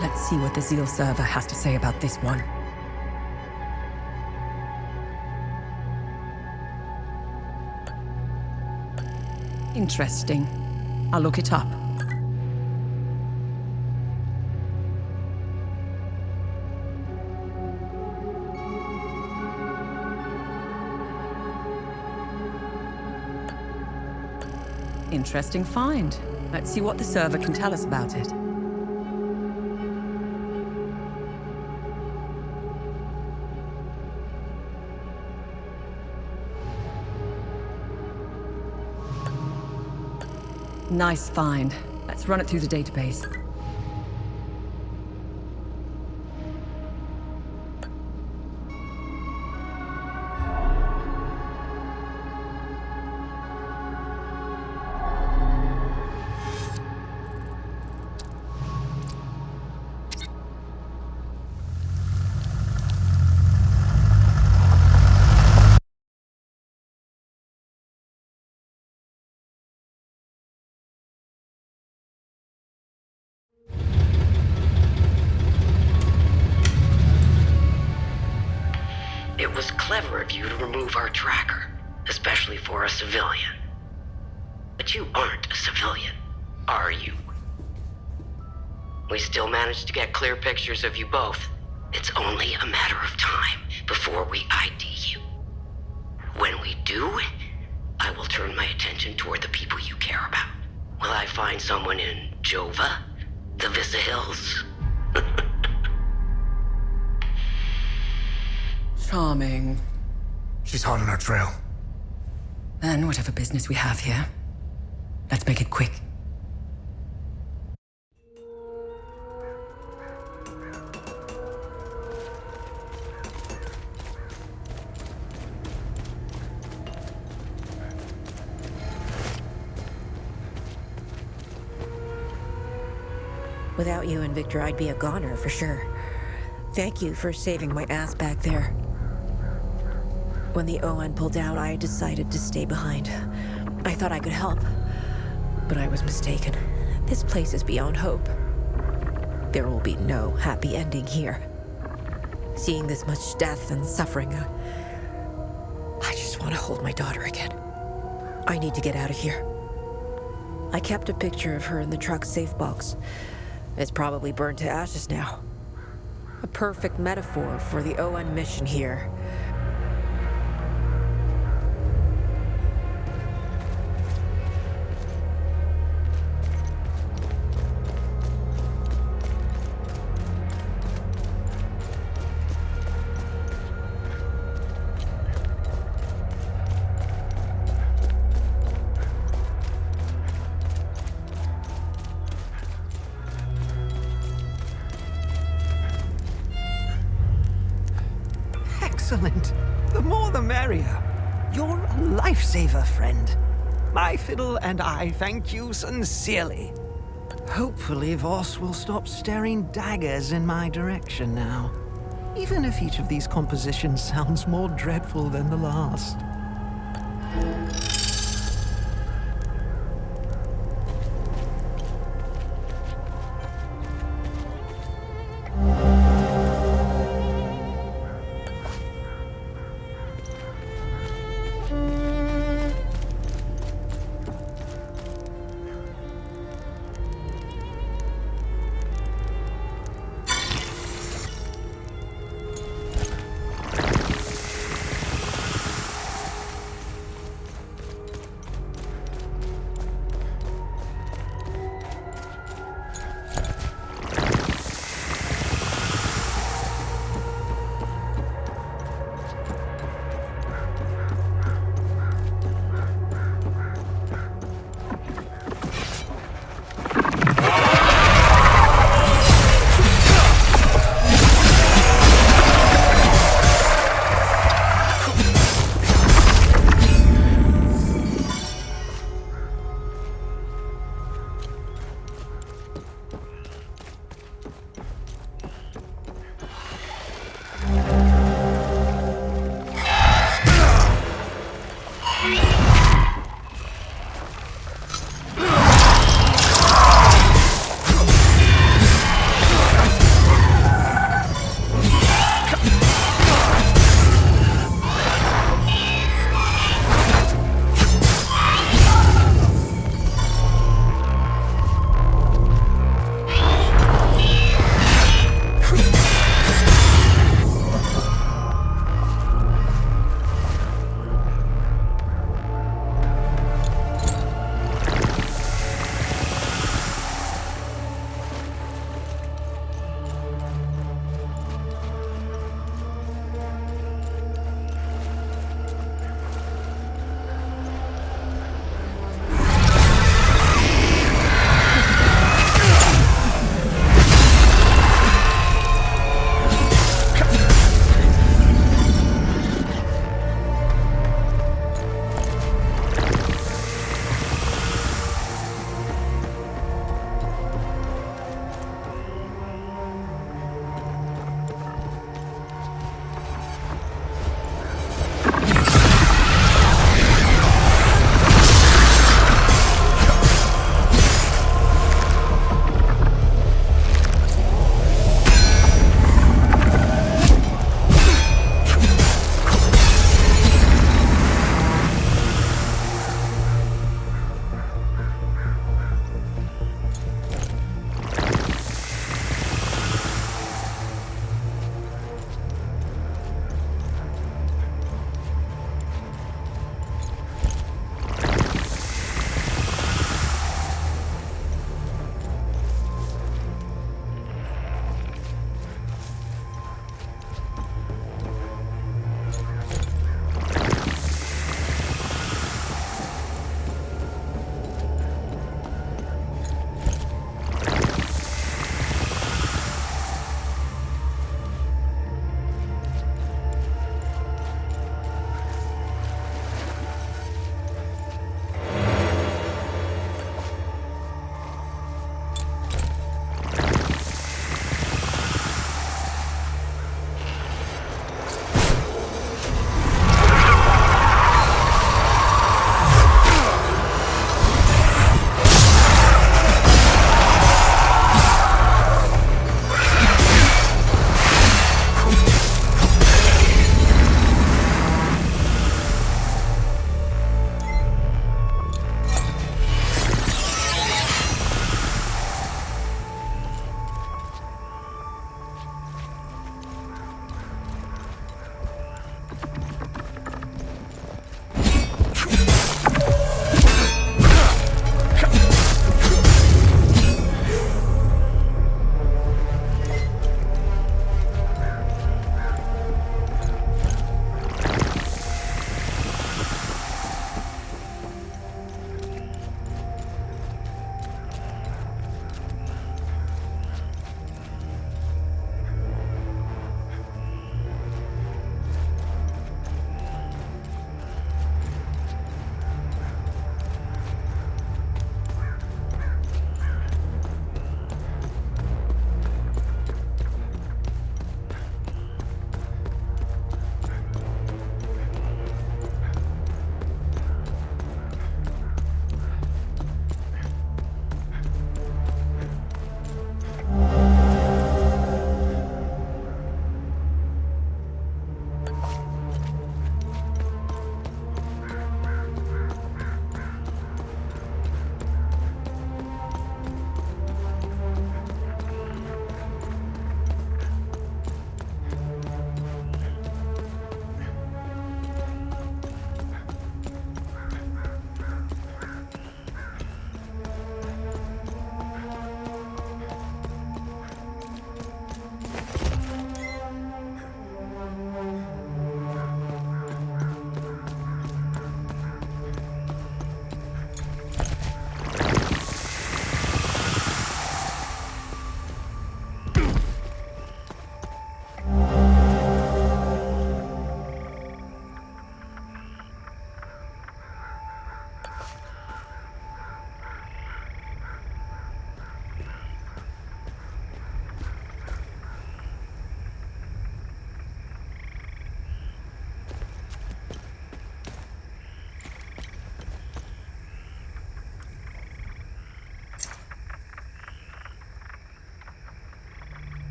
Let's see what the Zeal server has to say about this one. Interesting. I'll look it up. Interesting find. Let's see what the server can tell us about it. Nice find. Let's run it through the database. It was clever of you to remove our tracker, especially for a civilian. But you aren't a civilian, are you? We still managed to get clear pictures of you both. It's only a matter of time before we ID you. When we do, I will turn my attention toward the people you care about. Will I find someone in Jova? The Visa Hills? Charming. She's hot on our trail. Then whatever business we have here, let's make it quick. Without you and Victor, I'd be a goner for sure. Thank you for saving my ass back there. When the ON pulled out, I decided to stay behind. I thought I could help, but I was mistaken. This place is beyond hope. There will be no happy ending here. Seeing this much death and suffering, I just want to hold my daughter again. I need to get out of here. I kept a picture of her in the truck's safe box. It's probably burned to ashes now. A perfect metaphor for the ON mission here. Excellent. The more the merrier. You're a lifesaver, friend. My fiddle and I thank you sincerely. Hopefully Voss will stop staring daggers in my direction now. Even if each of these compositions sounds more dreadful than the last.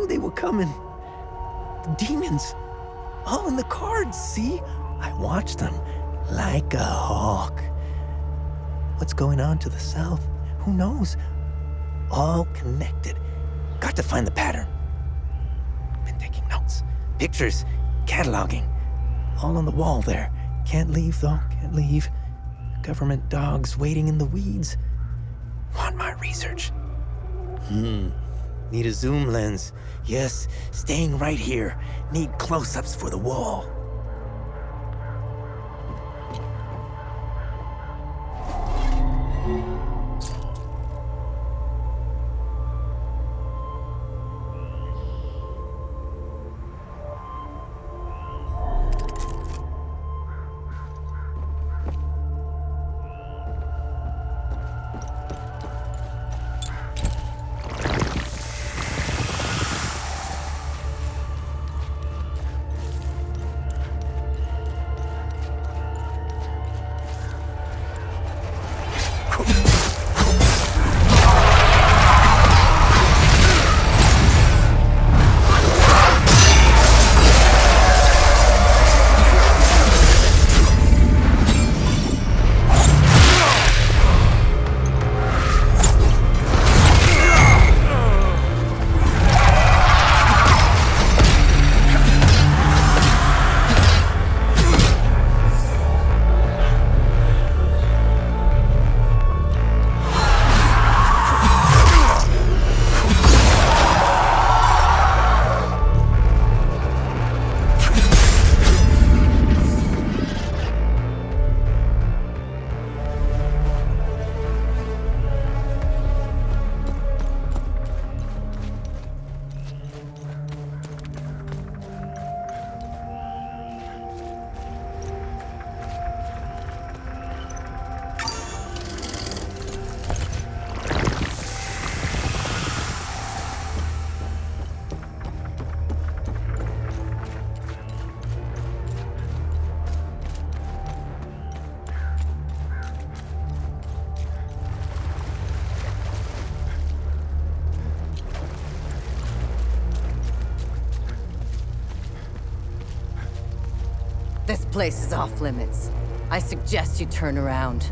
knew they were coming. The demons, all in the cards, see? I watched them like a hawk. What's going on to the south? Who knows? All connected. Got to find the pattern. Been taking notes, pictures, cataloging. All on the wall there. Can't leave, though, can't leave. Government dogs waiting in the weeds. Want my research? Need a zoom lens. Yes, staying right here. Need close-ups for the wall. This place is off limits. I suggest you turn around.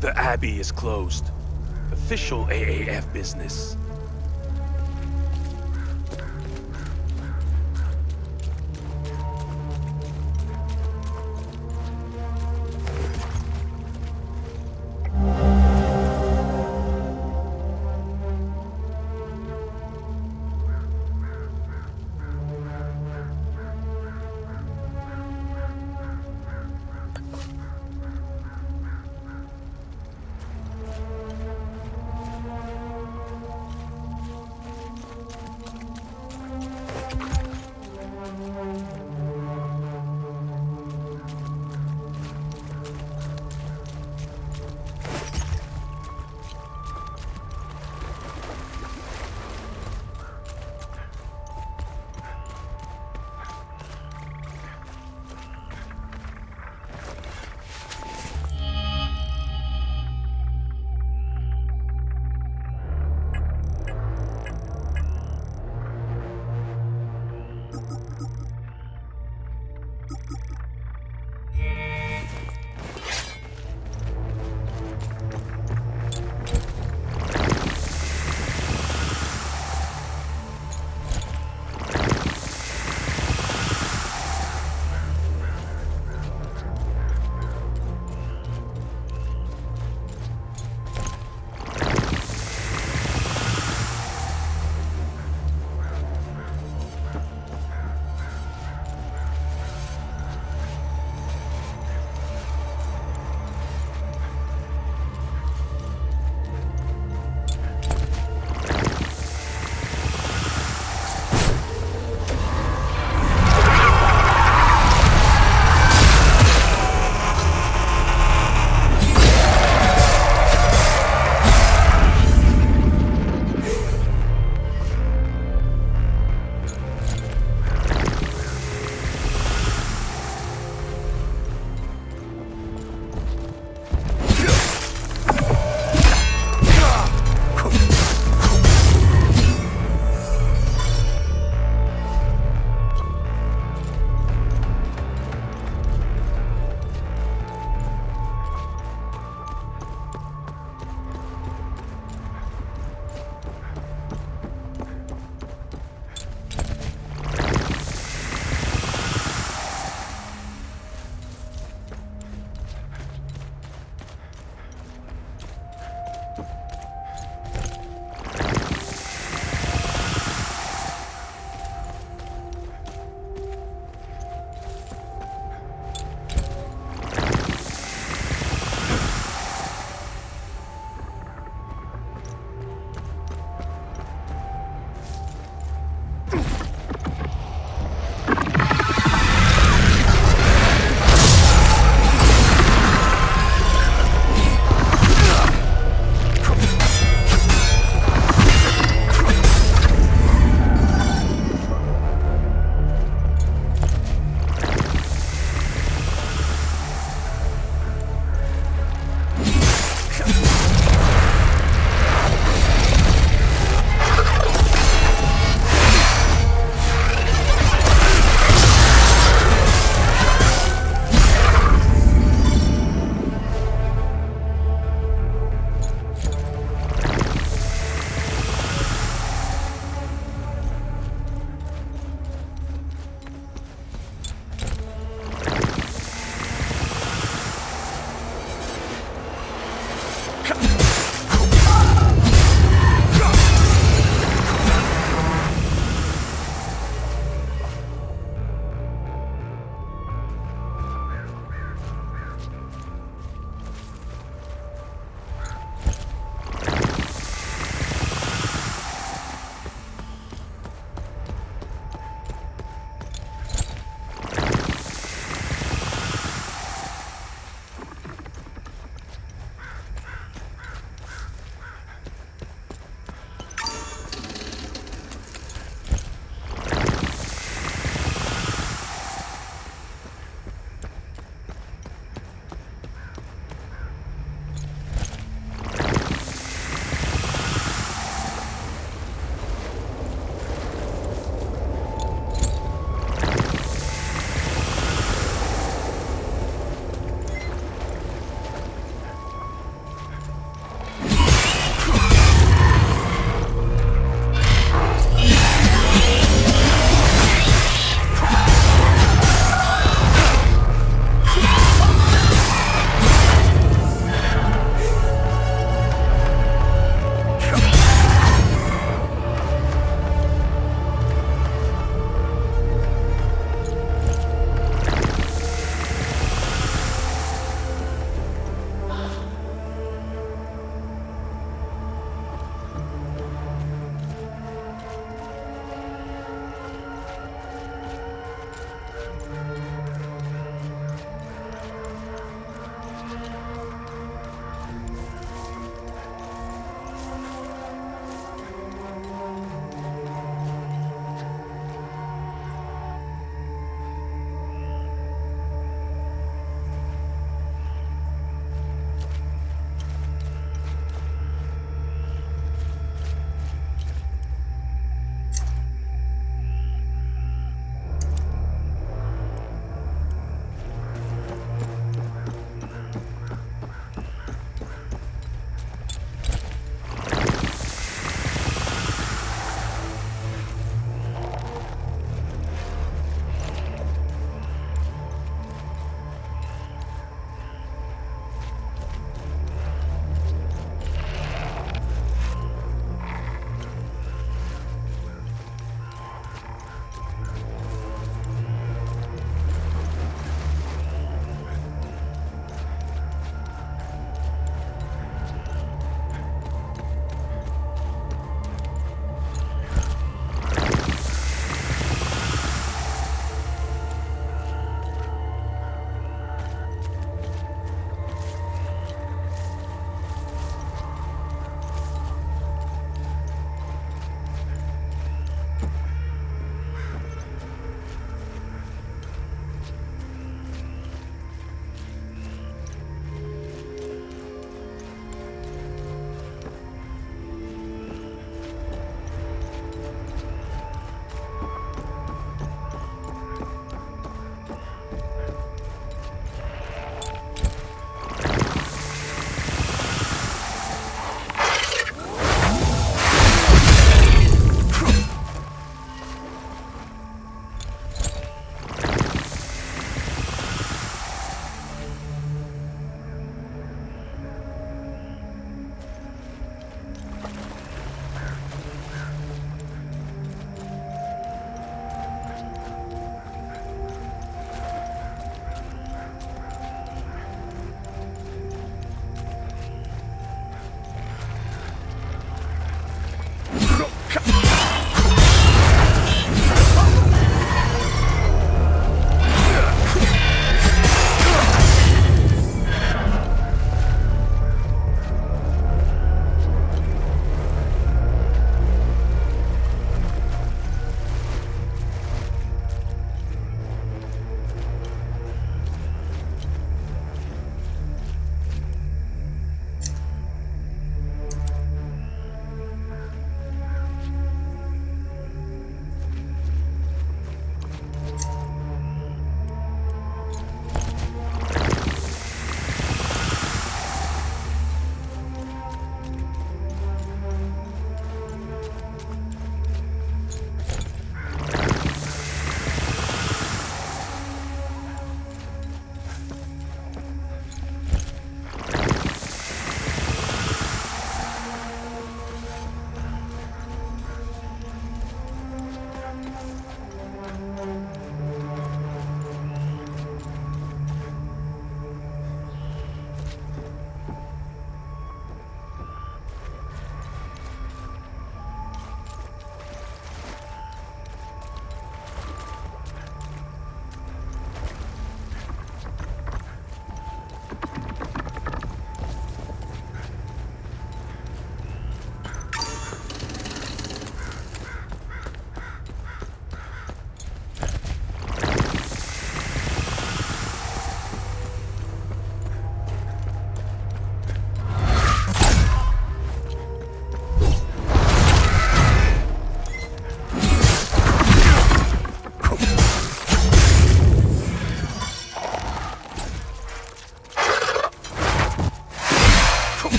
The abbey is closed. Official AAF business.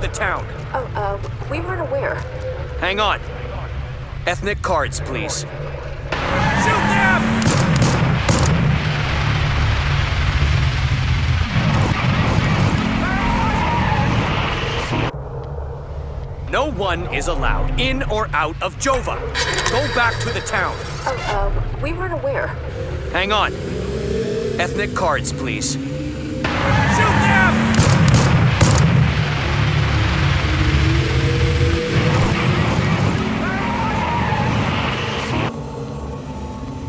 the town. Oh, we weren't aware. Hang on. Ethnic cards, please. No one is allowed in or out of Jova. Go back to the town. Oh, we weren't aware. Hang on. Ethnic cards, please.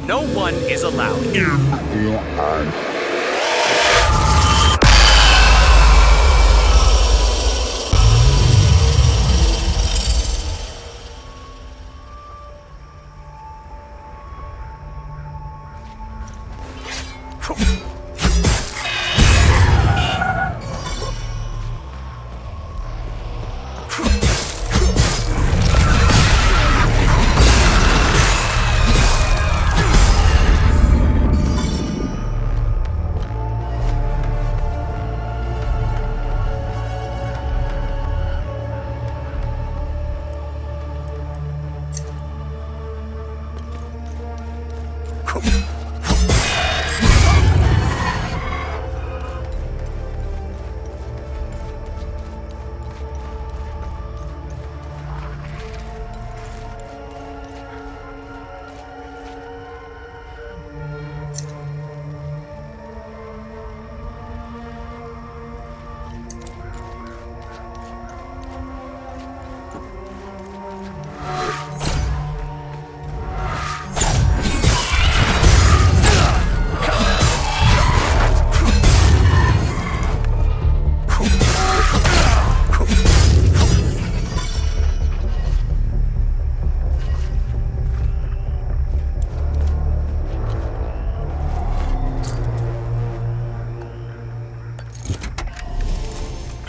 No one is allowed in or out.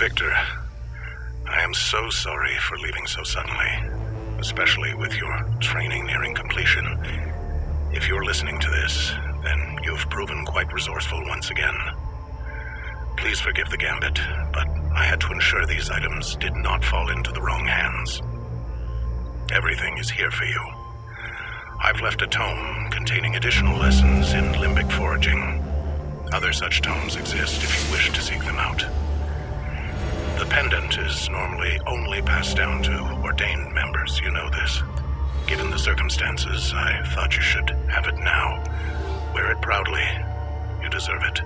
Victor, I am so sorry for leaving so suddenly, especially with your training nearing completion. If you're listening to this, then you've proven quite resourceful once again. Please forgive the gambit, but I had to ensure these items did not fall into the wrong hands. Everything is here for you. I've left a tome containing additional lessons in limbic foraging. Other such tomes exist if you wish to seek them out. The pendant is normally only passed down to ordained members, you know this. Given the circumstances, I thought you should have it now. Wear it proudly. You deserve it.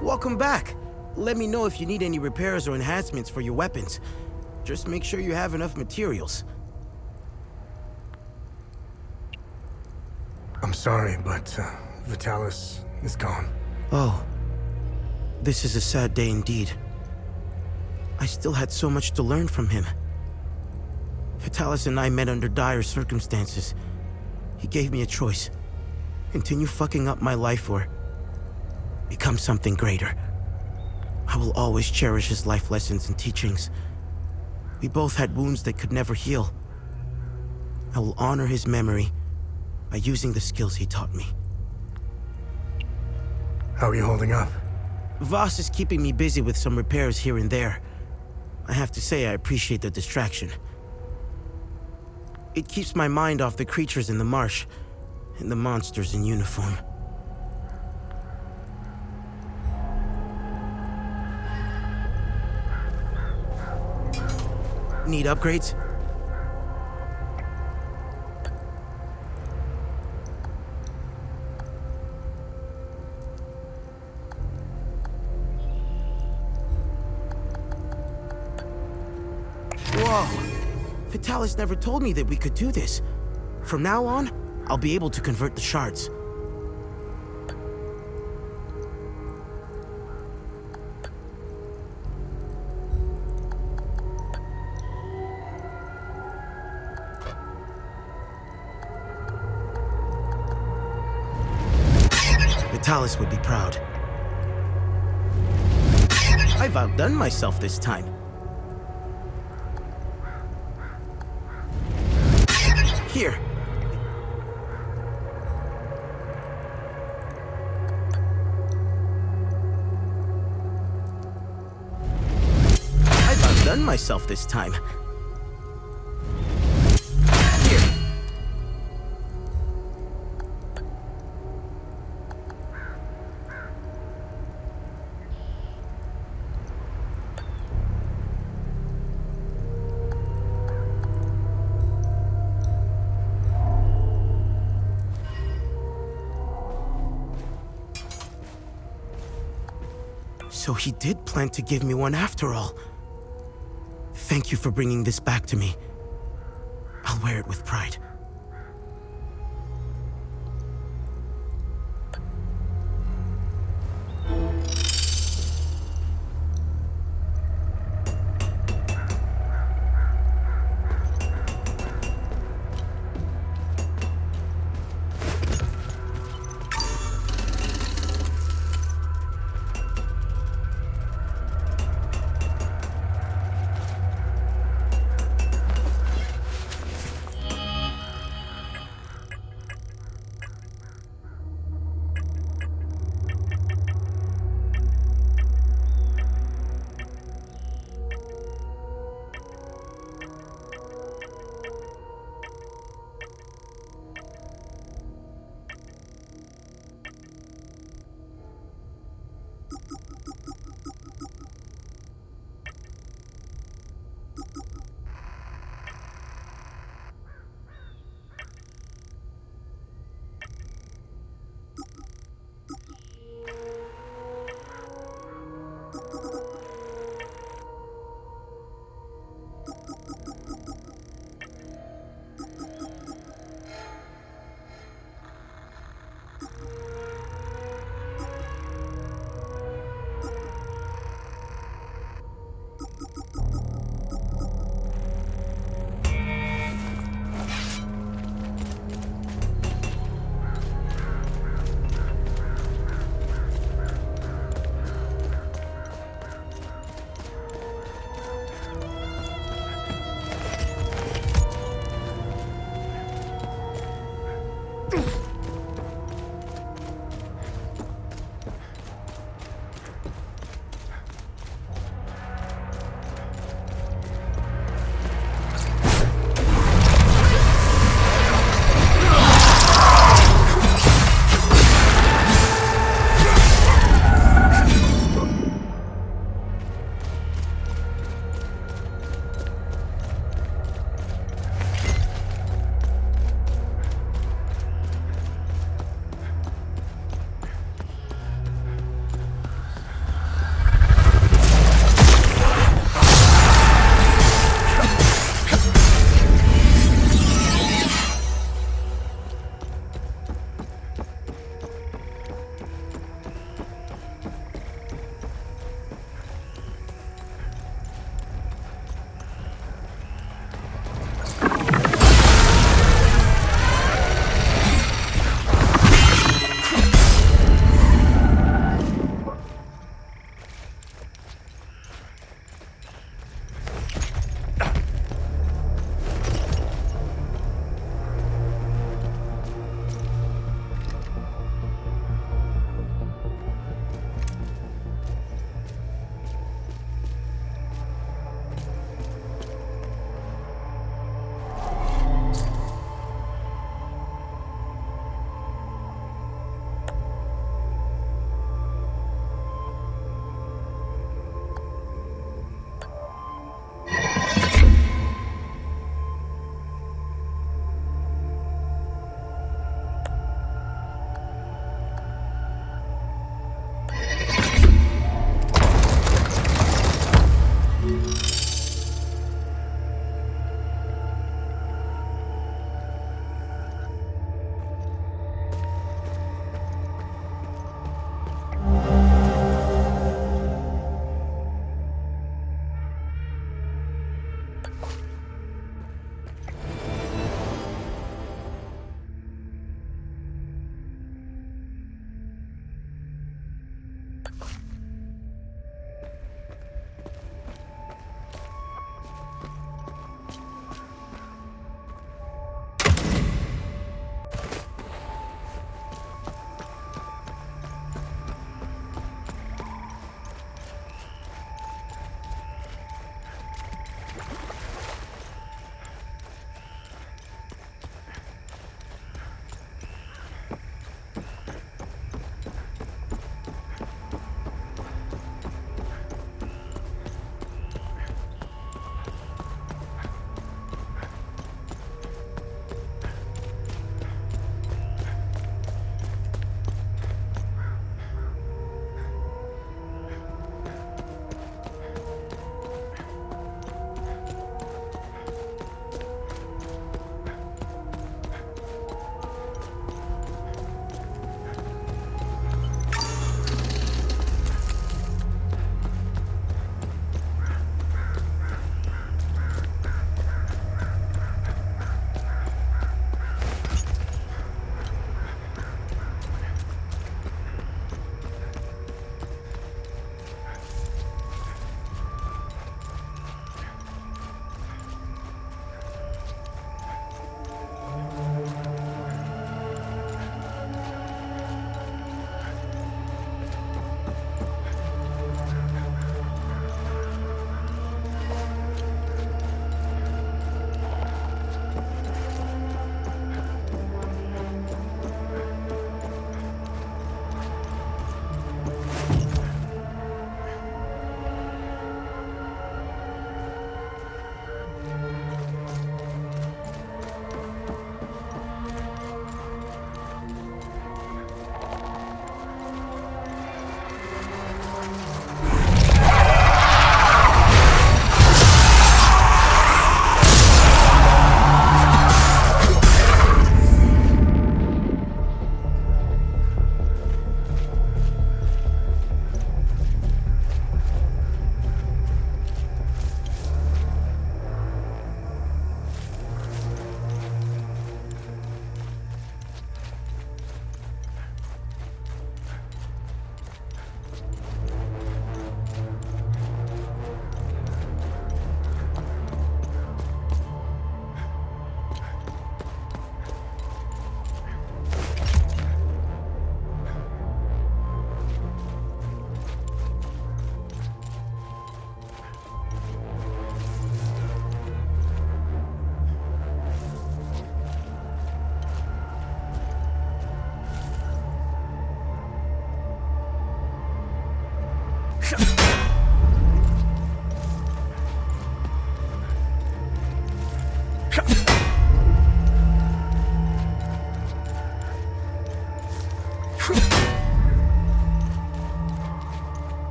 Welcome back. Let me know if you need any repairs or enhancements for your weapons. Just make sure you have enough materials. I'm sorry, but Vitalis is gone. Oh. This is a sad day indeed. I still had so much to learn from him. Vitalis and I met under dire circumstances. He gave me a choice. Continue fucking up my life or become something greater. I will always cherish his life lessons and teachings. We both had wounds that could never heal. I will honor his memory by using the skills he taught me. How are you holding up? Voss is keeping me busy with some repairs here and there. I have to say I appreciate the distraction. It keeps my mind off the creatures in the marsh and the monsters in uniform. Need upgrades? Whoa! Vitalis never told me that we could do this. From now on, I'll be able to convert the shards. Vitalis would be proud. I've outdone myself this time. Here. I've outdone myself this time. So he did plan to give me one after all. Thank you for bringing this back to me. I'll wear it with pride.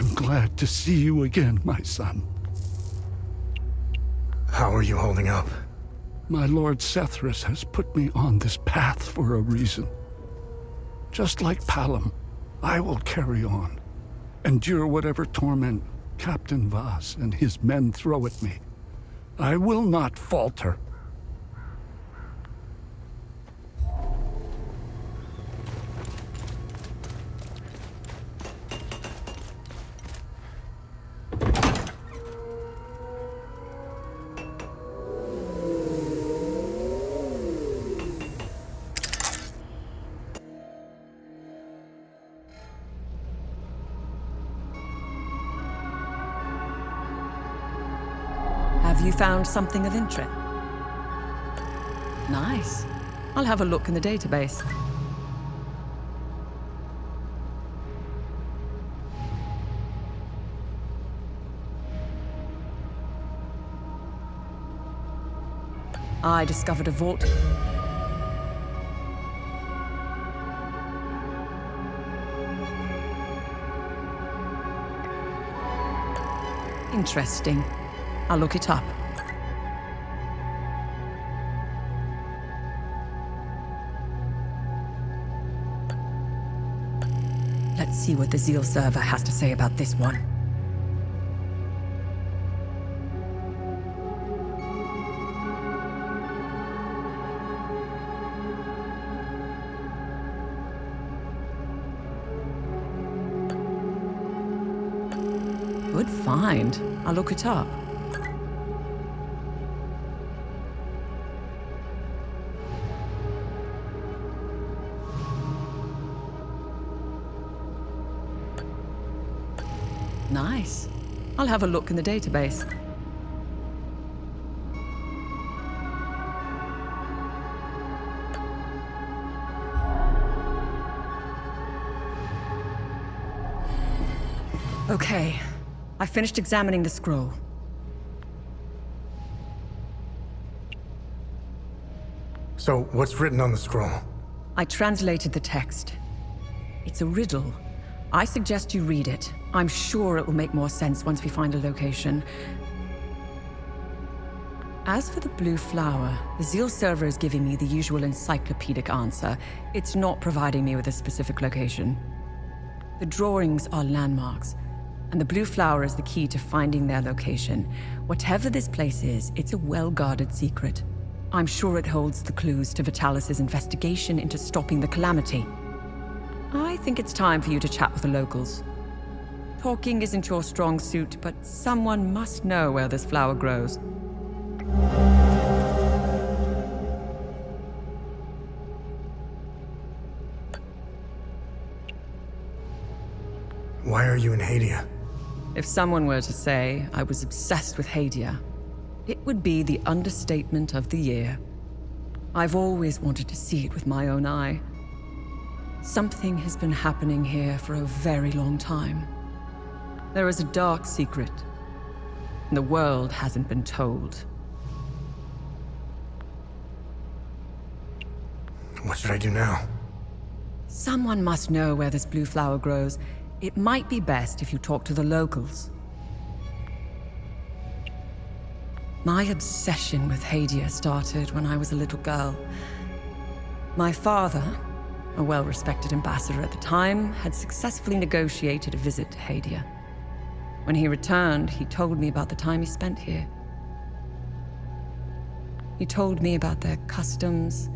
I'm glad to see you again, my son. How are you holding up? My Lord Sethras has put me on this path for a reason. Just like Palom, I will carry on, endure whatever torment Captain Vaz and his men throw at me. I will not falter. Have you found something of interest? Nice. I'll have a look in the database. I discovered a vault. Interesting. I'll look it up. Let's see what the Zeal server has to say about this one. Good find. I'll look it up. Nice. I'll have a look in the database. Okay. I finished examining the scroll. So, what's written on the scroll? I translated the text. It's a riddle. I suggest you read it. I'm sure it will make more sense once we find a location. As for the blue flower, the Zeal server is giving me the usual encyclopedic answer. It's not providing me with a specific location. The drawings are landmarks, and the blue flower is the key to finding their location. Whatever this place is, it's a well-guarded secret. I'm sure it holds the clues to Vitalis' investigation into stopping the calamity. I think it's time for you to chat with the locals. Talking isn't your strong suit, but someone must know where this flower grows. Why are you in Hadia? If someone were to say I was obsessed with Hadia, it would be the understatement of the year. I've always wanted to see it with my own eye. Something has been happening here for a very long time. There is a dark secret, and the world hasn't been told. What should I do now? Someone must know where this blue flower grows. It might be best if you talk to the locals. My obsession with Hadia started when I was a little girl. My father, a well-respected ambassador at the time, had successfully negotiated a visit to Hadia. When he returned, he told me about the time he spent here. He told me about their customs,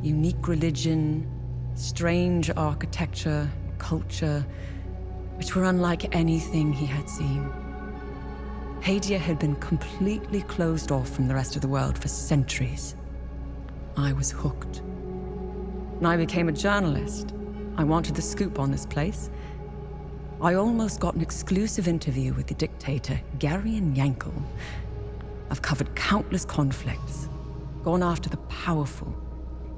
unique religion, strange architecture, culture, which were unlike anything he had seen. Hadia had been completely closed off from the rest of the world for centuries. I was hooked. When I became a journalist, I wanted the scoop on this place. I almost got an exclusive interview with the dictator, Garion Yankel. I've covered countless conflicts, gone after the powerful,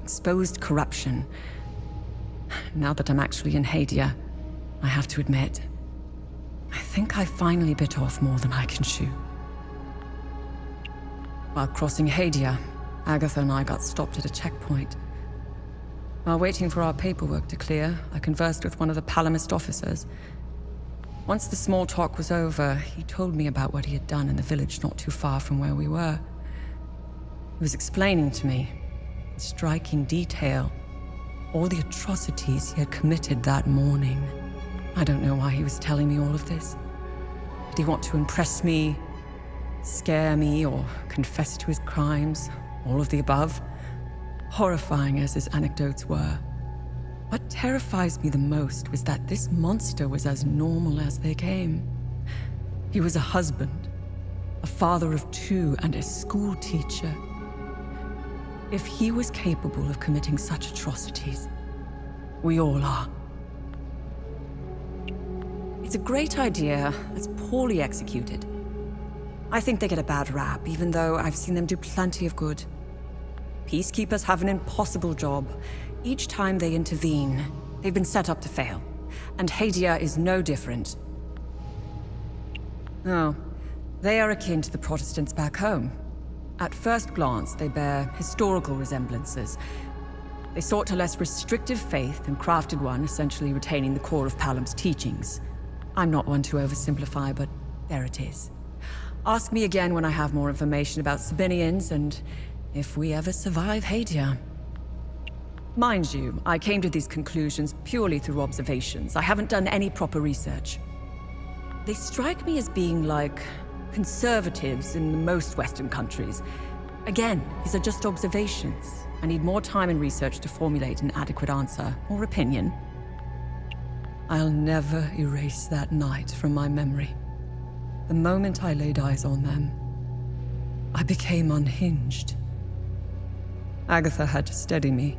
exposed corruption. Now that I'm actually in Hadia, I have to admit, I think I finally bit off more than I can chew. While crossing Hadia, Agatha and I got stopped at a checkpoint. While waiting for our paperwork to clear, I conversed with one of the Palamist officers. Once the small talk was over, he told me about what he had done in the village not too far from where we were. He was explaining to me, in striking detail, all the atrocities he had committed that morning. I don't know why he was telling me all of this. Did he want to impress me, scare me, or confess to his crimes? All of the above? Horrifying as his anecdotes were, what terrifies me the most was that this monster was as normal as they came. He was a husband, a father of 2, and a school teacher. If he was capable of committing such atrocities, we all are. It's a great idea that's poorly executed. I think they get a bad rap, even though I've seen them do plenty of good. Peacekeepers have an impossible job. Each time they intervene, they've been set up to fail. And Hadia is no different. Oh, they are akin to the Protestants back home. At first glance, they bear historical resemblances. They sought a less restrictive faith and crafted one essentially retaining the core of Palam's teachings. I'm not one to oversimplify, but there it is. Ask me again when I have more information about Sabinians and if we ever survive Hadia. Mind you, I came to these conclusions purely through observations. I haven't done any proper research. They strike me as being like conservatives in most Western countries. Again, these are just observations. I need more time and research to formulate an adequate answer or opinion. I'll never erase that night from my memory. The moment I laid eyes on them, I became unhinged. Agatha had to steady me.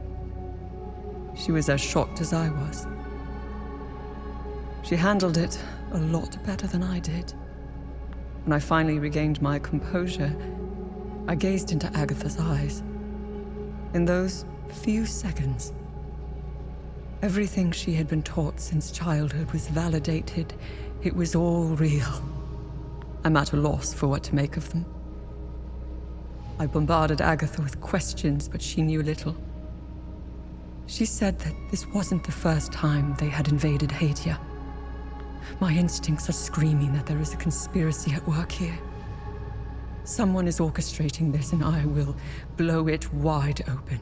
She was as shocked as I was. She handled it a lot better than I did. When I finally regained my composure, I gazed into Agatha's eyes. In those few seconds, everything she had been taught since childhood was validated. It was all real. I'm at a loss for what to make of them. I bombarded Agatha with questions, but she knew little. She said that this wasn't the first time they had invaded Hadia. My instincts are screaming that there is a conspiracy at work here. Someone is orchestrating this, and I will blow it wide open.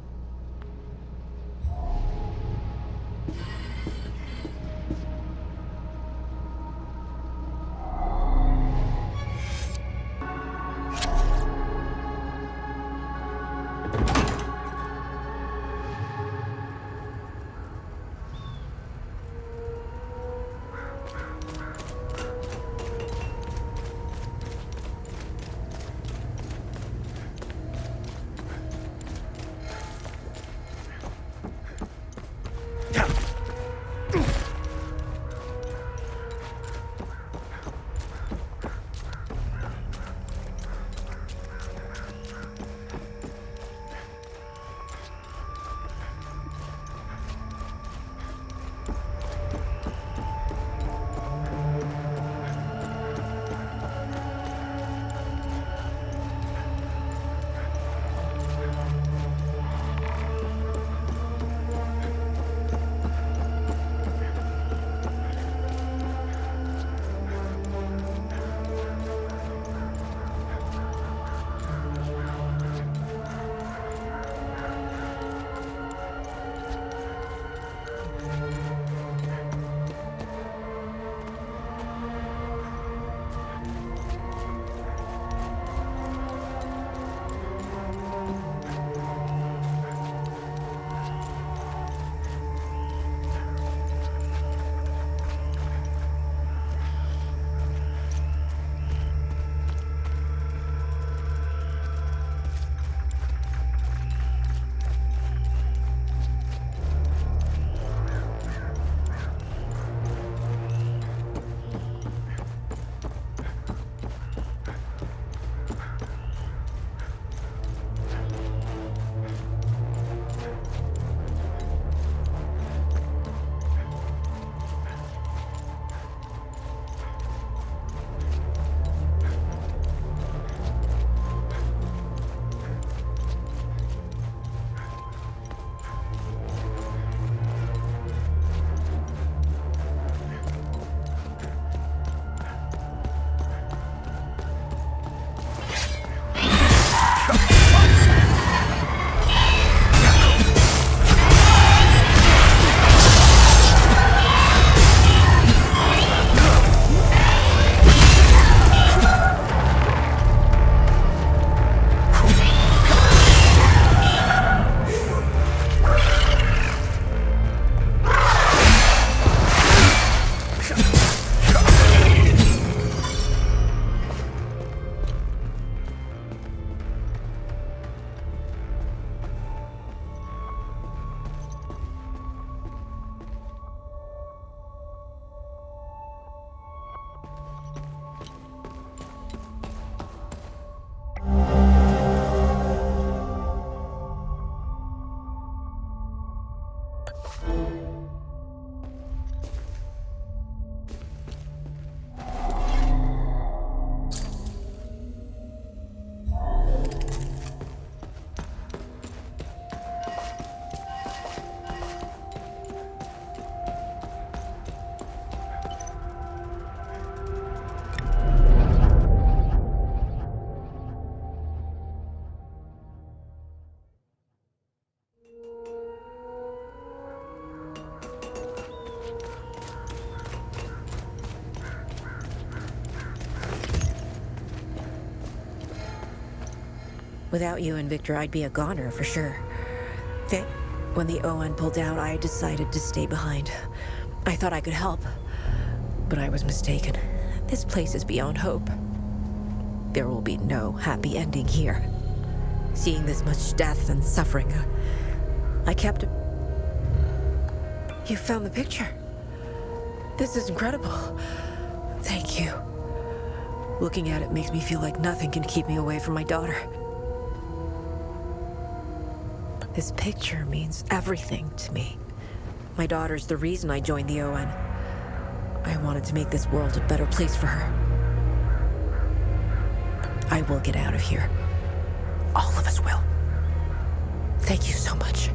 Without you and Victor, I'd be a goner for sure. When the ON pulled out, I decided to stay behind. I thought I could help, but I was mistaken. This place is beyond hope. There will be no happy ending here. Seeing this much death and suffering, I kept... You found the picture. This is incredible. Thank you. Looking at it makes me feel like nothing can keep me away from my daughter. This picture means everything to me. My daughter's the reason I joined the ON. I wanted to make this world a better place for her. I will get out of here. All of us will. Thank you so much.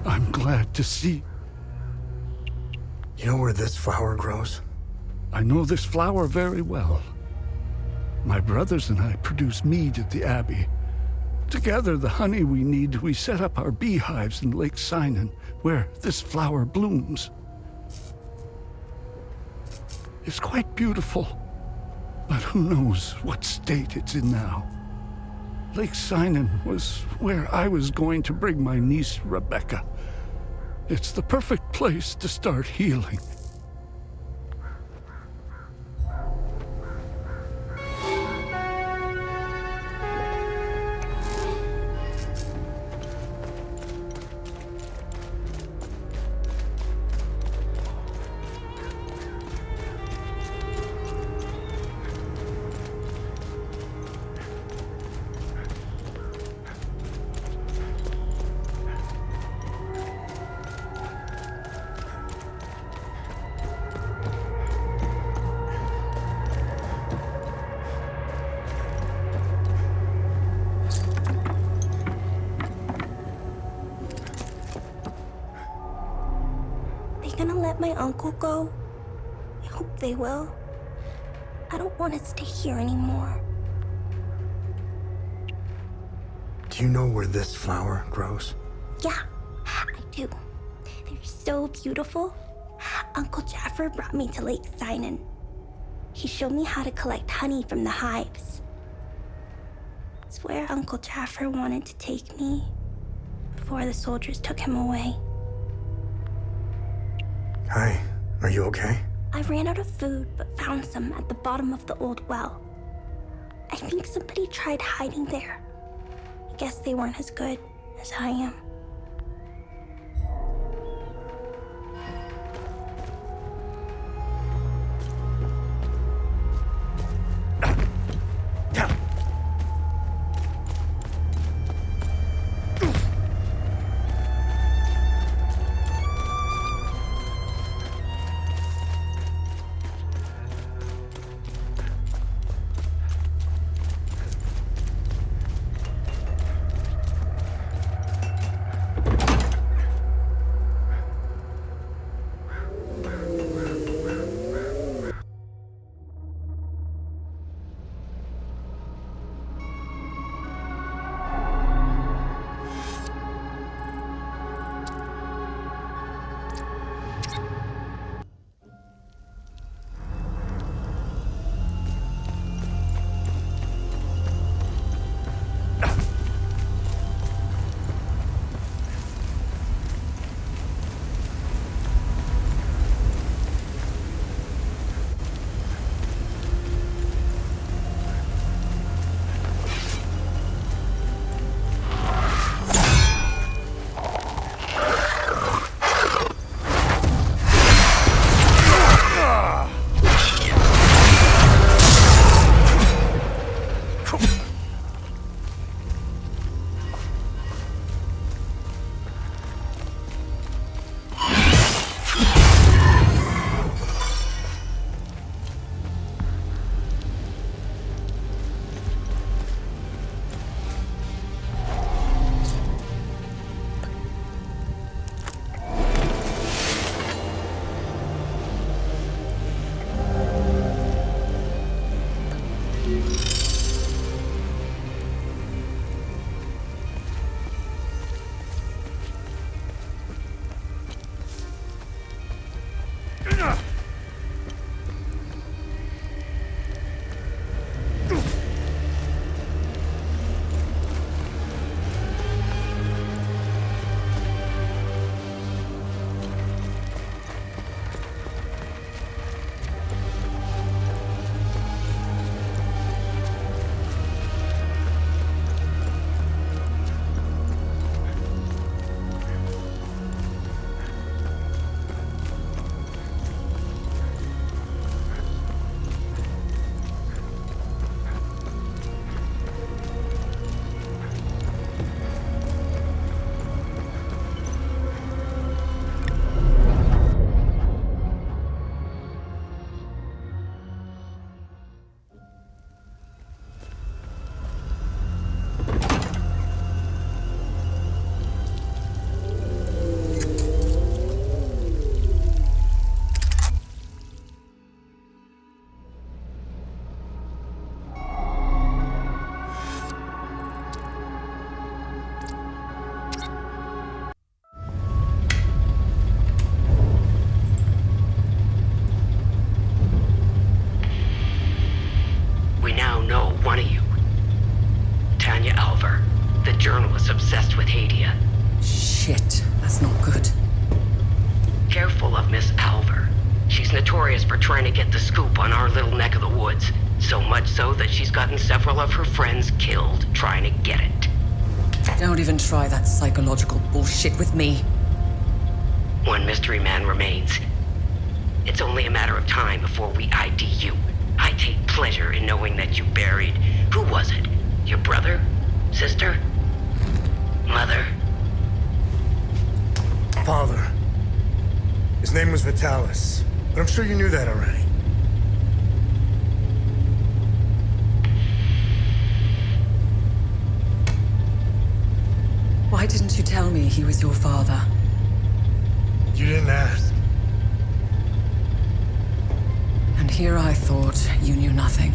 I'm glad to see. You know where this flower grows? I know this flower very well. My brothers and I produce mead at the abbey. Together, the honey we need, we set up our beehives in Lake Sinan, where this flower blooms. It's quite beautiful, but who knows what state it's in now. Lake Sinan was where I was going to bring my niece, Rebecca. It's the perfect place to start healing. Gonna let my uncle go? I hope they will. I don't want to stay here anymore. Do you know where this flower grows? Yeah, I do. They're so beautiful. Uncle Jaffer brought me to Lake Sinan. He showed me how to collect honey from the hives. It's where Uncle Jaffer wanted to take me before the soldiers took him away. Hi, are you okay? I ran out of food, but found some at the bottom of the old well. I think somebody tried hiding there. I guess they weren't as good as I am. with Hadia. Shit, that's not good. Careful of Miss Alver. She's notorious for trying to get the scoop on our little neck of the woods. So much so that she's gotten several of her friends killed trying to get it. Don't even try that psychological bullshit with me. One mystery man remains. It's only a matter of time before we ID you. I take pleasure in knowing that you buried... Who was it? Your brother? Sister? Mother? Father. His name was Vitalis, but I'm sure you knew that already. Why didn't you tell me he was your father? You didn't ask. And here I thought you knew nothing.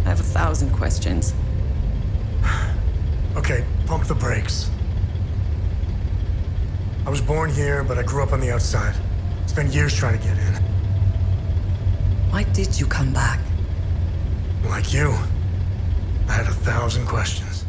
I have 1,000 questions. Okay, pump the brakes. I was born here, but I grew up on the outside. Spent years trying to get in. Why did you come back? Like you, I had 1,000 questions.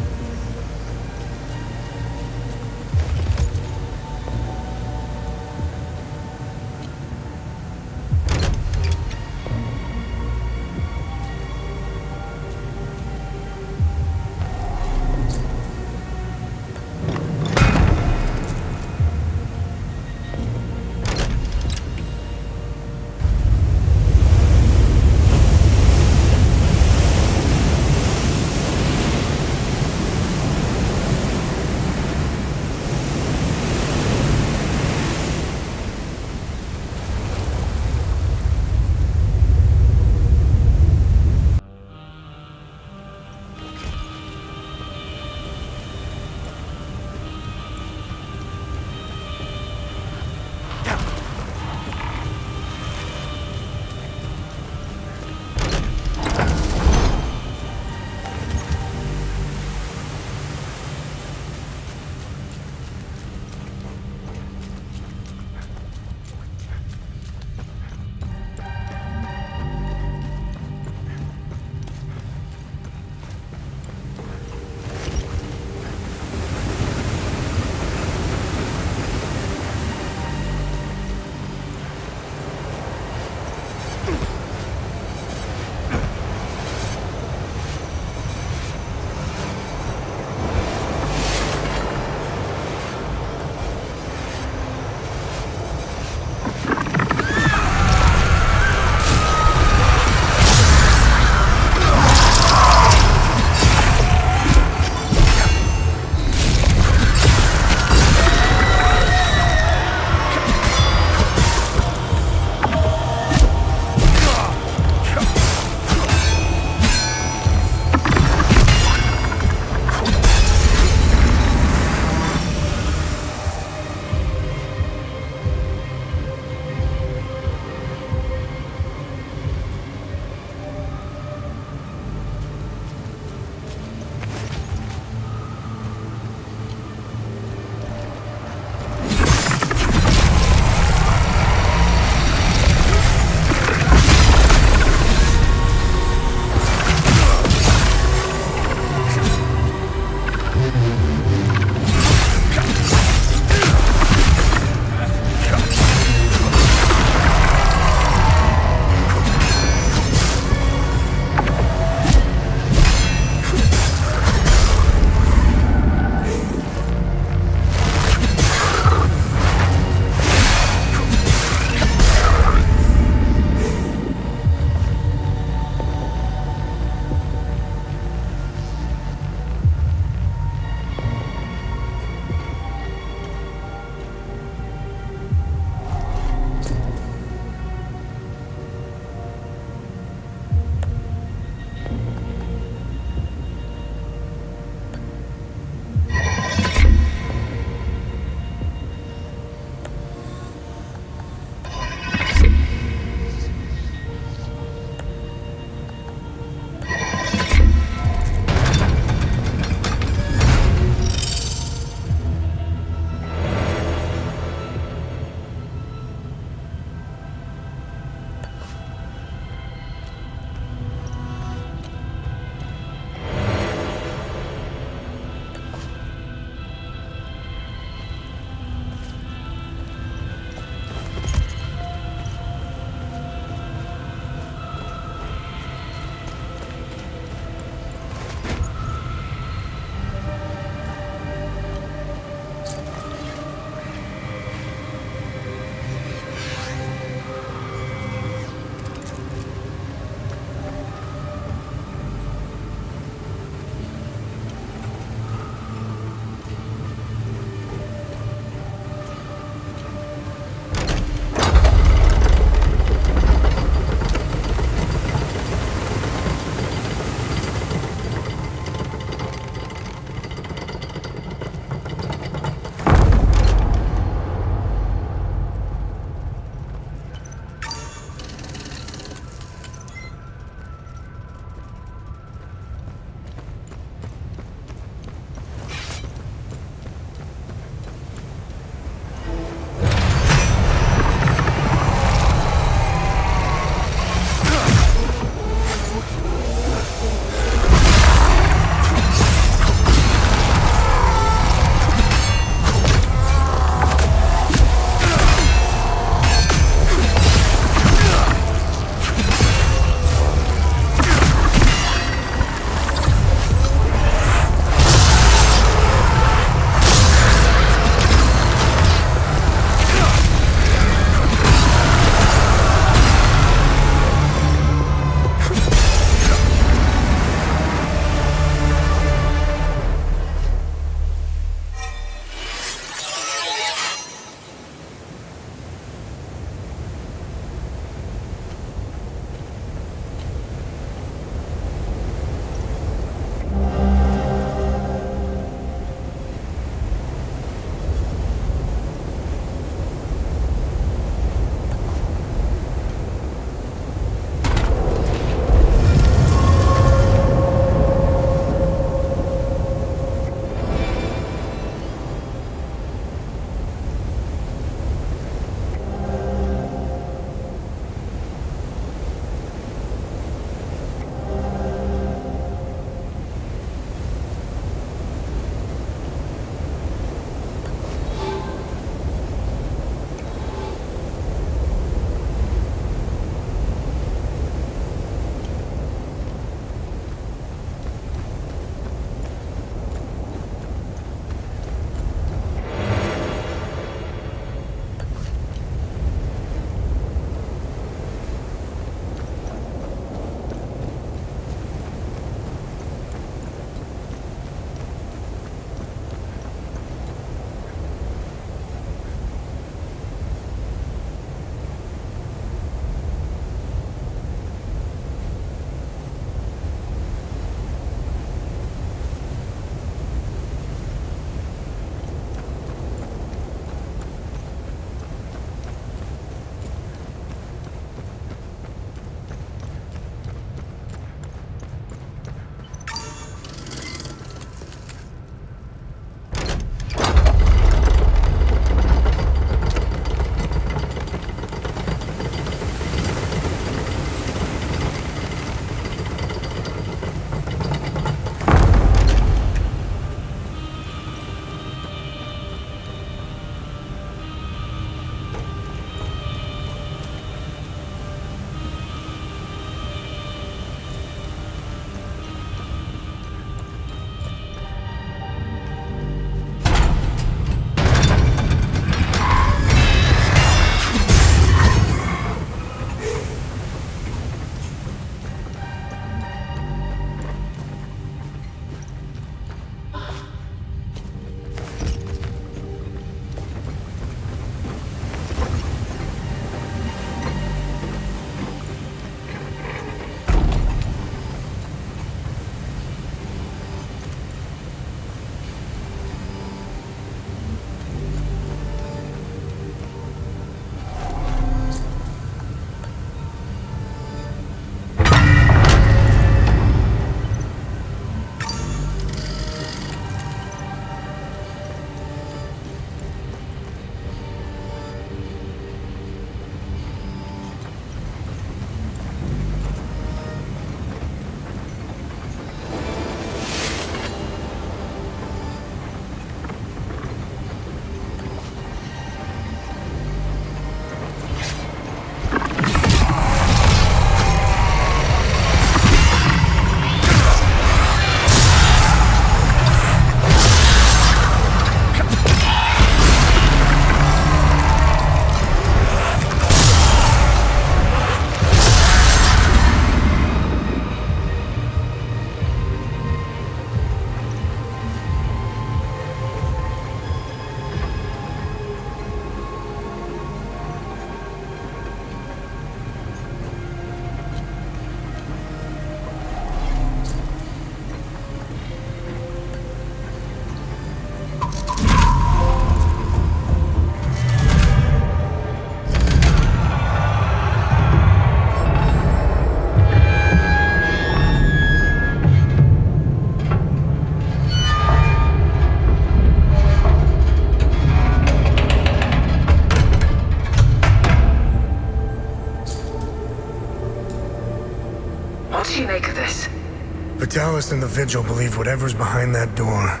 Vitalis and the Vigil believe whatever's behind that door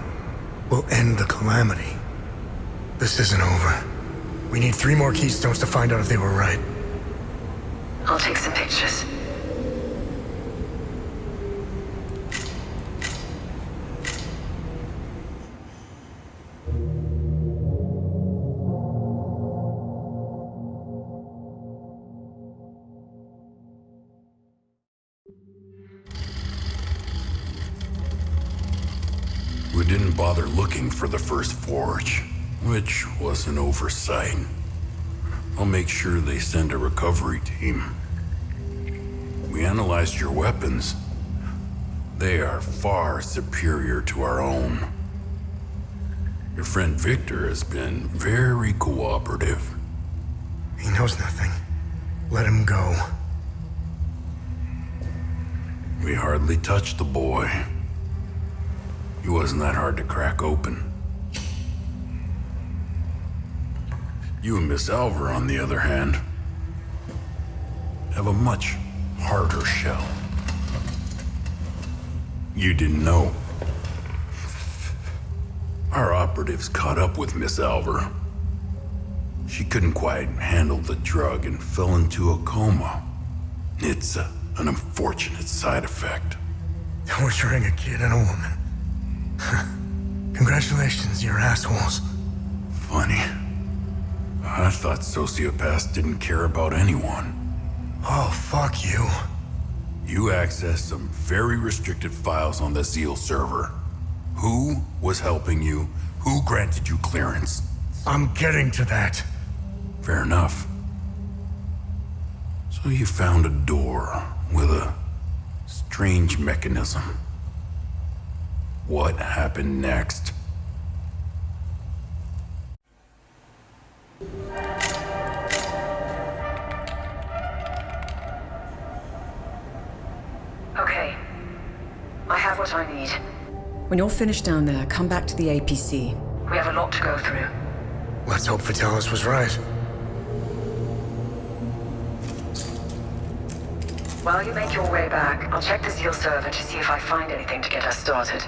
will end the calamity. This isn't over. We need 3 more keystones to find out if they were right. I'll take some pictures. We didn't bother looking for the first forge, which was an oversight. I'll make sure they send a recovery team. We analyzed your weapons. They are far superior to our own. Your friend Victor has been very cooperative. He knows nothing. Let him go. We hardly touched the boy. He wasn't that hard to crack open. You and Miss Alvar, on the other hand, have a much harder shell. You didn't know. Our operatives caught up with Miss Alvar. She couldn't quite handle the drug and fell into a coma. It's an unfortunate side effect. Torturing a kid and a woman. Congratulations, you're assholes. Funny. I thought sociopaths didn't care about anyone. Oh, fuck you. You accessed some very restricted files on the Zeal server. Who was helping you? Who granted you clearance? I'm getting to that. Fair enough. So you found a door with a strange mechanism. What happened next? Okay. I have what I need. When you're finished down there, come back to the APC. We have a lot to go through. Let's hope Vitalis was right. While you make your way back, I'll check the Zeal server to see if I find anything to get us started.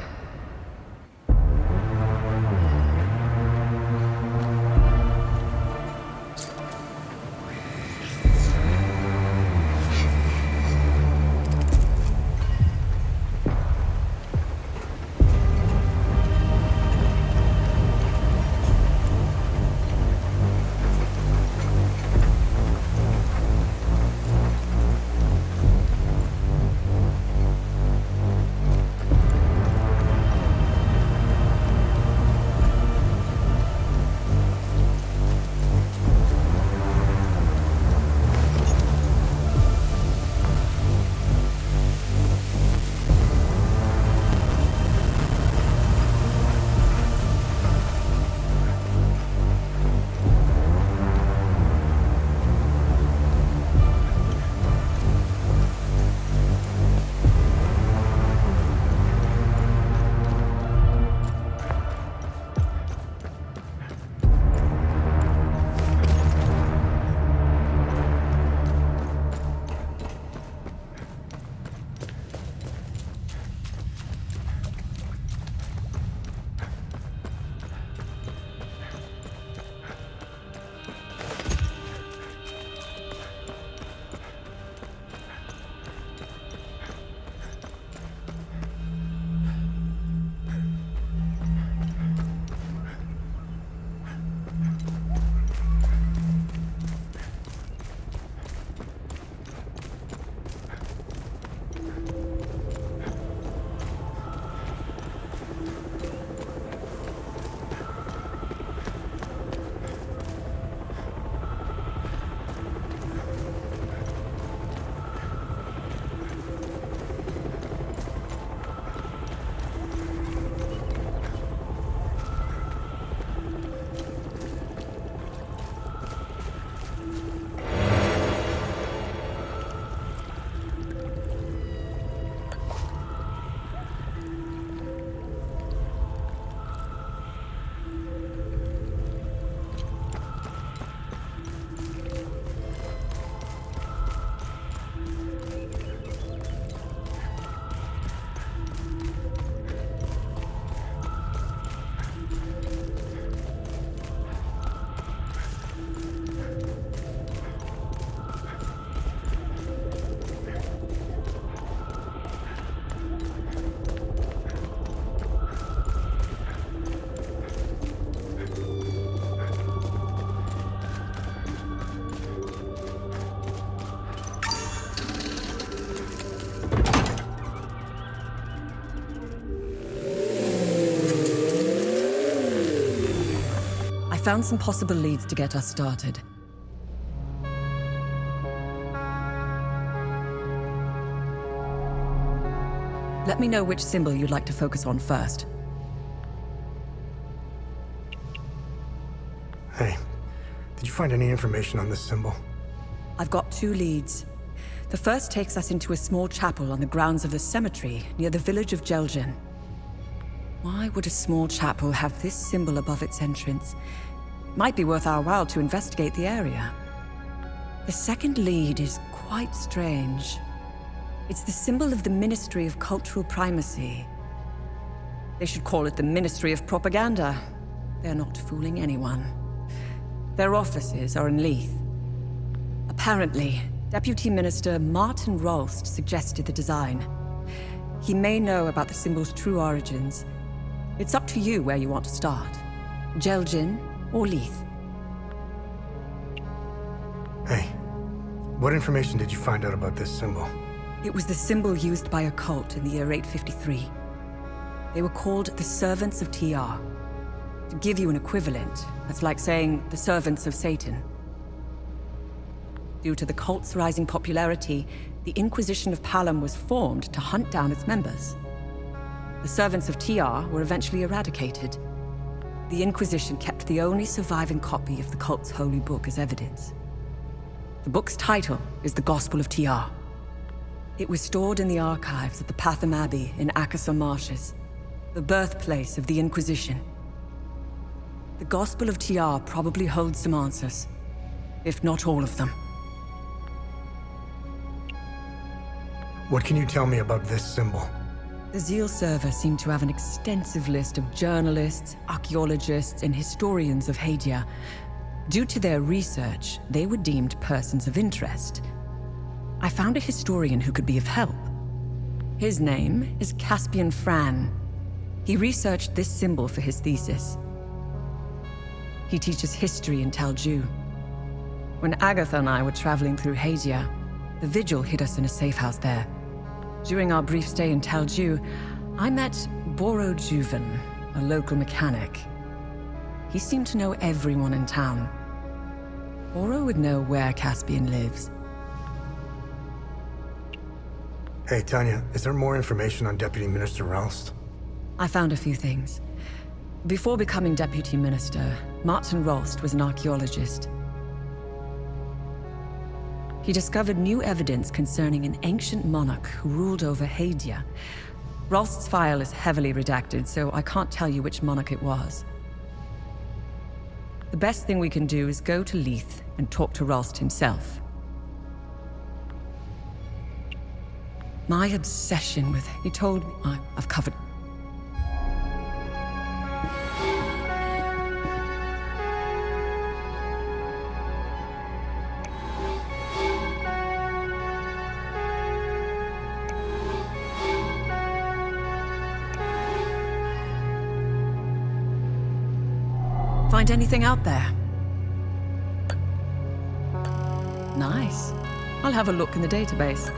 found some possible leads to get us started. Let me know which symbol you'd like to focus on first. Hey, did you find any information on this symbol? I've got 2 leads. The first takes us into a small chapel on the grounds of the cemetery near the village of Jelgen. Why would a small chapel have this symbol above its entrance? It might be worth our while to investigate the area. The second lead is quite strange. It's the symbol of the Ministry of Cultural Primacy. They should call it the Ministry of Propaganda. They're not fooling anyone. Their offices are in Leith. Apparently, Deputy Minister Martin Rolst suggested the design. He may know about the symbol's true origins. It's up to you where you want to start. Jelgen or Leith. Hey, what information did you find out about this symbol? It was the symbol used by a cult in the year 853. They were called the Servants of TR. To give you an equivalent, that's like saying the Servants of Satan. Due to the cult's rising popularity, the Inquisition of Palom was formed to hunt down its members. The Servants of TR were eventually eradicated. The Inquisition kept the only surviving copy of the cult's holy book as evidence. The book's title is The Gospel of TR. It was stored in the archives at the Patham Abbey in Akasor Marshes, the birthplace of the Inquisition. The Gospel of TR probably holds some answers, if not all of them. What can you tell me about this symbol? The Zeal server seemed to have an extensive list of journalists, archaeologists, and historians of Hadia. Due to their research, they were deemed persons of interest. I found a historian who could be of help. His name is Caspian Fran. He researched this symbol for his thesis. He teaches history in Talju. When Agatha and I were traveling through Hadia, the Vigil hid us in a safe house there. During our brief stay in Talju, I met Boro Juven, a local mechanic. He seemed to know everyone in town. Boro would know where Caspian lives. Hey, Tanya, is there more information on Deputy Minister Rolst? I found a few things. Before becoming Deputy Minister, Martin Rolst was an archaeologist. He discovered new evidence concerning an ancient monarch who ruled over Hadia. Rolst's file is heavily redacted, so I can't tell you which monarch it was. The best thing we can do is go to Leith and talk to Rolst himself. My obsession with... He told me... I've covered... Find anything out there? Nice. I'll have a look in the database.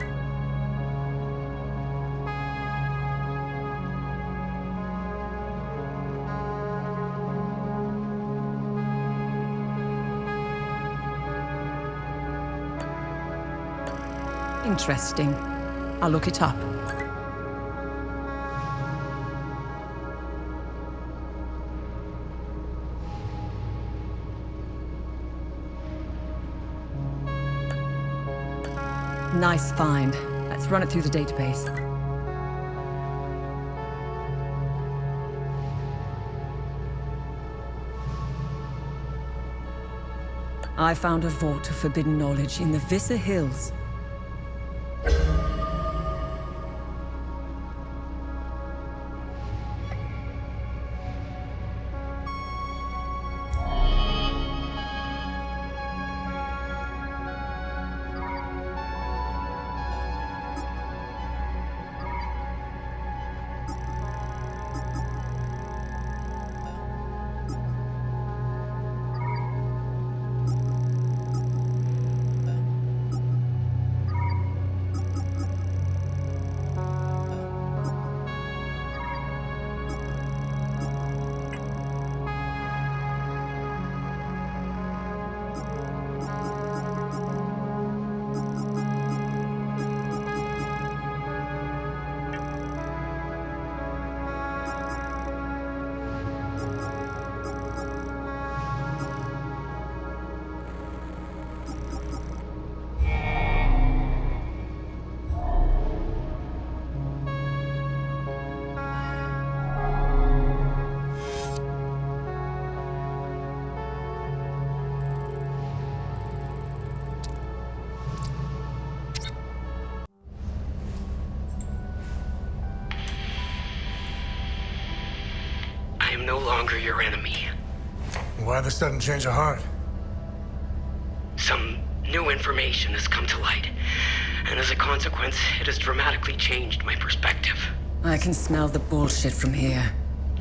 Interesting. I'll look it up. Nice find. Let's run it through the database. I found a vault of forbidden knowledge in the Vissa Hills. am no longer your enemy. Why the sudden change of heart? Some new information has come to light, and as a consequence, it has dramatically changed my perspective. I can smell the bullshit from here.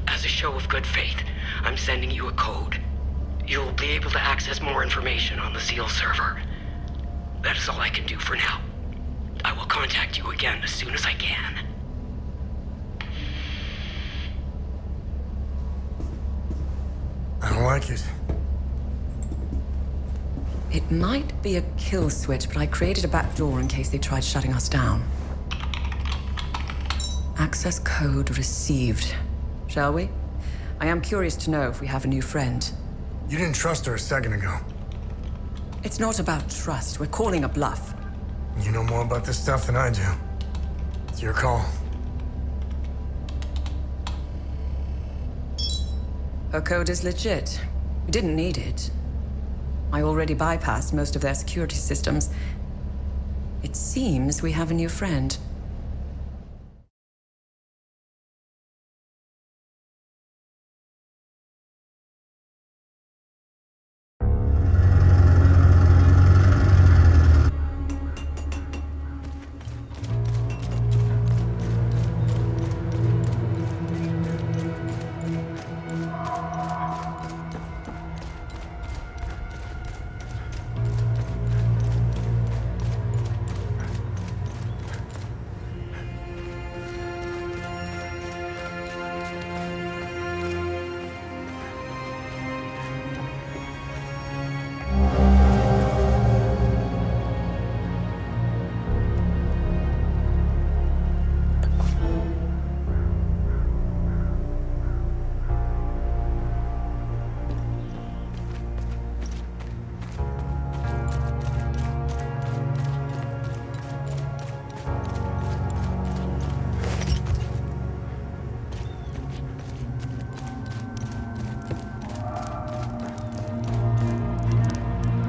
As a show of good faith, I'm sending you a code. You'll be able to access more information on the Zeal server. That is all I can do for now. I will contact you again as soon as I can. I don't like it. It might be a kill switch, but I created a back door in case they tried shutting us down. Access code received. Shall we? I am curious to know if we have a new friend. You didn't trust her a second ago. It's not about trust. We're calling a bluff. You know more about this stuff than I do. It's your call. Her code is legit. We didn't need it. I already bypassed most of their security systems. It seems we have a new friend.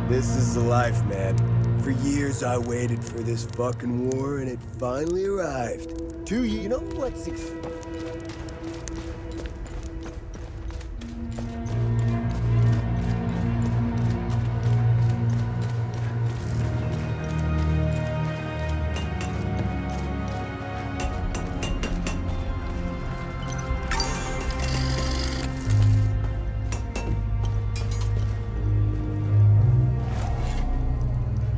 This is the life, man. For years I waited for this fucking war, and it finally arrived. 2 years. You know what's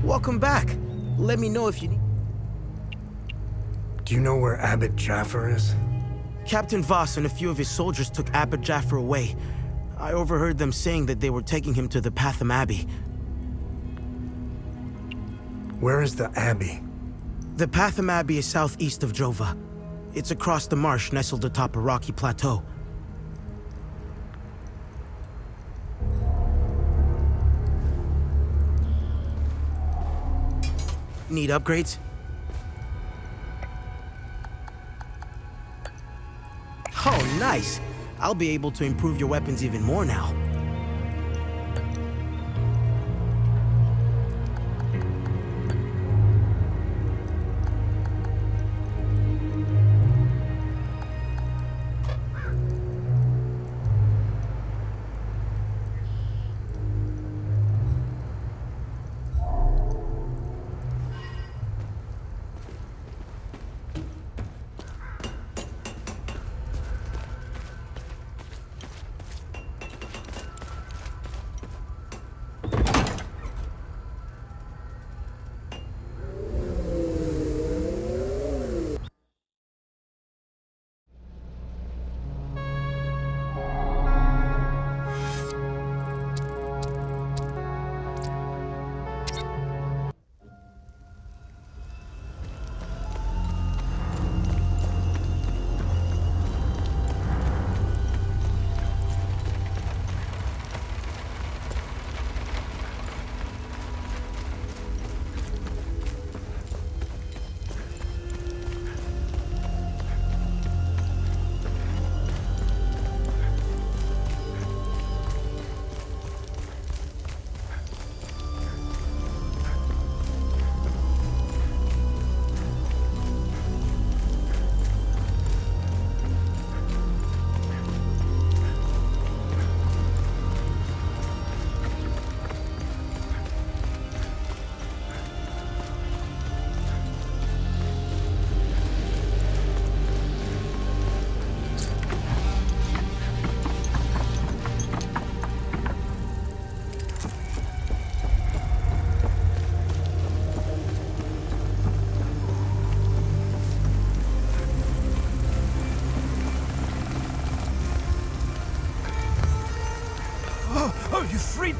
Welcome back. Let me know if you need... Do you know where Abbot Jaffer is? Captain Voss and a few of his soldiers took Abbot Jaffer away. I overheard them saying that they were taking him to the Patham Abbey. Where is the Abbey? The Patham Abbey is southeast of Jova. It's across the marsh nestled atop a rocky plateau. Need upgrades? Oh, nice! I'll be able to improve your weapons even more now.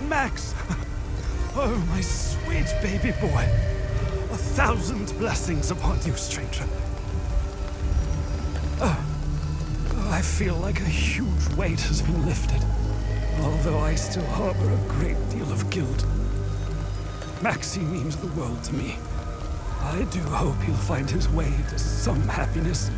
Max! Oh, my sweet baby boy. 1,000 blessings upon you, stranger. I feel like a huge weight has been lifted, although I still harbor a great deal of guilt. Maxie means the world to me. I do hope he'll find his way to some happiness.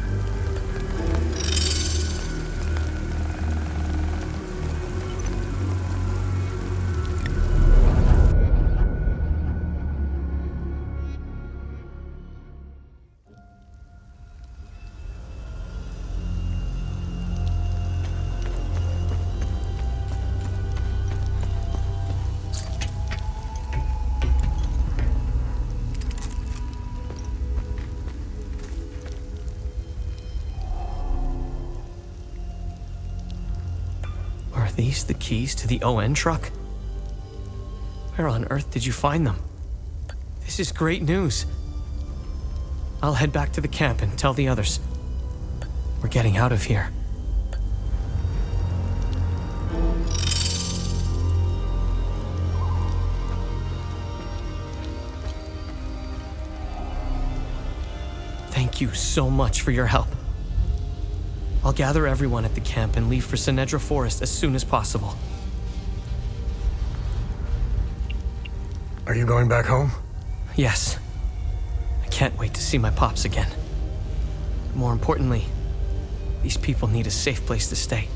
Are these the keys to the ON truck? Where on earth did you find them? This is great news. I'll head back to the camp and tell the others. We're getting out of here. Thank you so much for your help. I'll gather everyone at the camp and leave for Sinedra Forest as soon as possible. Are you going back home? Yes. I can't wait to see my pops again. More importantly, these people need a safe place to stay.